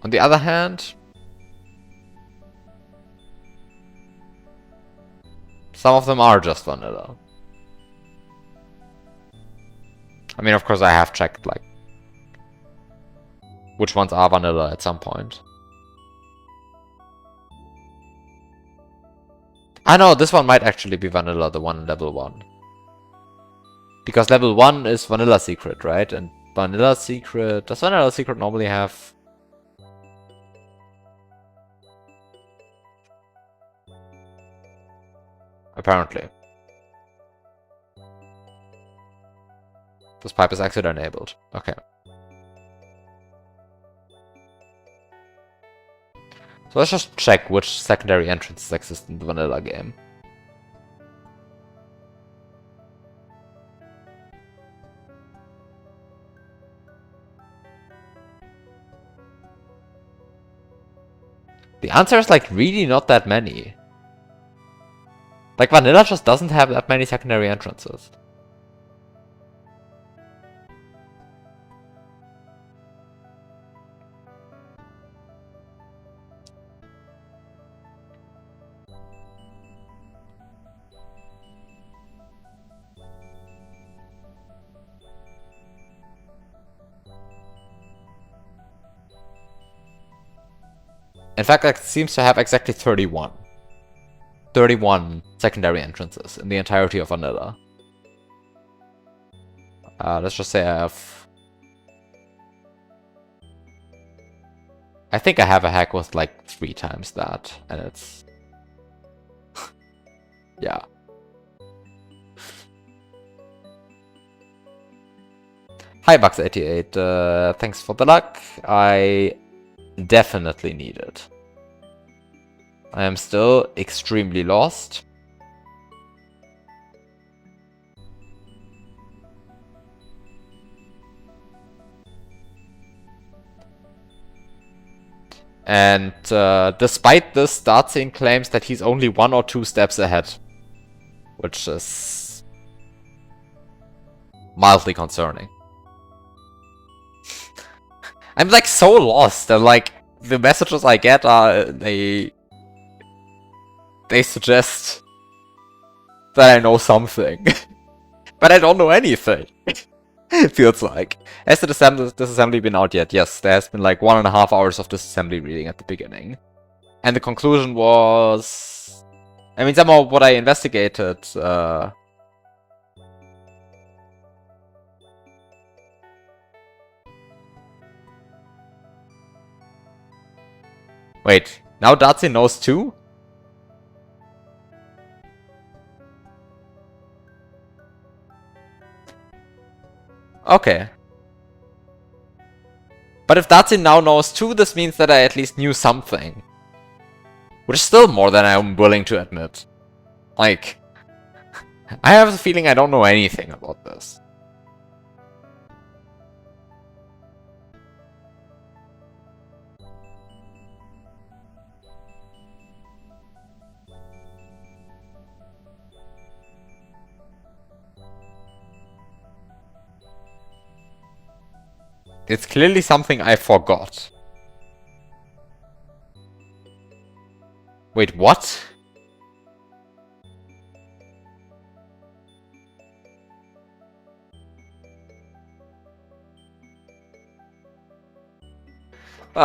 On the other hand, some of them are just vanilla. I mean, of course, I have checked, like, which ones are vanilla at some point. I know, this one might actually be vanilla, the one in level 1. Because level 1 is Vanilla Secret, right? And Vanilla Secret... Does Vanilla Secret normally have... Apparently. This pipe is exit enabled. Okay. So let's just check which secondary entrances exist in the vanilla game. The answer is, like, really not that many. Like, vanilla just doesn't have that many secondary entrances. In fact, it seems to have exactly 31. 31 secondary entrances in the entirety of vanilla. Let's just say I have... I think I have a hack with like 3 times that, and it's... yeah. Hi Bugs88, thanks for the luck. I definitely need it. I am still extremely lost. And despite this, Dartsein claims that he's only 1 or 2 steps ahead. Which is mildly concerning. I'm like so lost, and like the messages I get are they suggest that I know something, but I don't know anything. It feels like. Has the disassembly been out yet? Yes, there has been like 1.5 hours of disassembly reading at the beginning, and the conclusion was, I mean, somehow what I investigated. Wait, now Darcy knows too? Okay. But if Darcy now knows too, this means that I at least knew something. Which is still more than I'm willing to admit. Like, I have the feeling I don't know anything about this. It's clearly something I forgot. Wait, what? Why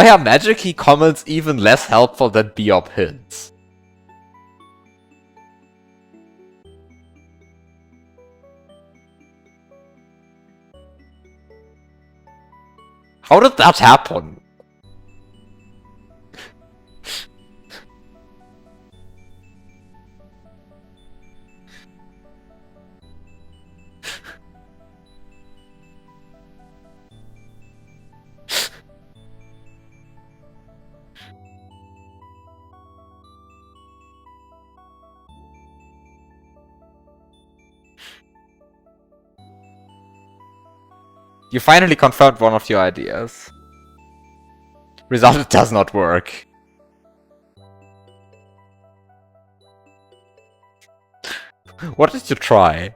are Magikey comments even less helpful than Biop hints? How did that happen? You finally confirmed one of your ideas. Result, it does not work. What did you try?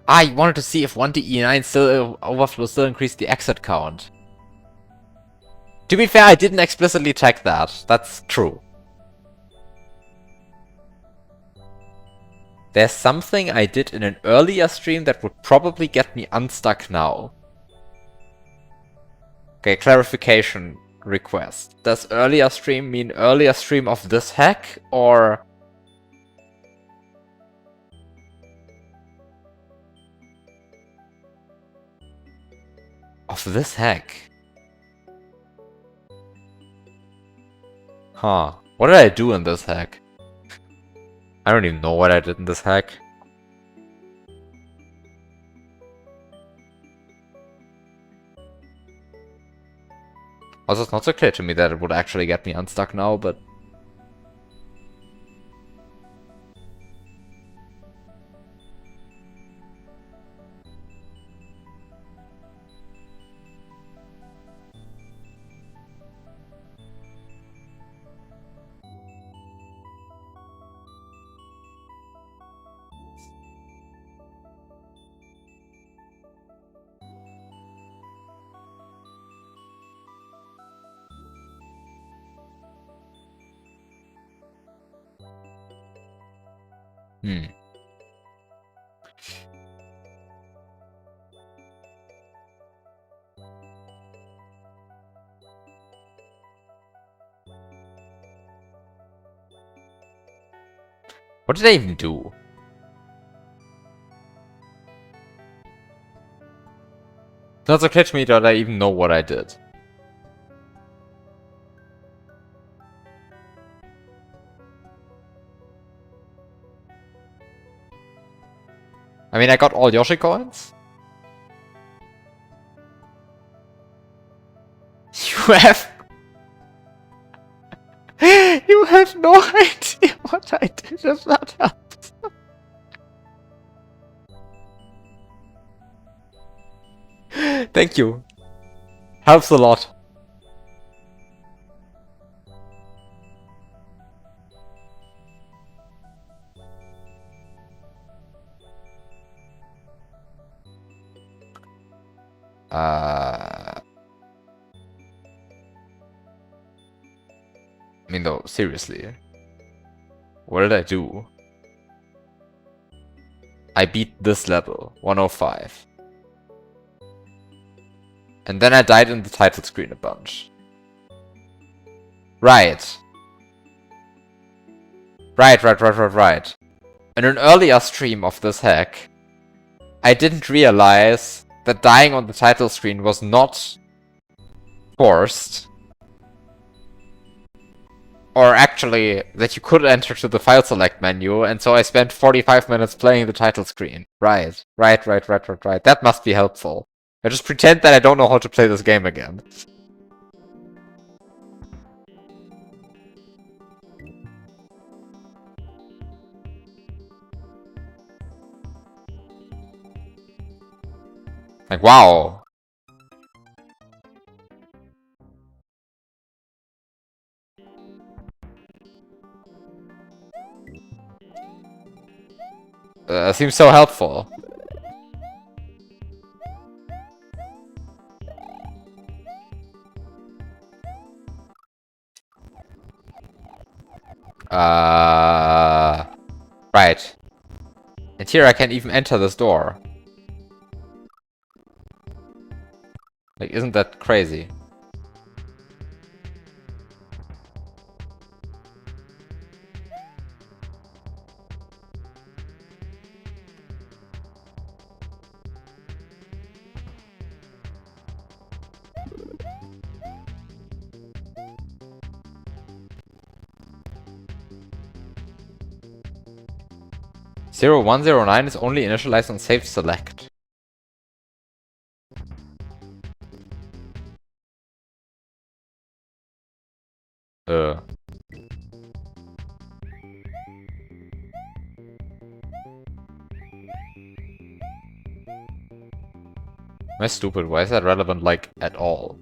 I wanted to see if 1DE9 still overflow still increased the exit count. To be fair, I didn't explicitly check that. That's true. There's something I did in an earlier stream that would probably get me unstuck now. Okay, clarification request. Does earlier stream mean earlier stream of this hack, or... of this hack? Huh. What did I do in this hack? I don't even know what I did in this hack. Also, it's not so clear to me that it would actually get me unstuck now, but... What did I even do? It's not so clear to me that I even know what I did. I mean, I got all Yoshi coins. You have... You have no idea what I did if that helps. Thank you. Helps a lot. I mean, though, seriously. What did I do? I beat this level, 105. And then I died in the title screen a bunch. Right. Right. In an earlier stream of this hack, I didn't realize that dying on the title screen was not forced. Or actually, that you could enter to the file select menu, and so I spent 45 minutes playing the title screen. Right. That must be helpful. I just pretend that I don't know how to play this game again. Like, wow. Seems so helpful. Right. And here I can even enter this door. Like, isn't that crazy? Zero 109 is only initialized on save select. Am I stupid? Why is that relevant, like, at all?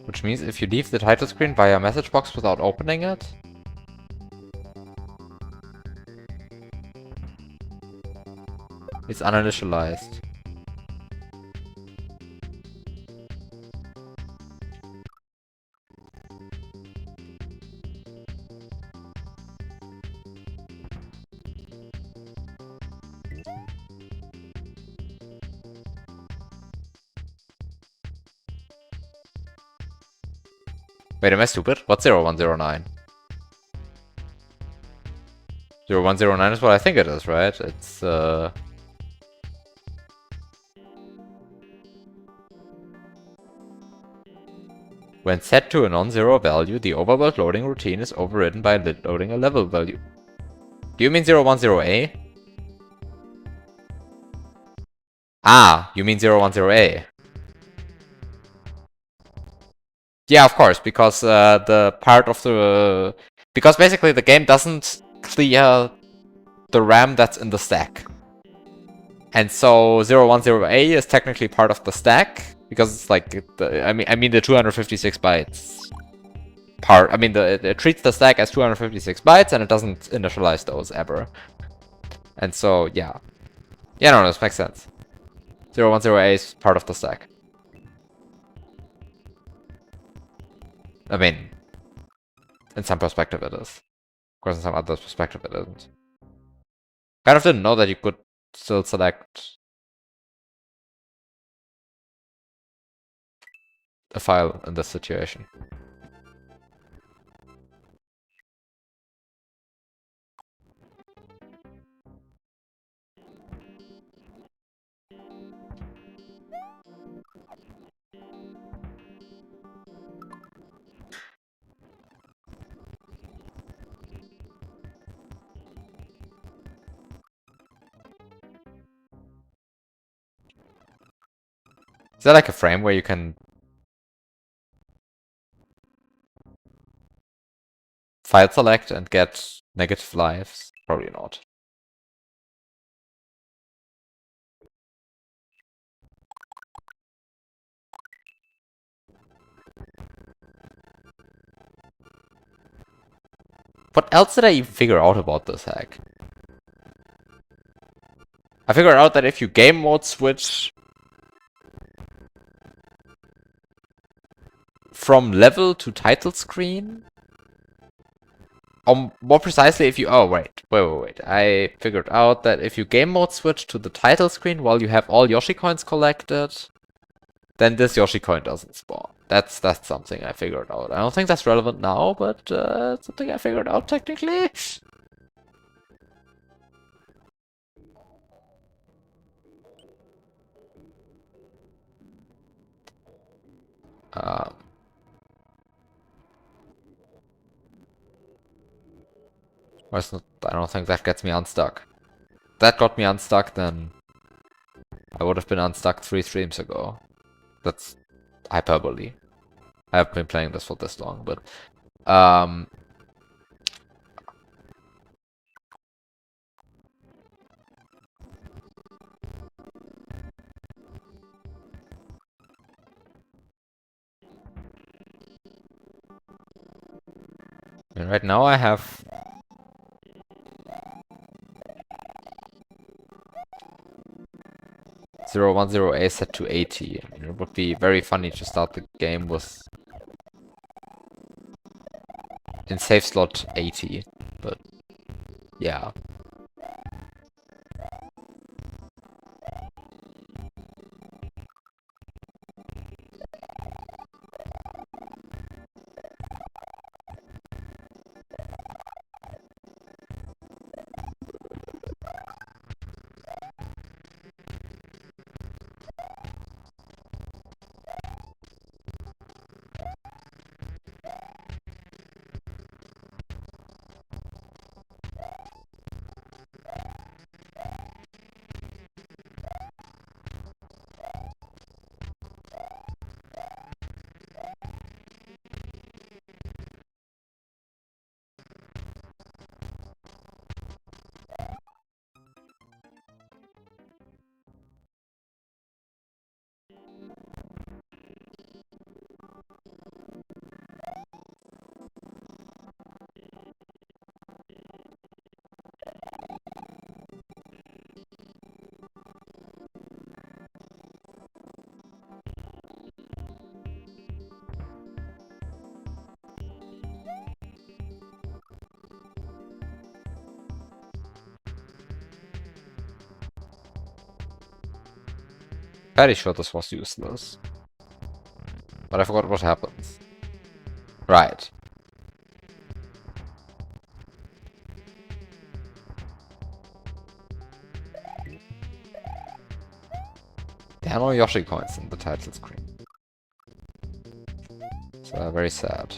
Which means if you leave the title screen via message box without opening it, it's uninitialized. Wait, am I stupid? What's 0109? 0109 is what I think it is, right? It's, when set to a non-zero value, the overworld loading routine is overridden by loading a level value. Do you mean 010A? Ah, you mean 010A. Yeah, of course, because the part of the... because basically the game doesn't clear the RAM that's in the stack. And so 010A is technically part of the stack, because it's like, I mean the 256 bytes part. I mean, it treats the stack as 256 bytes, and it doesn't initialize those ever. And so, yeah. Yeah, no, this makes sense. 010A is part of the stack. I mean, in some perspective it is. Of course, in some other perspective it isn't. Kind of didn't know that you could still select a file in this situation. Is there like a frame where you can file select and get negative lives? Probably not. What else did I even figure out about this hack? I figured out that if you game mode switch from level to title screen, or more precisely if you... Oh, wait. I figured out that if you game mode switch to the title screen while you have all Yoshi coins collected, then this Yoshi coin doesn't spawn. That's something I figured out. I don't think that's relevant now, but it's something I figured out technically. Um, not, I don't think that gets me unstuck. If that got me unstuck, then I would have been unstuck 3 streams ago. That's hyperbole. I haven't been playing this for this long, but and right now I have 010A set to 80. It would be very funny to start the game with in save slot 80, but yeah. Very sure this was useless. But I forgot what happens. Right. There are no Yoshi coins in the title screen. So very sad.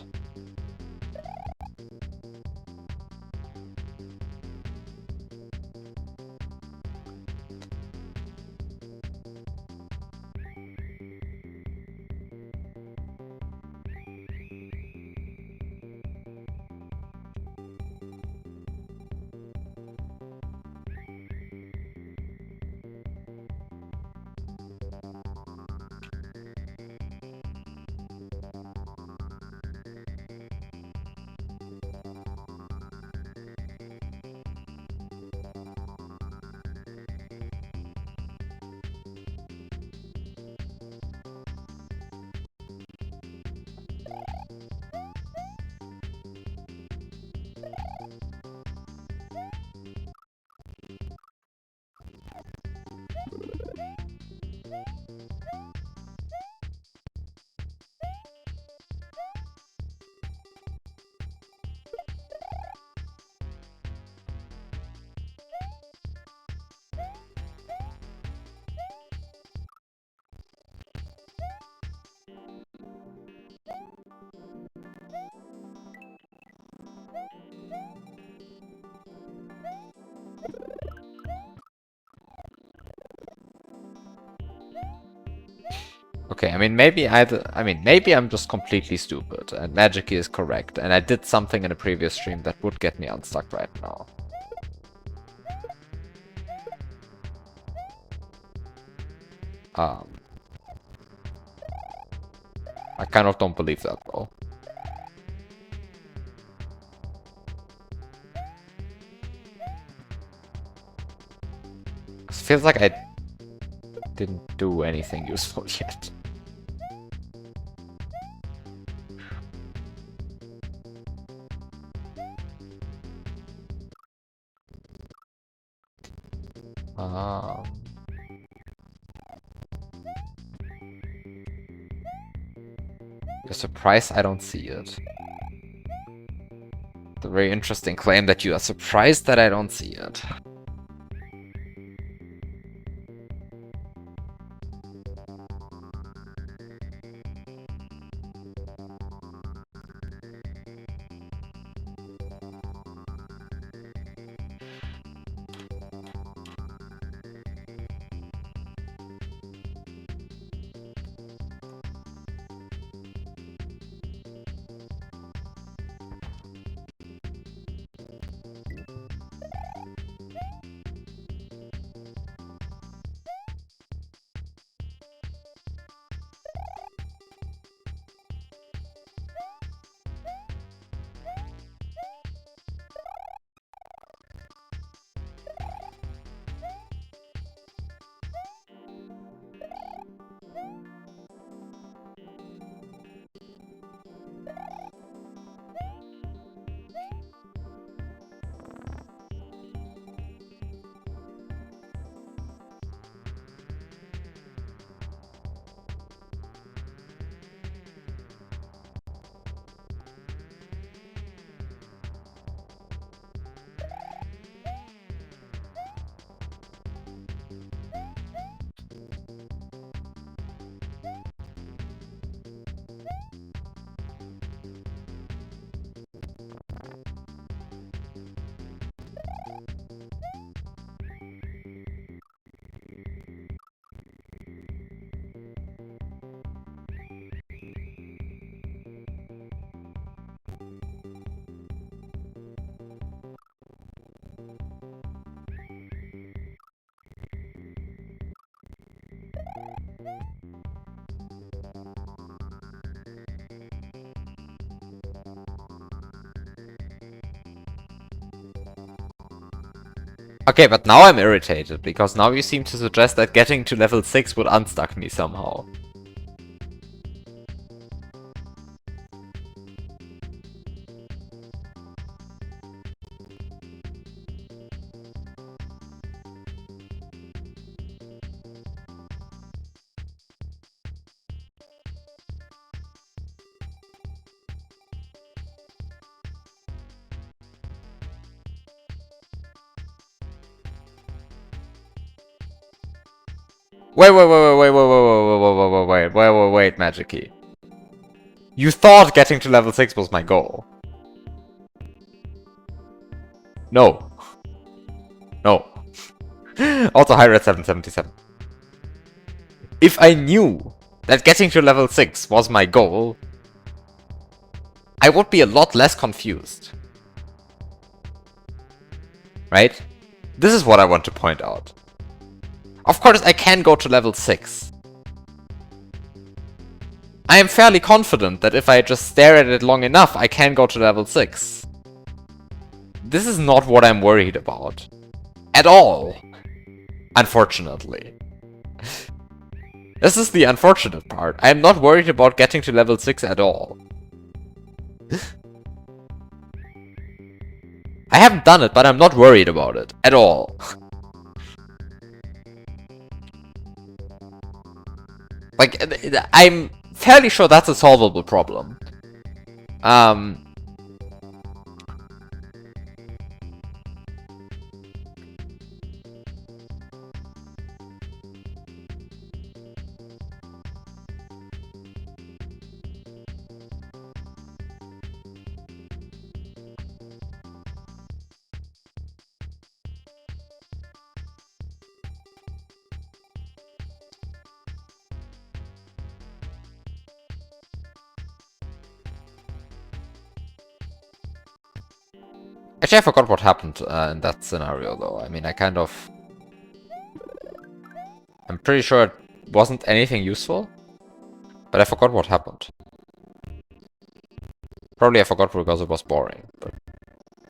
Okay, I mean, maybe I'm just completely stupid, and Magikey is correct, and I did something in a previous stream that would get me unstuck right now. I kind of don't believe that, though. It feels like I didn't do anything useful yet. You're surprised I don't see it. The very interesting claim that you are surprised that I don't see it. Okay, but now I'm irritated, because now you seem to suggest that getting to level 6 would unstuck me somehow. Wait, Magikey. You thought getting to level 6 was my goal. No. No. Also, high red 777. If I knew that getting to level 6 was my goal, I would be a lot less confused. Right? This is what I want to point out. Of course, I can go to level 6. I am fairly confident that if I just stare at it long enough, I can go to level 6. This is not what I'm worried about. At all. Unfortunately. This is the unfortunate part. I am not worried about getting to level 6 at all. I haven't done it, but I'm not worried about it. At all. Like, I'm fairly sure that's a solvable problem. Actually, I forgot what happened in that scenario, though. I mean, I'm pretty sure it wasn't anything useful, but I forgot what happened. Probably I forgot because it was boring, but...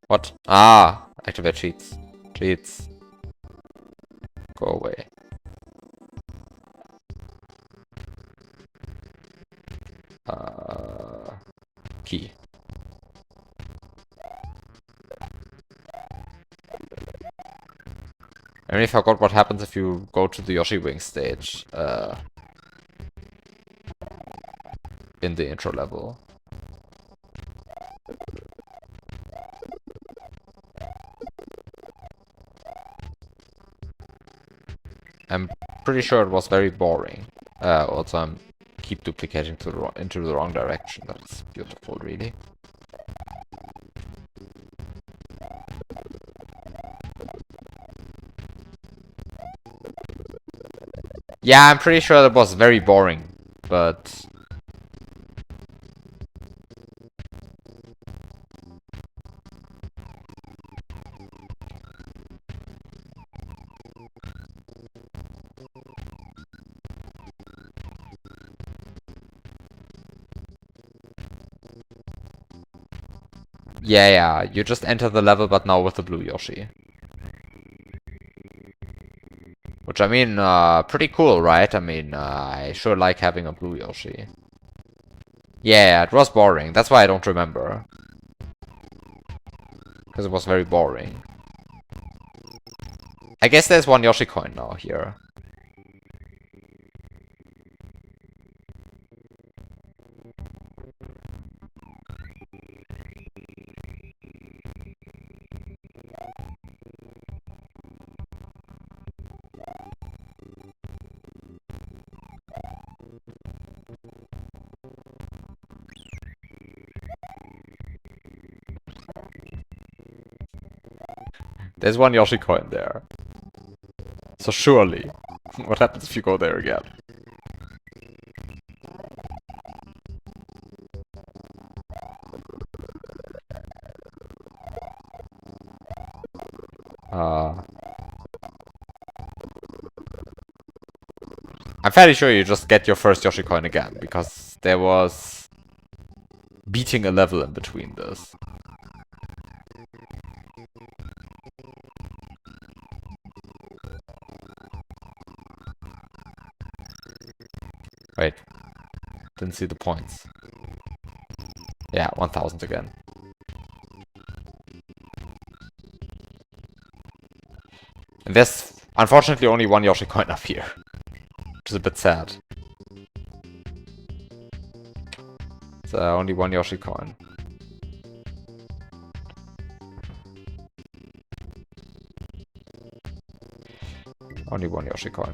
What? Ah! Activate cheats. Cheats. Go away. Key. I really forgot what happens if you go to the Yoshi Wing stage in the intro level. I'm pretty sure it was very boring. Also, I'm keep duplicating into the wrong direction. That's beautiful, really. Yeah, I'm pretty sure that was very boring, but... Yeah, you just enter the level, but now with the blue Yoshi. Which, I mean, pretty cool, right? I mean, I sure like having a blue Yoshi. Yeah, it was boring. That's why I don't remember. Because it was very boring. I guess there's one Yoshi coin now here. There's one Yoshi coin there. So surely, what happens if you go there again? I'm fairly sure you just get your first Yoshi coin again, because there was beating a level in between this. Wait. Didn't see the points. Yeah, 1000 again. And there's unfortunately only one Yoshi coin up here. Which is a bit sad. So only one Yoshi coin. Only one Yoshi coin.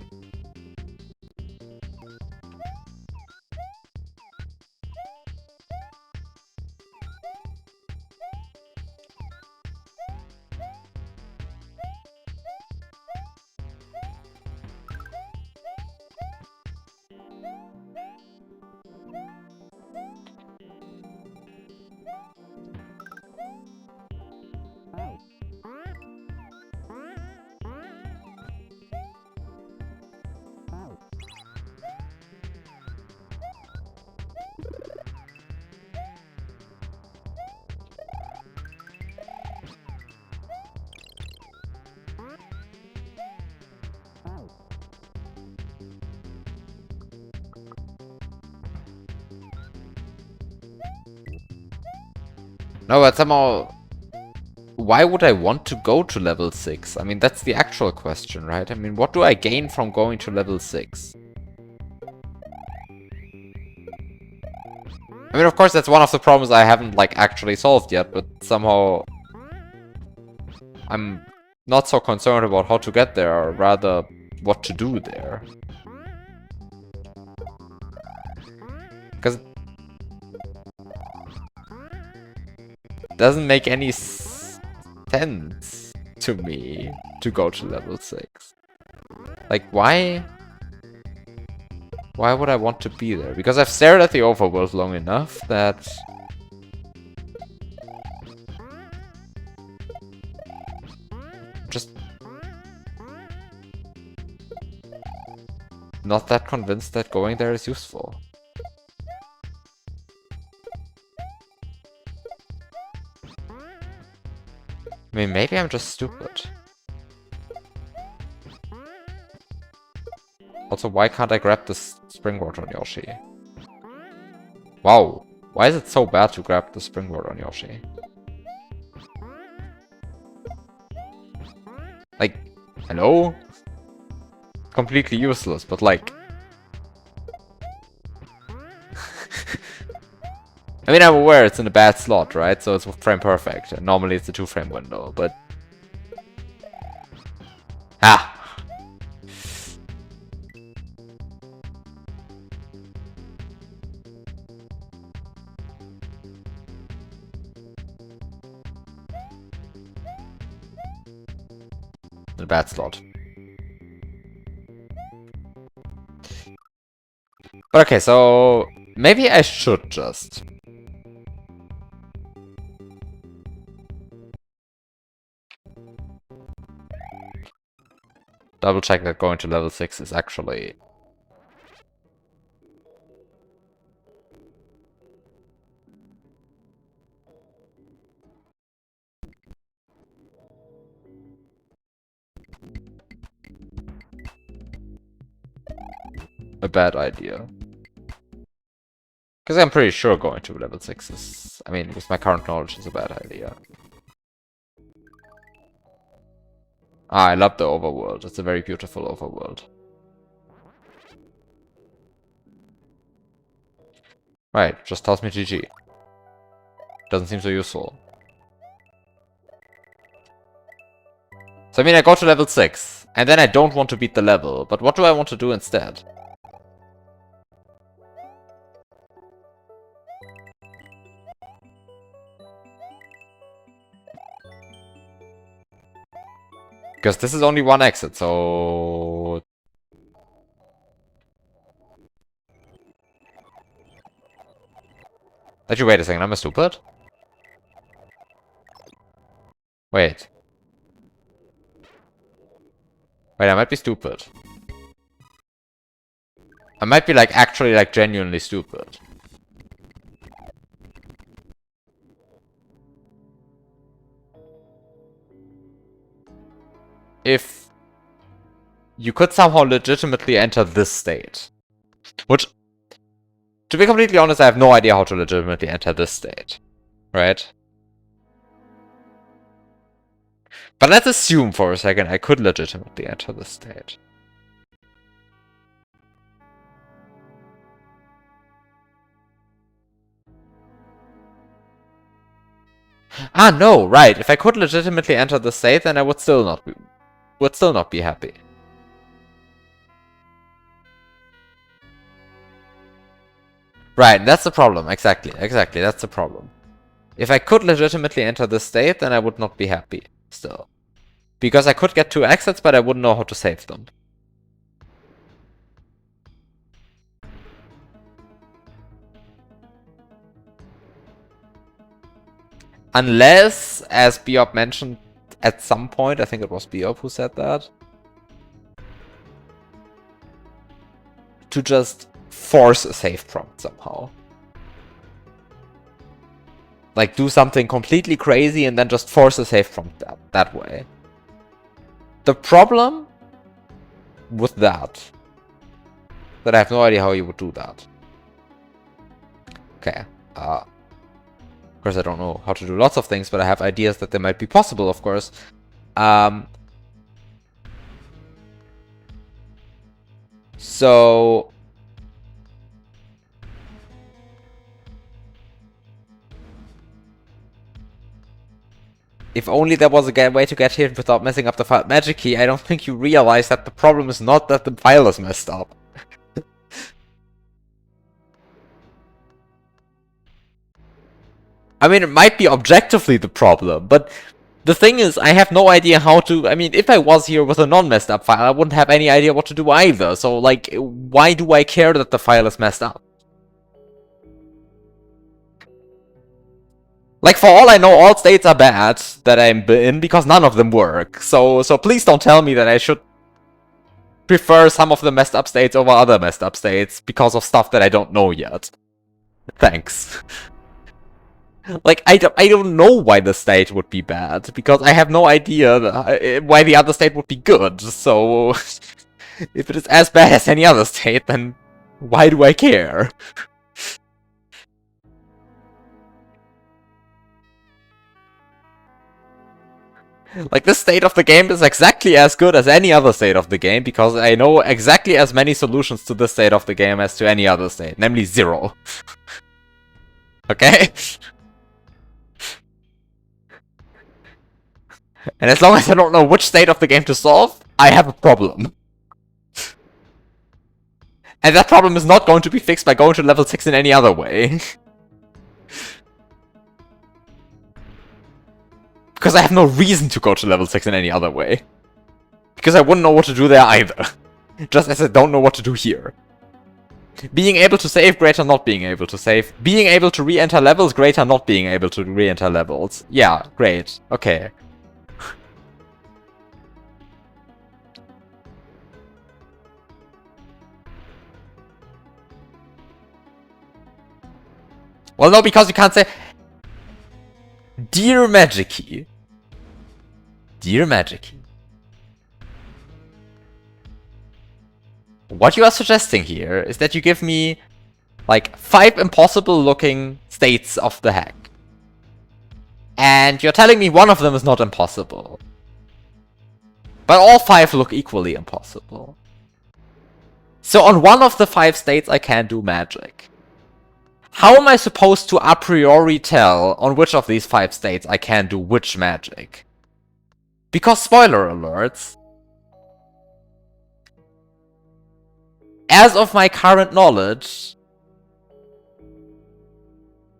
No, but somehow... Why would I want to go to level 6? I mean, that's the actual question, right? I mean, what do I gain from going to level 6? I mean, of course, that's one of the problems I haven't, like, actually solved yet, but somehow... I'm not so concerned about how to get there, or rather, what to do there. Because... it doesn't make any sense to me to go to level 6. Like, why? Why would I want to be there? Because I've stared at the overworld long enough that... not that convinced that going there is useful. I mean, maybe I'm just stupid. Also, why can't I grab this springboard on Yoshi? Wow, why is it so bad to grab the springboard on Yoshi? Like, hello? Completely useless, but like... I mean, I'm aware it's in a bad slot, right? So it's frame perfect. And normally it's a 2-frame window, but... Ah! In a bad slot. But okay, so... maybe I should just... double check that going to level 6 is actually... a bad idea. Because I'm pretty sure going to level 6 is... I mean, with my current knowledge, is a bad idea. Ah, I love the overworld. It's a very beautiful overworld. Right, just tells me GG. Doesn't seem so useful. So I mean, I go to level 6, and then I don't want to beat the level, but what do I want to do instead? Because this is only one exit, so... Actually, wait a second, am I stupid? Wait. Wait, I might be stupid. I might be, like, actually, like, genuinely stupid. If you could somehow legitimately enter this state. Which, to be completely honest, I have no idea how to legitimately enter this state. Right? But let's assume for a second I could legitimately enter this state. Ah, no, right. If I could legitimately enter the state, then I would still not be happy. Right, that's the problem. Exactly, that's the problem. If I could legitimately enter this state, then I would not be happy still. Because I could get 2 exits, but I wouldn't know how to save them. Unless, as Biop mentioned at some point, I think it was Biop who said that, to just force a save prompt somehow. Like, do something completely crazy and then just force a save prompt that way. The problem with that I have no idea how you would do that. Okay. Of course, I don't know how to do lots of things, but I have ideas that they might be possible, of course. So... if only there was a way to get here without messing up the file Magikey, I don't think you realize that the problem is not that the file is messed up. I mean, it might be objectively the problem, but the thing is, I have no idea how to... I mean, if I was here with a non-messed up file, I wouldn't have any idea what to do either. So, like, why do I care that the file is messed up? Like, for all I know, all states are bad that I'm in because none of them work. So please don't tell me that I should... prefer some of the messed up states over other messed up states because of stuff that I don't know yet. Thanks. Like, I don't know why the state would be bad, because I have no idea why the other state would be good, so... if it is as bad as any other state, then why do I care? Like, this state of the game is exactly as good as any other state of the game, because I know exactly as many solutions to this state of the game as to any other state, namely 0. Okay? And as long as I don't know which state of the game to solve, I have a problem. And that problem is not going to be fixed by going to level 6 in any other way. Because I have no reason to go to level 6 in any other way. Because I wouldn't know what to do there either. Just as I don't know what to do here. Being able to save, greater not being able to save. Being able to re-enter levels, greater not being able to re-enter levels. Yeah, great. Okay. Well, no, because you can't say... Dear Magikey. Dear Magikey. What you are suggesting here is that you give me, like, 5 impossible looking states of the hack. And you're telling me one of them is not impossible. But all 5 look equally impossible. So on one of the 5 states I can do magic. How am I supposed to a priori tell on which of these 5 states I can do which magic? Because spoiler alerts, as of my current knowledge,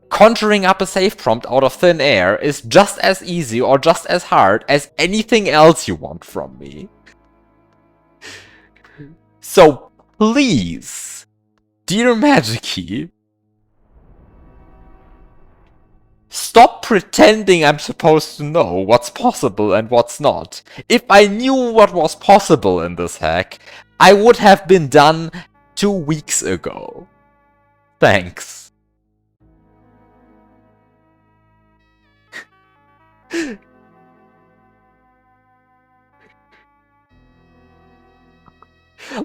conjuring up a save prompt out of thin air is just as easy or just as hard as anything else you want from me. So please, dear Magikey, stop pretending I'm supposed to know what's possible and what's not. If I knew what was possible in this hack, I would have been done 2 weeks ago. Thanks.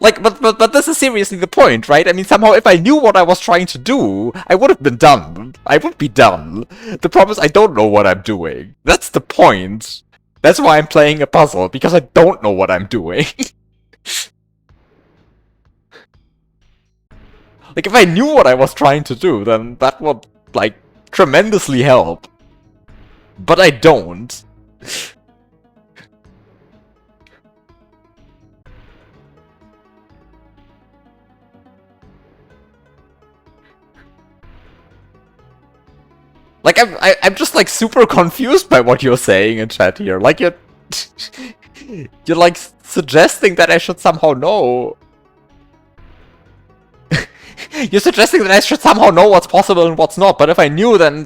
Like, but this is seriously the point, right? I mean, somehow if I knew what I was trying to do, I would have been done. I would be done. The problem is I don't know what I'm doing. That's the point. That's why I'm playing a puzzle, because I don't know what I'm doing. Like, if I knew what I was trying to do, then that would, like, tremendously help. But I don't. Like, I'm just, like, super confused by what you're saying in chat here. Like, you're like, suggesting that I should somehow know. You're suggesting that I should somehow know what's possible and what's not, but if I knew, then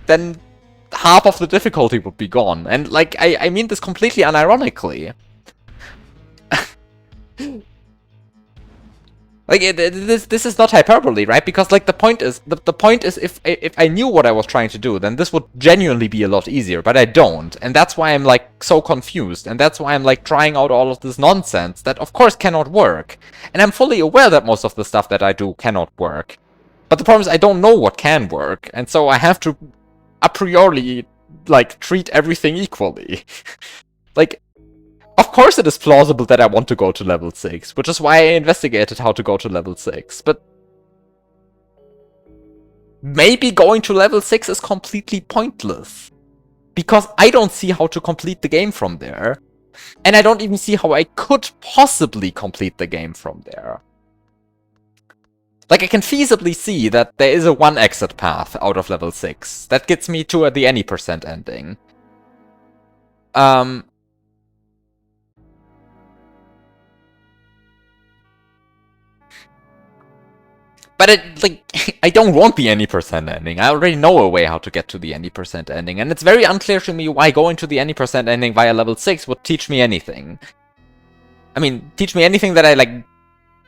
then half of the difficulty would be gone. And, like, I mean this completely unironically. Like, this is not hyperbole, right? Because, like, the point is if I knew what I was trying to do, then this would genuinely be a lot easier, but I don't. And that's why I'm, like, so confused. And that's why I'm, like, trying out all of this nonsense that, of course, cannot work. And I'm fully aware that most of the stuff that I do cannot work. But the problem is I don't know what can work. And so I have to, a priori, like, treat everything equally. Like... Of course it is plausible that I want to go to level 6, which is why I investigated how to go to level 6, but... maybe going to level 6 is completely pointless. Because I don't see how to complete the game from there. And I don't even see how I could possibly complete the game from there. Like, I can feasibly see that there is a 1 exit path out of level 6. That gets me to the any % ending. But I don't want the any % ending. I already know a way how to get to the any % ending, and it's very unclear to me why going to the any % ending via level 6 would teach me anything. I mean, teach me anything that I, like,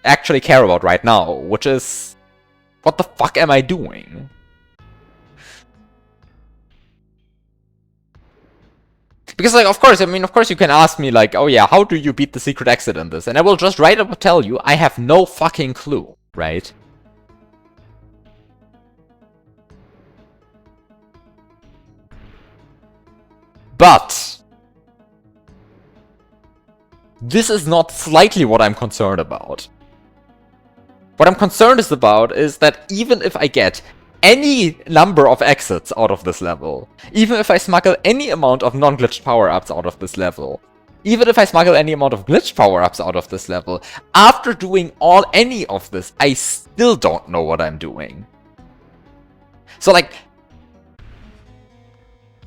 actually care about right now, which is... What the fuck am I doing? Because, like, of course, I mean, of course you can ask me, like, oh yeah, how do you beat the secret exit in this? And I will just right up tell you, I have no fucking clue, right? But... this is not slightly what I'm concerned about. What I'm concerned about is that even if I get any number of exits out of this level, even if I smuggle any amount of non-glitched power-ups out of this level, even if I smuggle any amount of glitched power-ups out of this level, after doing any of this, I still don't know what I'm doing. So, like,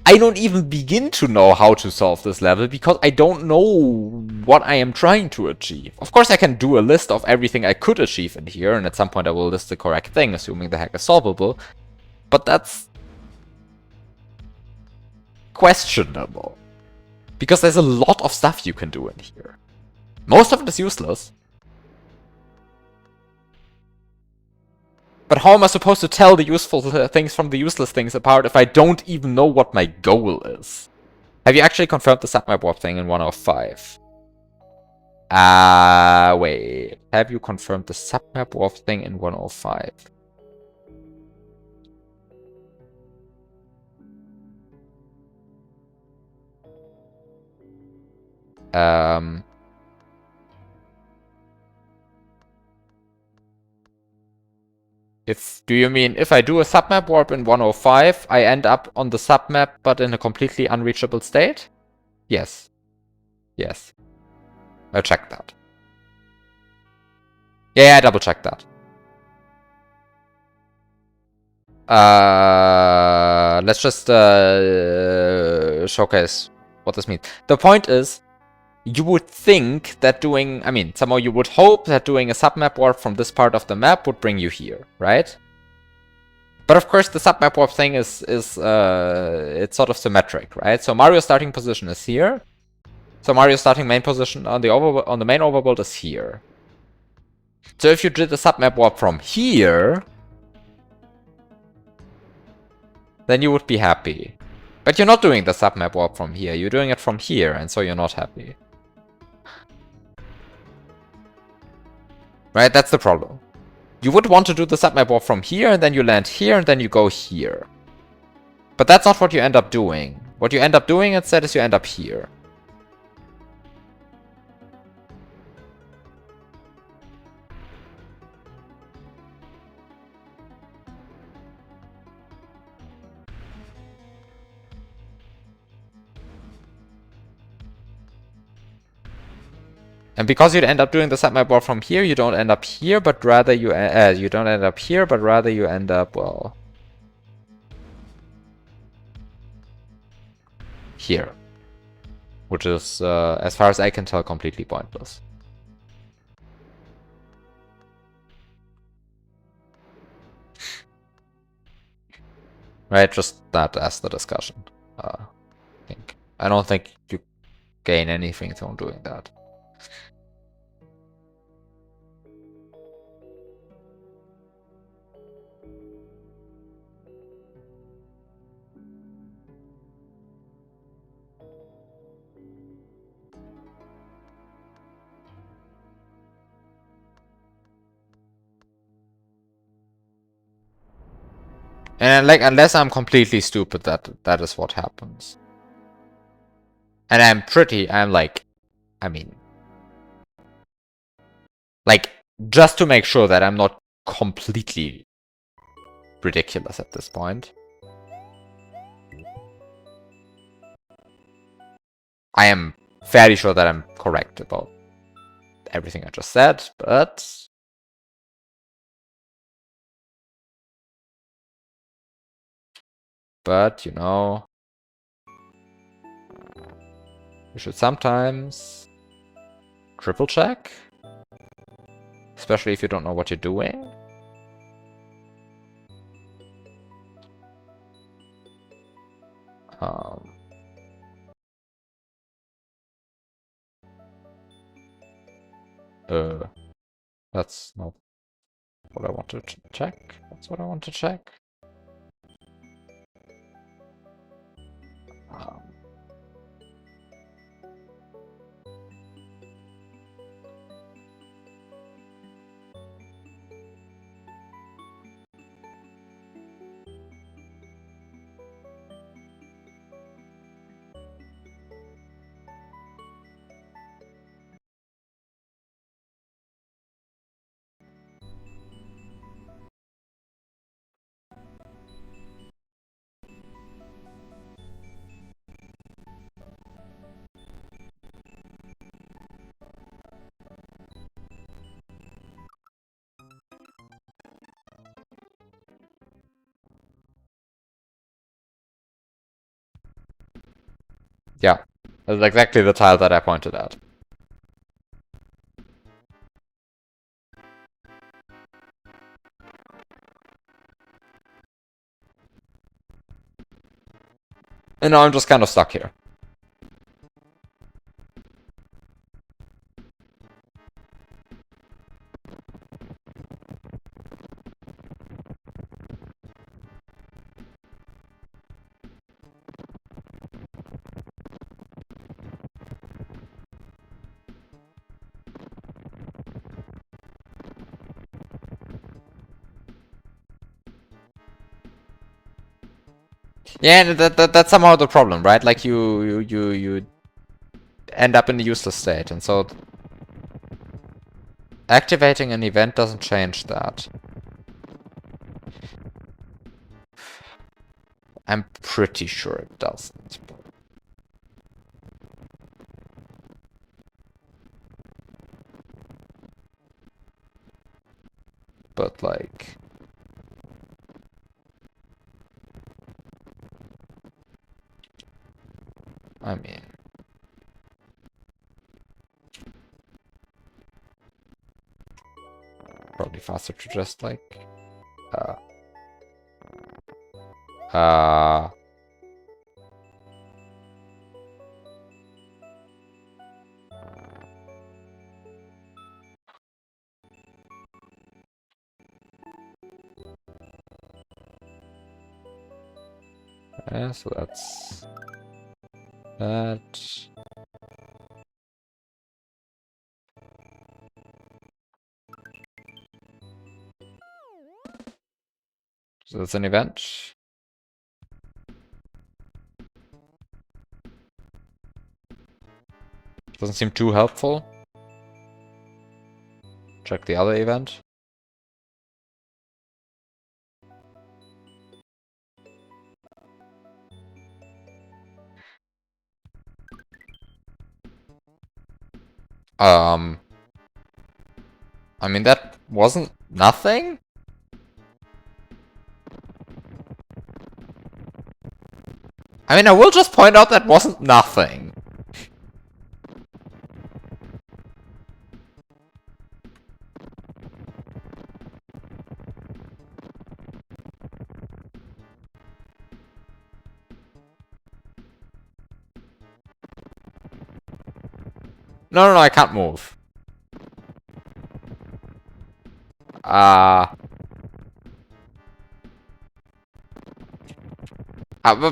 I don't even begin to know how to solve this level because I don't know what I am trying to achieve. Of course, I can do a list of everything I could achieve in here, and at some point I will list the correct thing, assuming the hack is solvable. But that's questionable. Because there's a lot of stuff you can do in here. Most of it is useless. But how am I supposed to tell the useful things from the useless things apart if I don't even know what my goal is? Have you actually confirmed the submap warp thing in 105? Wait. Have you confirmed the submap warp thing in 105? Do you mean if I do a submap warp in 105, I end up on the submap but in a completely unreachable state? Yes. Yes. I checked that. Yeah, I double checked that. Let's just showcase what this means. The point is, you would think that doing, I mean, somehow you would hope that doing a submap warp from this part of the map would bring you here, right? But of course, the submap warp thing is it's sort of symmetric, right? So Mario's starting position is here. So Mario's starting main position on the main overworld is here. So if you did the submap warp from here, then you would be happy. But you're not doing the submap warp from here. You're doing it from here, and so you're not happy. Right? That's the problem. You would want to do the submap warp from here, and then you land here, and then you go here. But that's not what you end up doing. What you end up doing instead is you end up here. And because you'd end up doing the submap warp from here, you don't end up here, but rather you don't end up here, but rather you end up, well, here. Which is, as far as I can tell, completely pointless. Right, just that as the discussion. I don't think you gain anything from doing that. And like, unless I'm completely stupid, that is what happens. And I'm like, I mean, like, just to make sure that I'm not completely ridiculous at this point, I am fairly sure that I'm correct about everything I just said, but you know, you should sometimes triple check, especially if you don't know what you're doing. That's not what I want to check. That's what I want to check. Um, yeah, that's exactly the tile that I pointed at. And now I'm just kind of stuck here. Yeah, that's somehow the problem, right? Like you end up in a useless state, and so activating an event doesn't change that. I'm pretty sure it doesn't. But like... I mean... Probably faster to just like... Yeah, so that's... that... So that's an event. Doesn't seem too helpful. Check the other event. I mean, that wasn't nothing? I mean, I will just point out that wasn't nothing. No, I can't move.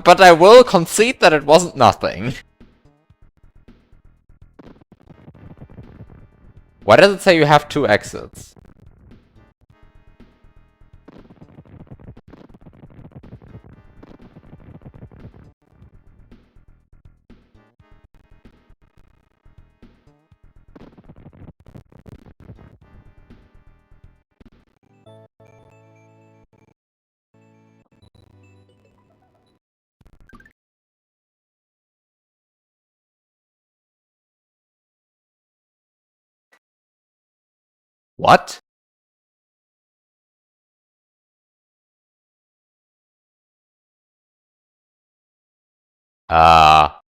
But I will concede that it wasn't nothing. Why does it say you have 2 exits? What? That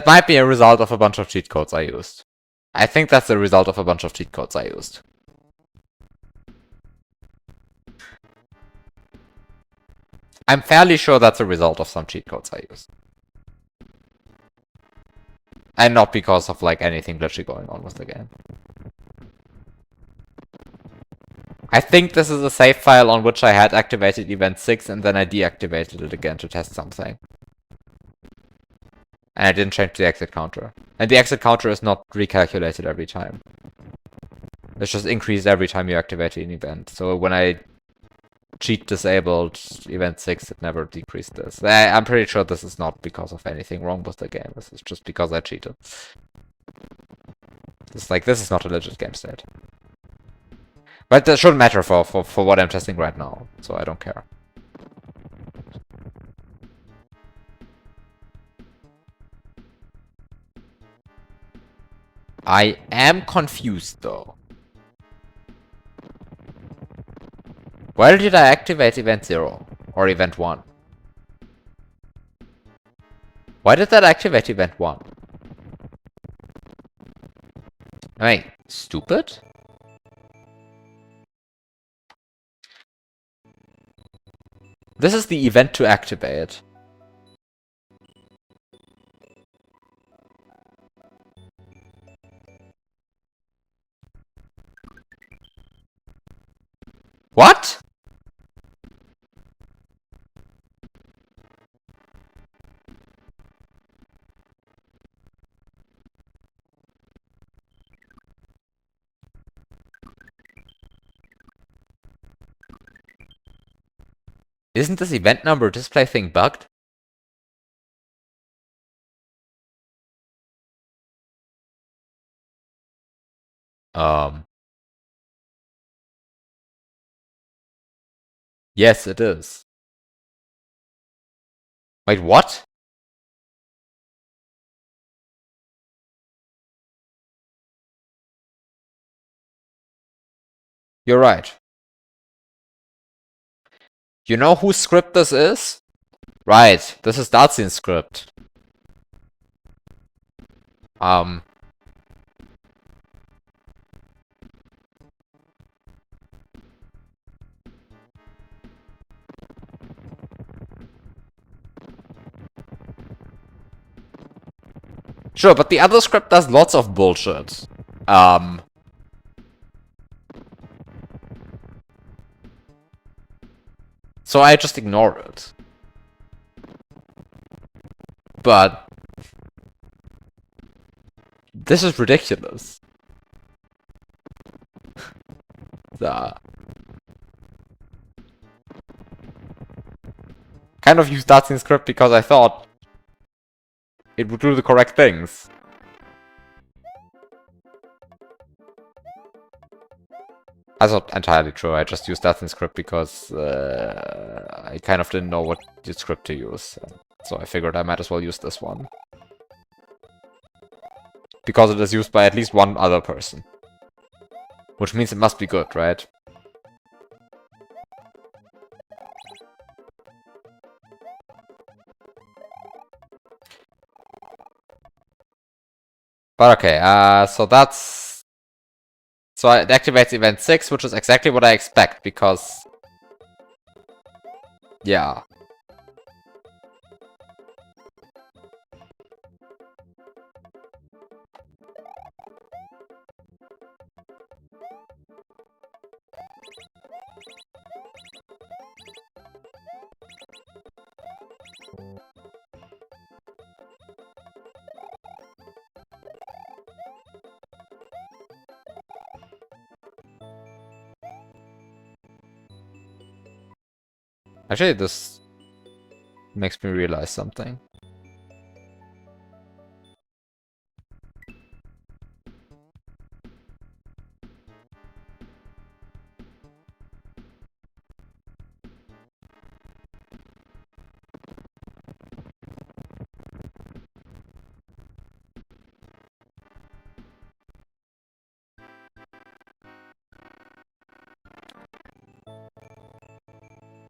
might be a result of a bunch of cheat codes I used. I think that's the result of a bunch of cheat codes I used. I'm fairly sure that's a result of some cheat codes I used. And not because of like anything glitchy going on with the game. I think this is a save file on which I had activated event 6 and then I deactivated it again to test something. And I didn't change the exit counter. And the exit counter is not recalculated every time. It's just increased every time you activate an event. So when I cheat disabled event 6, it never decreased this. I'm pretty sure this is not because of anything wrong with the game. This is just because I cheated. It's like, this is not a legit game state. But that shouldn't matter for what I'm testing right now, so I don't care. I am confused though. Where did I activate event 0 or event 1? Why did that activate event 1? Am I stupid? This is the event to activate. What? Isn't this event number display thing bugged? Yes, it is. Wait, what? You're right. You know whose script this is? Right, this is Dartzin's script. Sure, but the other script does lots of bullshit. So I just ignore it. But this is ridiculous. Kind of used Dartzin's script because I thought it would do the correct things. That's not entirely true. I just used Dartzin's script because I kind of didn't know what script to use. So I figured I might as well use this one. Because it is used by at least one other person. Which means it must be good, right? But okay, so that's... So it activates event 6, which is exactly what I expect, because... Yeah. Actually, this makes me realize something.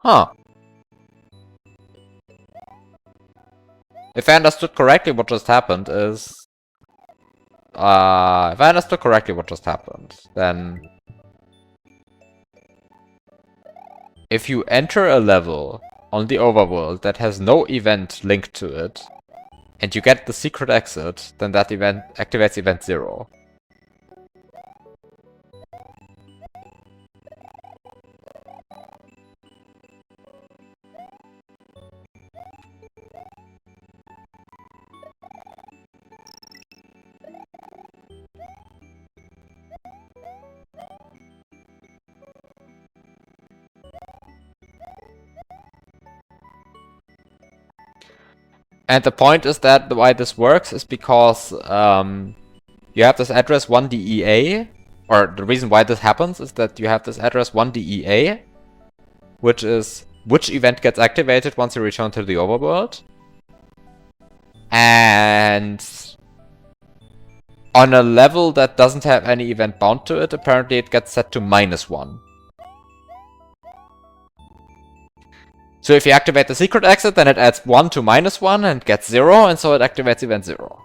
Huh. If I understood correctly what just happened is... if I understood correctly what just happened, then... If you enter a level on the overworld that has no event linked to it, and you get the secret exit, then that event activates event 0. And the point is that why this works is because you have this address 1DEA, or the reason why this happens is that you have this address 1DEA, which is which event gets activated once you return to the overworld. And on a level that doesn't have any event bound to it, apparently it gets set to -1. So if you activate the secret exit, then it adds 1 to -1 and gets 0, and so it activates event 0.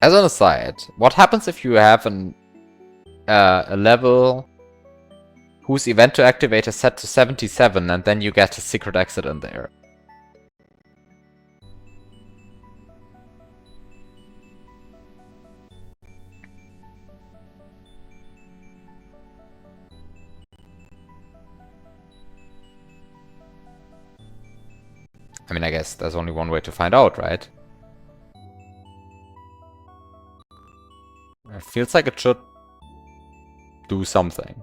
As an aside, what happens if you have a level whose event to activate is set to 77 and then you get a secret exit in there? I mean, I guess there's only one way to find out, right? It feels like it should do something.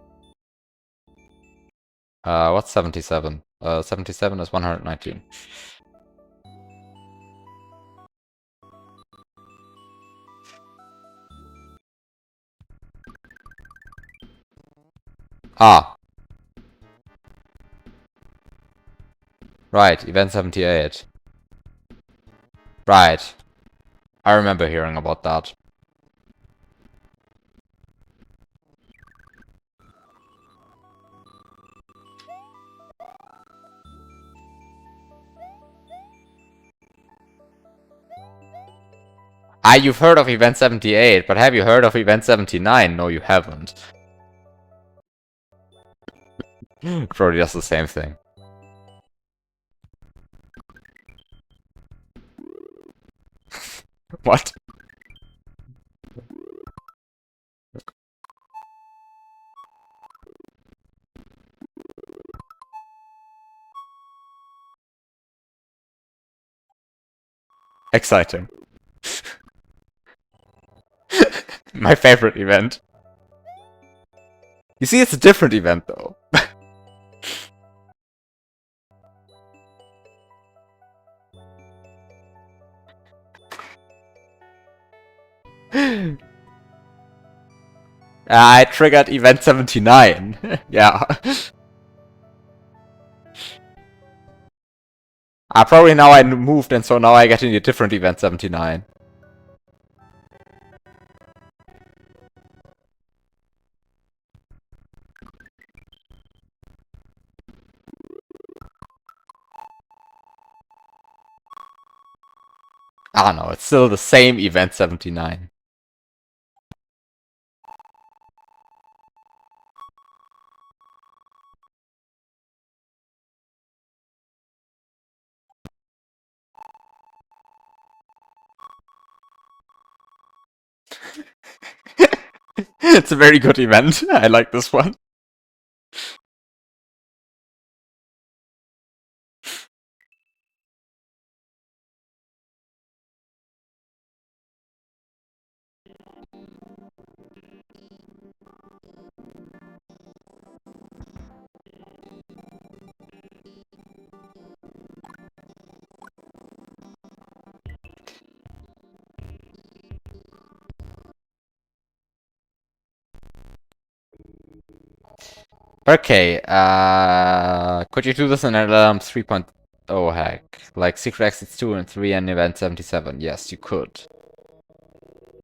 What's 77? 77 is 119. Ah. Right, event 78. Right. I remember hearing about that. Ah, you've heard of event 78, but have you heard of event 79? No, you haven't. Probably just the same thing. What? Exciting. My favorite event. You see, it's a different event, though. I triggered event 79. Yeah. Probably now I moved, and so now I get into a different event 79. Ah, no, it's still the same event 79. It's a very good event. I like this one. Okay, could you do this in LLM 3.0 hack? Like Secret Exits 2 and 3 and Event 77? Yes, you could.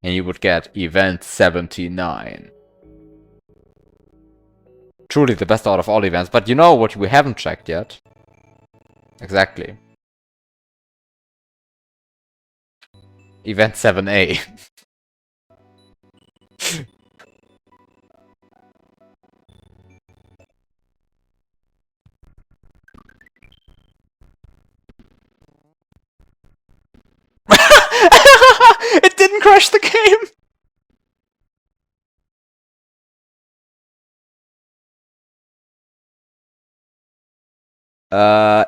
And you would get Event 79. Truly the best out of all events, but you know what we haven't checked yet? Exactly. Event 7A. It didn't crash the game!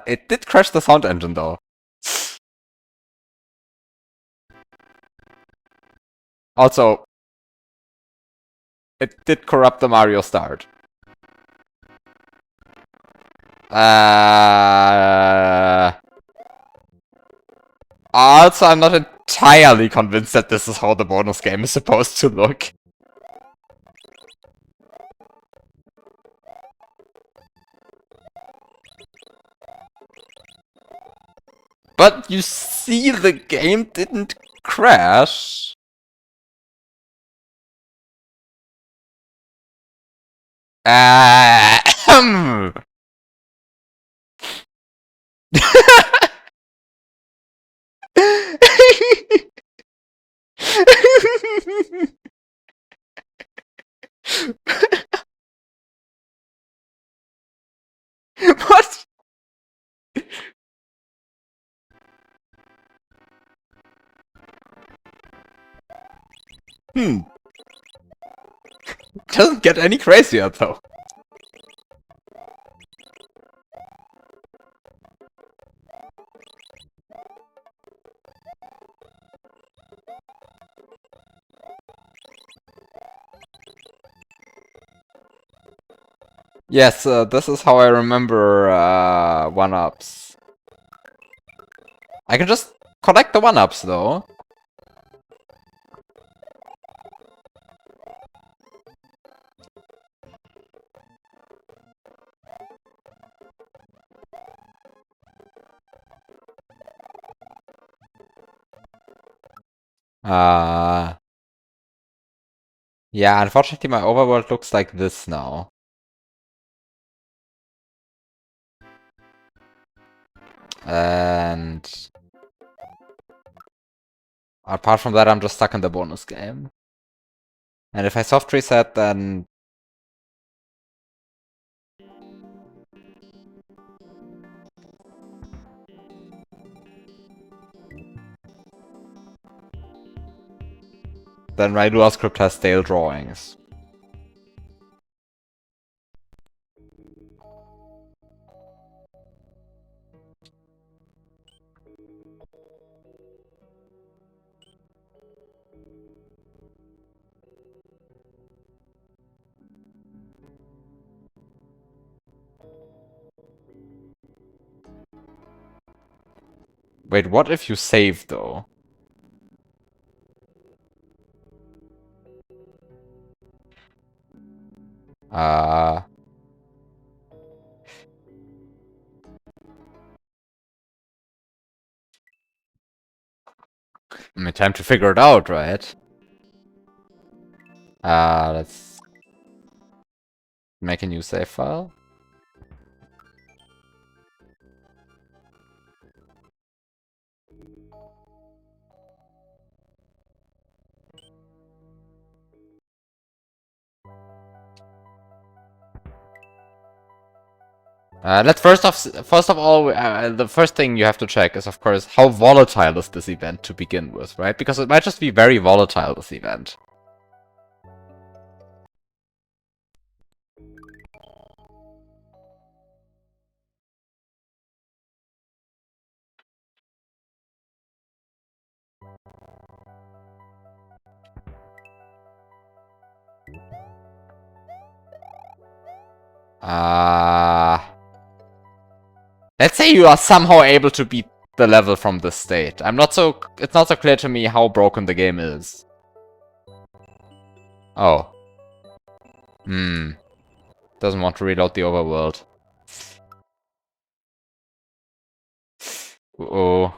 It did crash the sound engine though. Also, it did corrupt the Mario start. Also, I'm not entirely convinced that this is how the bonus game is supposed to look. But you see, the game didn't crash. What? Doesn't get any crazier though. Yes, this is how I remember one-ups. I can just collect the one-ups though. Yeah, unfortunately my overworld looks like this now. And apart from that, I'm just stuck in the bonus game. And if I soft reset, then my dual script has stale drawings. Wait, what if you save though? I mean, time to figure it out, right? Let's make a new save file. Let's first of all, the first thing you have to check is, of course, how volatile is this event to begin with, right? Because it might just be very volatile, this event. Let's say you are somehow able to beat the level from this state. It's not so clear to me how broken the game is. Oh. Doesn't want to reload the overworld. Uh-oh.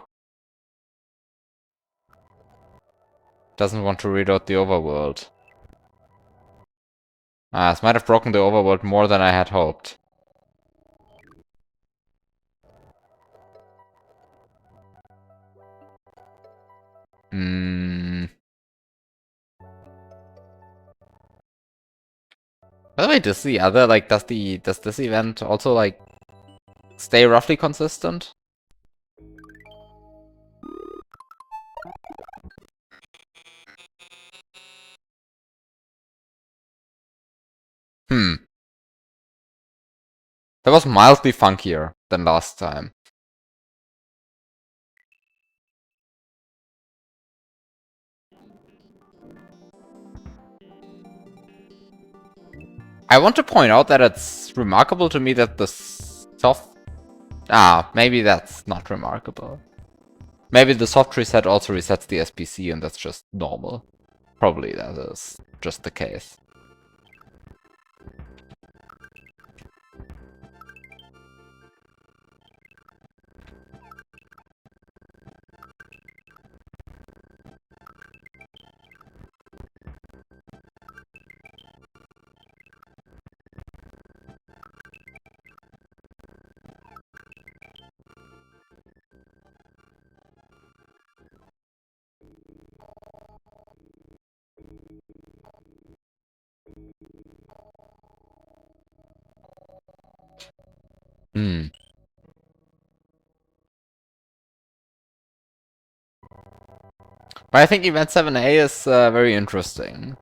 Doesn't want to reload the overworld. This might have broken the overworld more than I had hoped. By the way, does the other, like, does this event also, like, stay roughly consistent? That was mildly funkier than last time. I want to point out that it's remarkable to me that the soft... maybe that's not remarkable. Maybe the soft reset also resets the SPC and that's just normal. Probably that is just the case. But I think Event 7A is very interesting.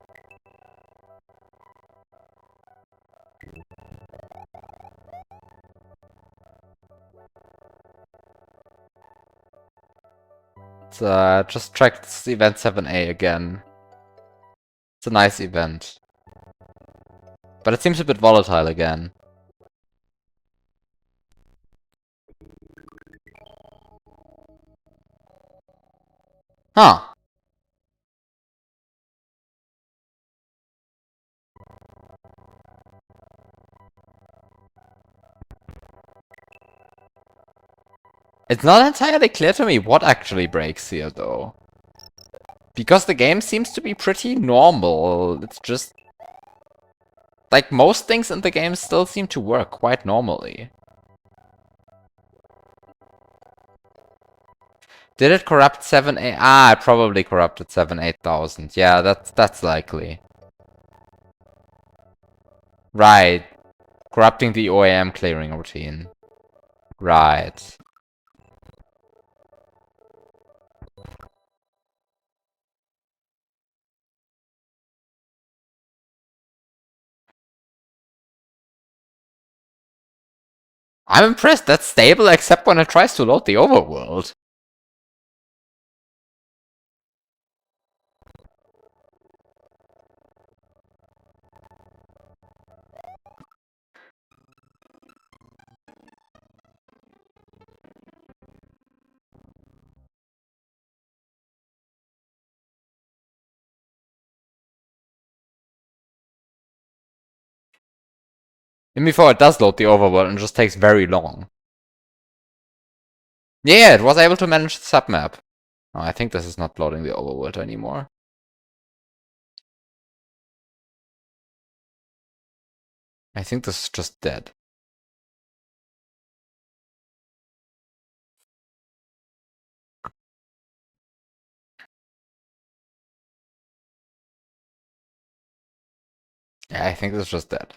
Let's just check this Event 7A again. It's a nice event. But it seems a bit volatile again. Huh. It's not entirely clear to me what actually breaks here, though. Because the game seems to be pretty normal. It's just... like, most things in the game still seem to work quite normally. Did it corrupt 7A? It probably corrupted 7-8000. Yeah, that's likely. Right. Corrupting the OAM clearing routine. Right. I'm impressed. That's stable except when it tries to load the overworld. And before it does load the overworld, it just takes very long. Yeah, it was able to manage the submap. Oh, I think this is not loading the overworld anymore. I think this is just dead. Yeah, I think this is just dead.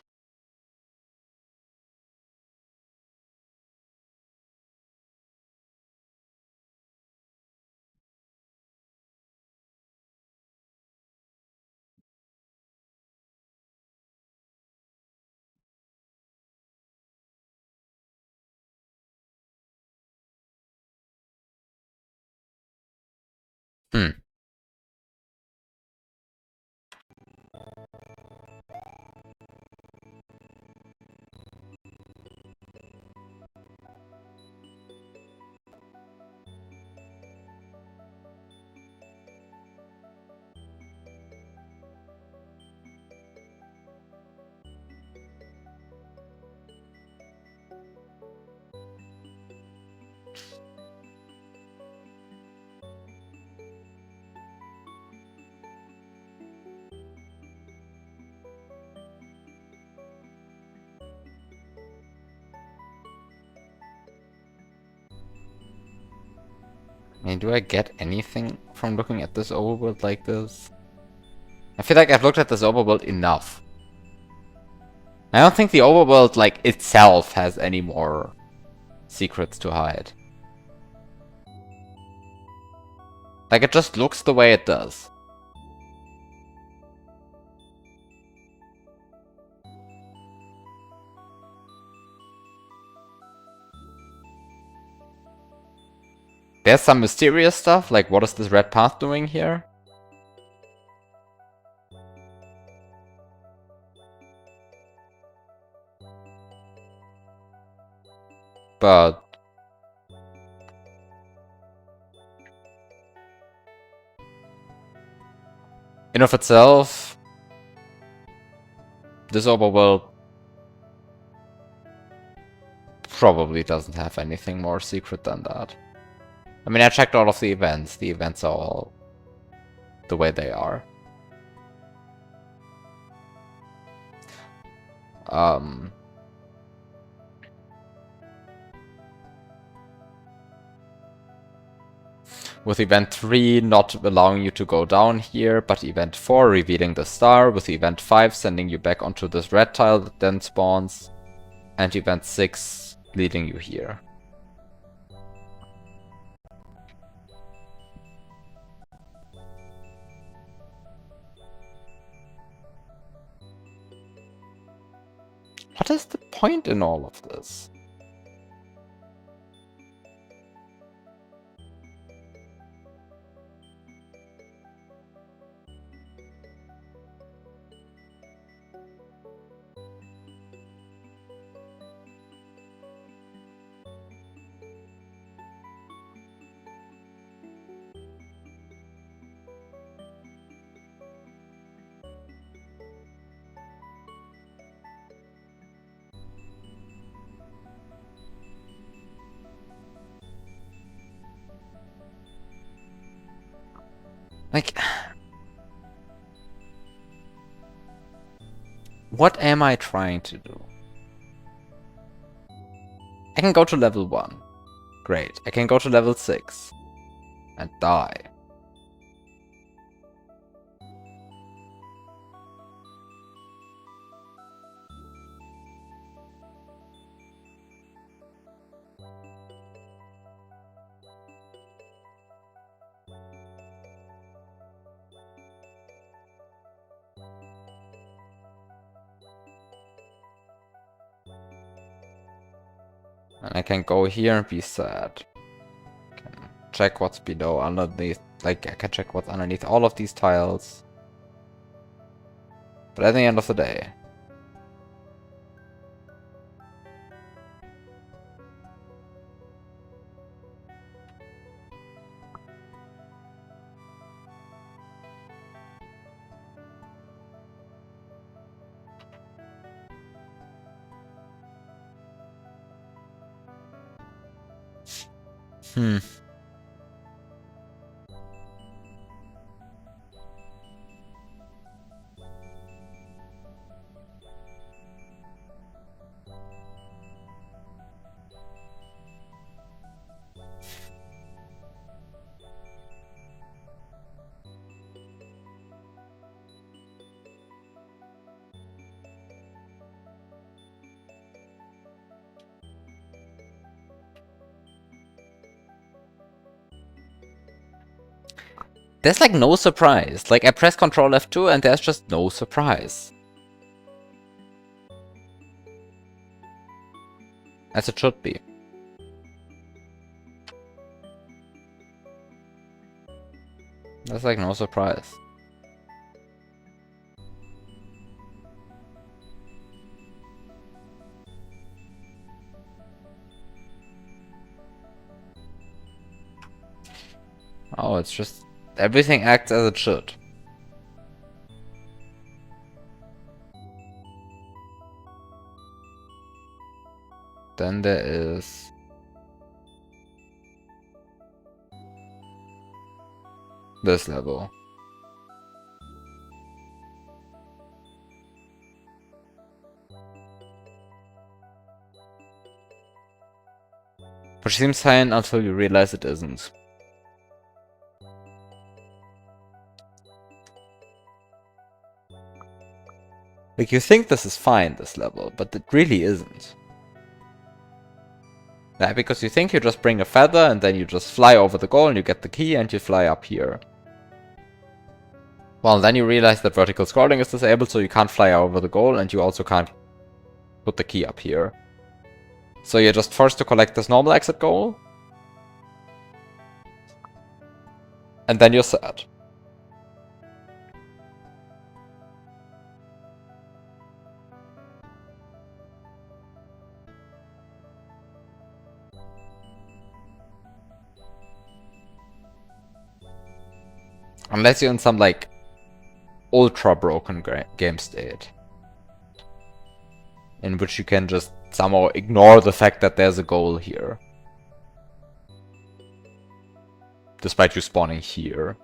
Hmm. I mean, do I get anything from looking at this overworld like this? I feel like I've looked at this overworld enough. I don't think the overworld, like, itself has any more secrets to hide. Like, it just looks the way it does. There's some mysterious stuff, like what is this red path doing here? But in of itself, this overworld probably doesn't have anything more secret than that. I mean, I checked all of the events. The events are all the way they are. With event 3 not allowing you to go down here, but event 4 revealing the star, with event 5 sending you back onto this red tile that then spawns, and event 6 leading you here. What is the point in all of this? Like, what am I trying to do? I can go to level 1. Great. I can go to level 6 and die. And I can go here and be sad. Can check what's below, underneath. Like, I can check what's underneath all of these tiles. But at the end of the day, hmm. There's like no surprise. Like, I press Ctrl F2 and there's just no surprise. As it should be. That's like no surprise. Oh, it's just everything acts as it should. Then there is this level. Which seems fine until you realize it isn't. Like, you think this is fine, this level, but it really isn't. Yeah, because you think you just bring a feather and then you just fly over the goal and you get the key and you fly up here. Well, then you realize that vertical scrolling is disabled, so you can't fly over the goal and you also can't put the key up here. So you're just forced to collect this normal exit goal. And then you're sad. Unless you're in some, like, ultra broken game state. In which you can just somehow ignore the fact that there's a goal here. Despite you spawning here.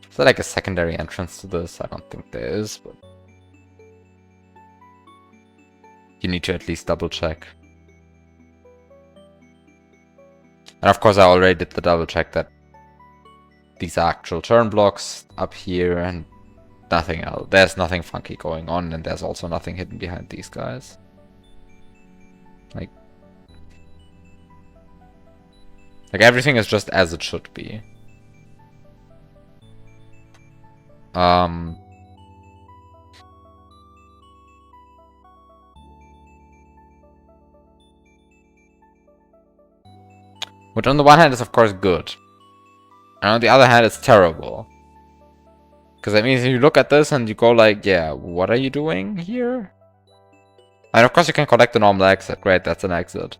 Is there like a secondary entrance to this? I don't think there is, but you need to at least double check. And of course I already did the double check that these are actual turn blocks up here and nothing else. There's nothing funky going on, and there's also nothing hidden behind these guys. Like everything is just as it should be. Which on the one hand is of course good. And on the other hand it's terrible. Because that means you look at this and you go like, yeah, what are you doing here? And of course you can collect the normal exit. Great, that's an exit.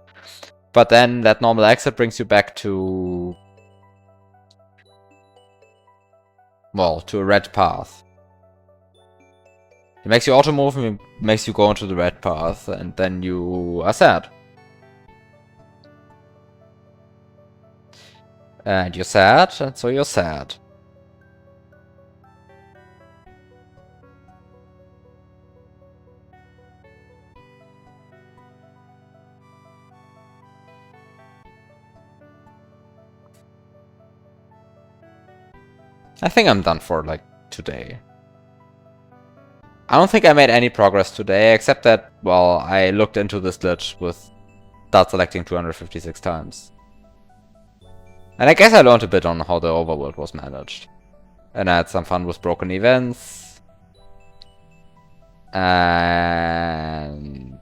But then that normal exit brings you back to... well, to a red path. It makes you auto move and it makes you go into the red path, and then you are sad. And you're sad, and so you're sad. I think I'm done for, like, today. I don't think I made any progress today, except that, well, I looked into this glitch with start selecting 256 times. And I guess I learned a bit on how the overworld was managed. And I had some fun with broken events. And...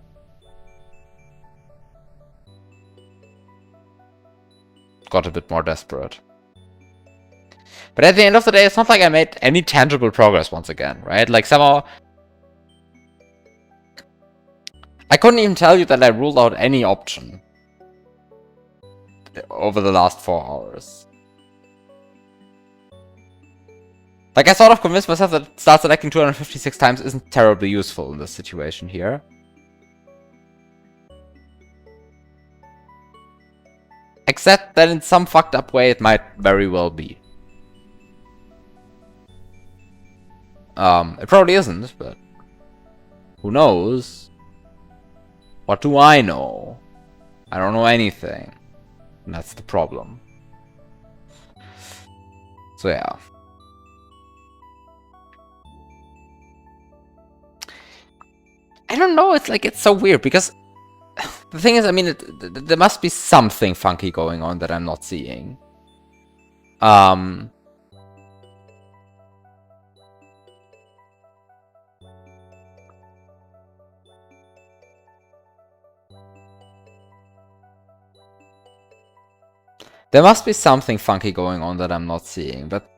got a bit more desperate. But at the end of the day, it's not like I made any tangible progress once again, right? Like, somehow... I couldn't even tell you that I ruled out any option over the last 4 hours. Like, I sort of convinced myself that start selecting 256 times isn't terribly useful in this situation here. Except that in some fucked up way it might very well be. It probably isn't, but who knows? What do I know? I don't know anything. And that's the problem. So yeah. I don't know, it's like, it's so weird, because the thing is, I mean, there must be something funky going on that I'm not seeing. There must be something funky going on that I'm not seeing, but...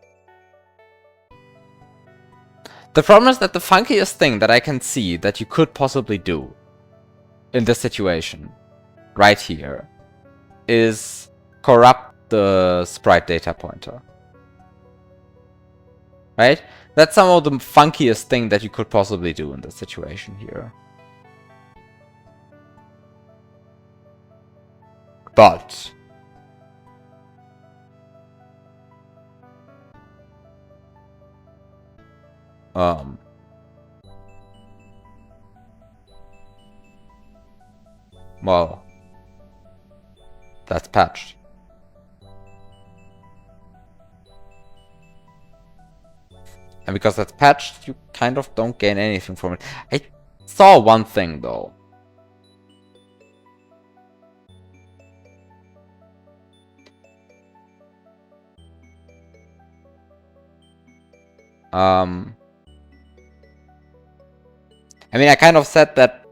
The problem is that the funkiest thing that I can see that you could possibly do in this situation, right here, is corrupt the sprite data pointer. Right? That's some of the funkiest thing that you could possibly do in this situation here. But... well, that's patched. And because that's patched, you kind of don't gain anything from it. I saw one thing though. I mean, I kind of said that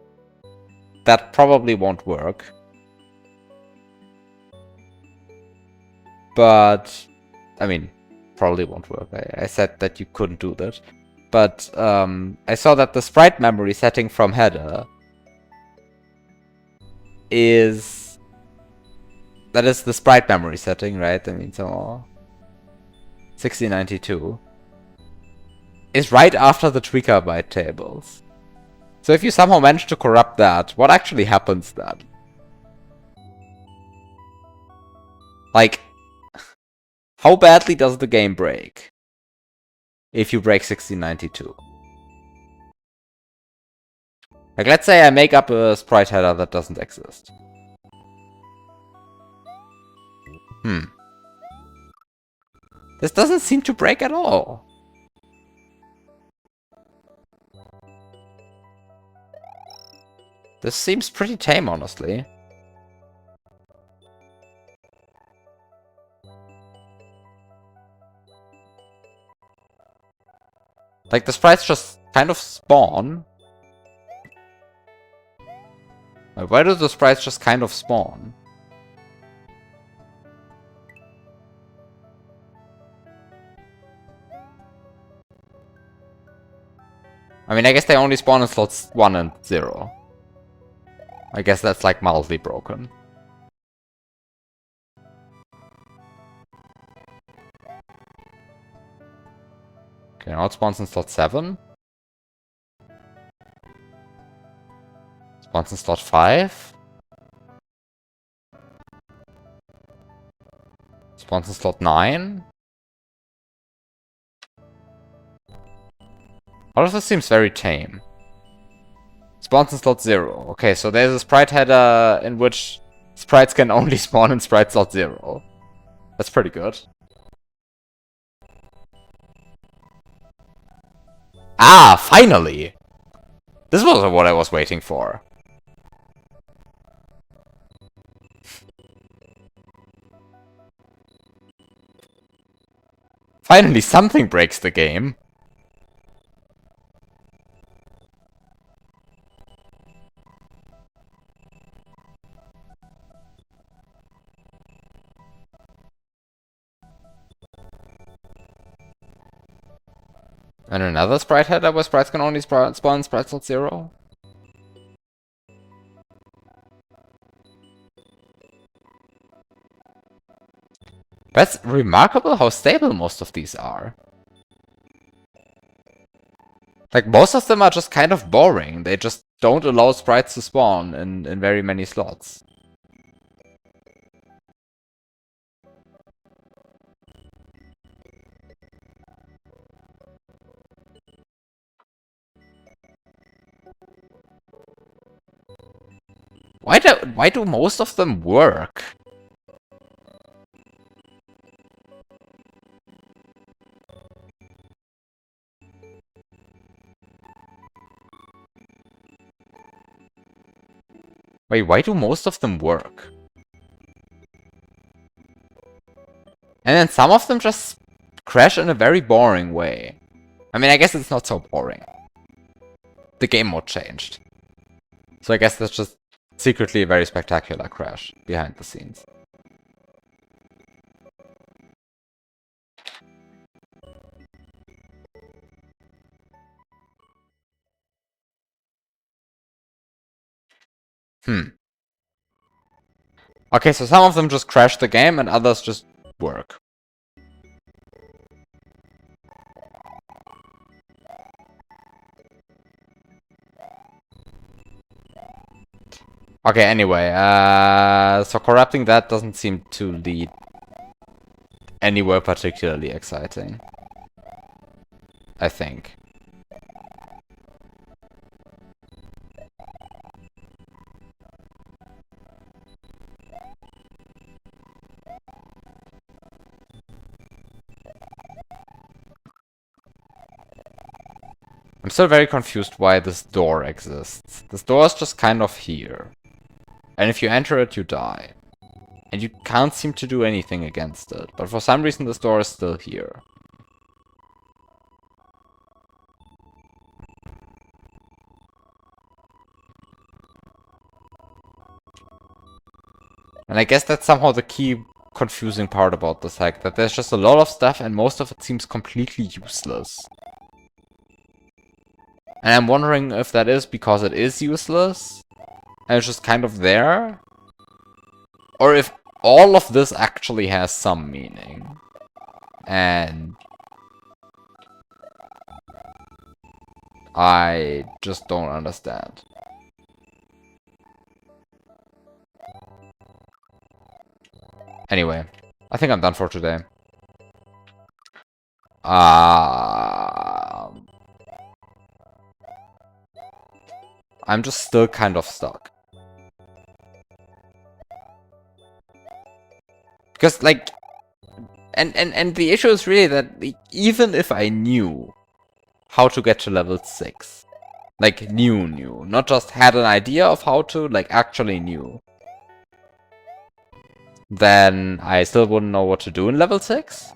that probably won't work. But, I mean, probably won't work. I said that you couldn't do that. But I saw that the sprite memory setting from header is... That is the sprite memory setting, right? I mean, so... 1692 is right after the tweaker byte tables. So if you somehow manage to corrupt that, what actually happens then? Like, how badly does the game break if you break 1692? Like, let's say I make up a sprite header that doesn't exist. This doesn't seem to break at all. This seems pretty tame, honestly. Like, the sprites just kind of spawn. Like, why do the sprites just kind of spawn? I mean, I guess they only spawn in slots 1 and 0. I guess that's like mildly broken. Okay, now it spawns in slot 7. Spawns in slot 5. Spawns in slot 9. All of this seems very tame. Spawns in slot 0. Okay, so there's a sprite header in which sprites can only spawn in sprite slot 0. That's pretty good. Ah, finally! This was what I was waiting for. Finally, something breaks the game. And another sprite header where sprites can only spawn in sprite slot 0? That's remarkable how stable most of these are. Like, most of them are just kind of boring. They just don't allow sprites to spawn in very many slots. Why do most of them work? Wait, why do most of them work? And then some of them just crash in a very boring way. I mean, I guess it's not so boring. The game mode changed. So I guess that's just secretly a very spectacular crash behind the scenes. Okay, so some of them just crash the game and others just work. Okay, anyway, so corrupting that doesn't seem to lead anywhere particularly exciting, I think. I'm still very confused why this door exists. This door is just kind of here. And if you enter it, you die. And you can't seem to do anything against it. But for some reason, this door is still here. And I guess that's somehow the key confusing part about this hack. That there's just a lot of stuff and most of it seems completely useless. And I'm wondering if that is because it is useless. And it's just kind of there. Or if all of this actually has some meaning. And I just don't understand. Anyway, I think I'm done for today. I'm just still kind of stuck. Because, like, and the issue is really that even if I knew how to get to level 6, like, knew, not just had an idea of how to, like, actually knew, then I still wouldn't know what to do in level 6.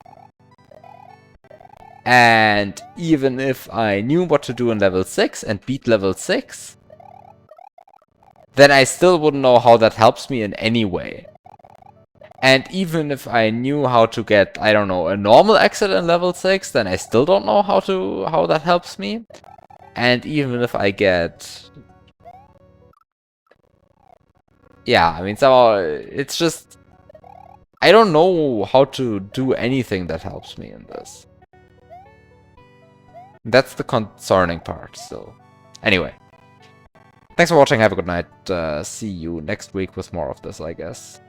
And even if I knew what to do in level 6 and beat level 6, then I still wouldn't know how that helps me in any way. And even if I knew how to get, I don't know, a normal exit in level 6, then I still don't know how that helps me. And even if I get... Yeah, I mean, somehow, it's just... I don't know how to do anything that helps me in this. That's the concerning part, still. Anyway. Thanks for watching, have a good night. See you next week with more of this, I guess.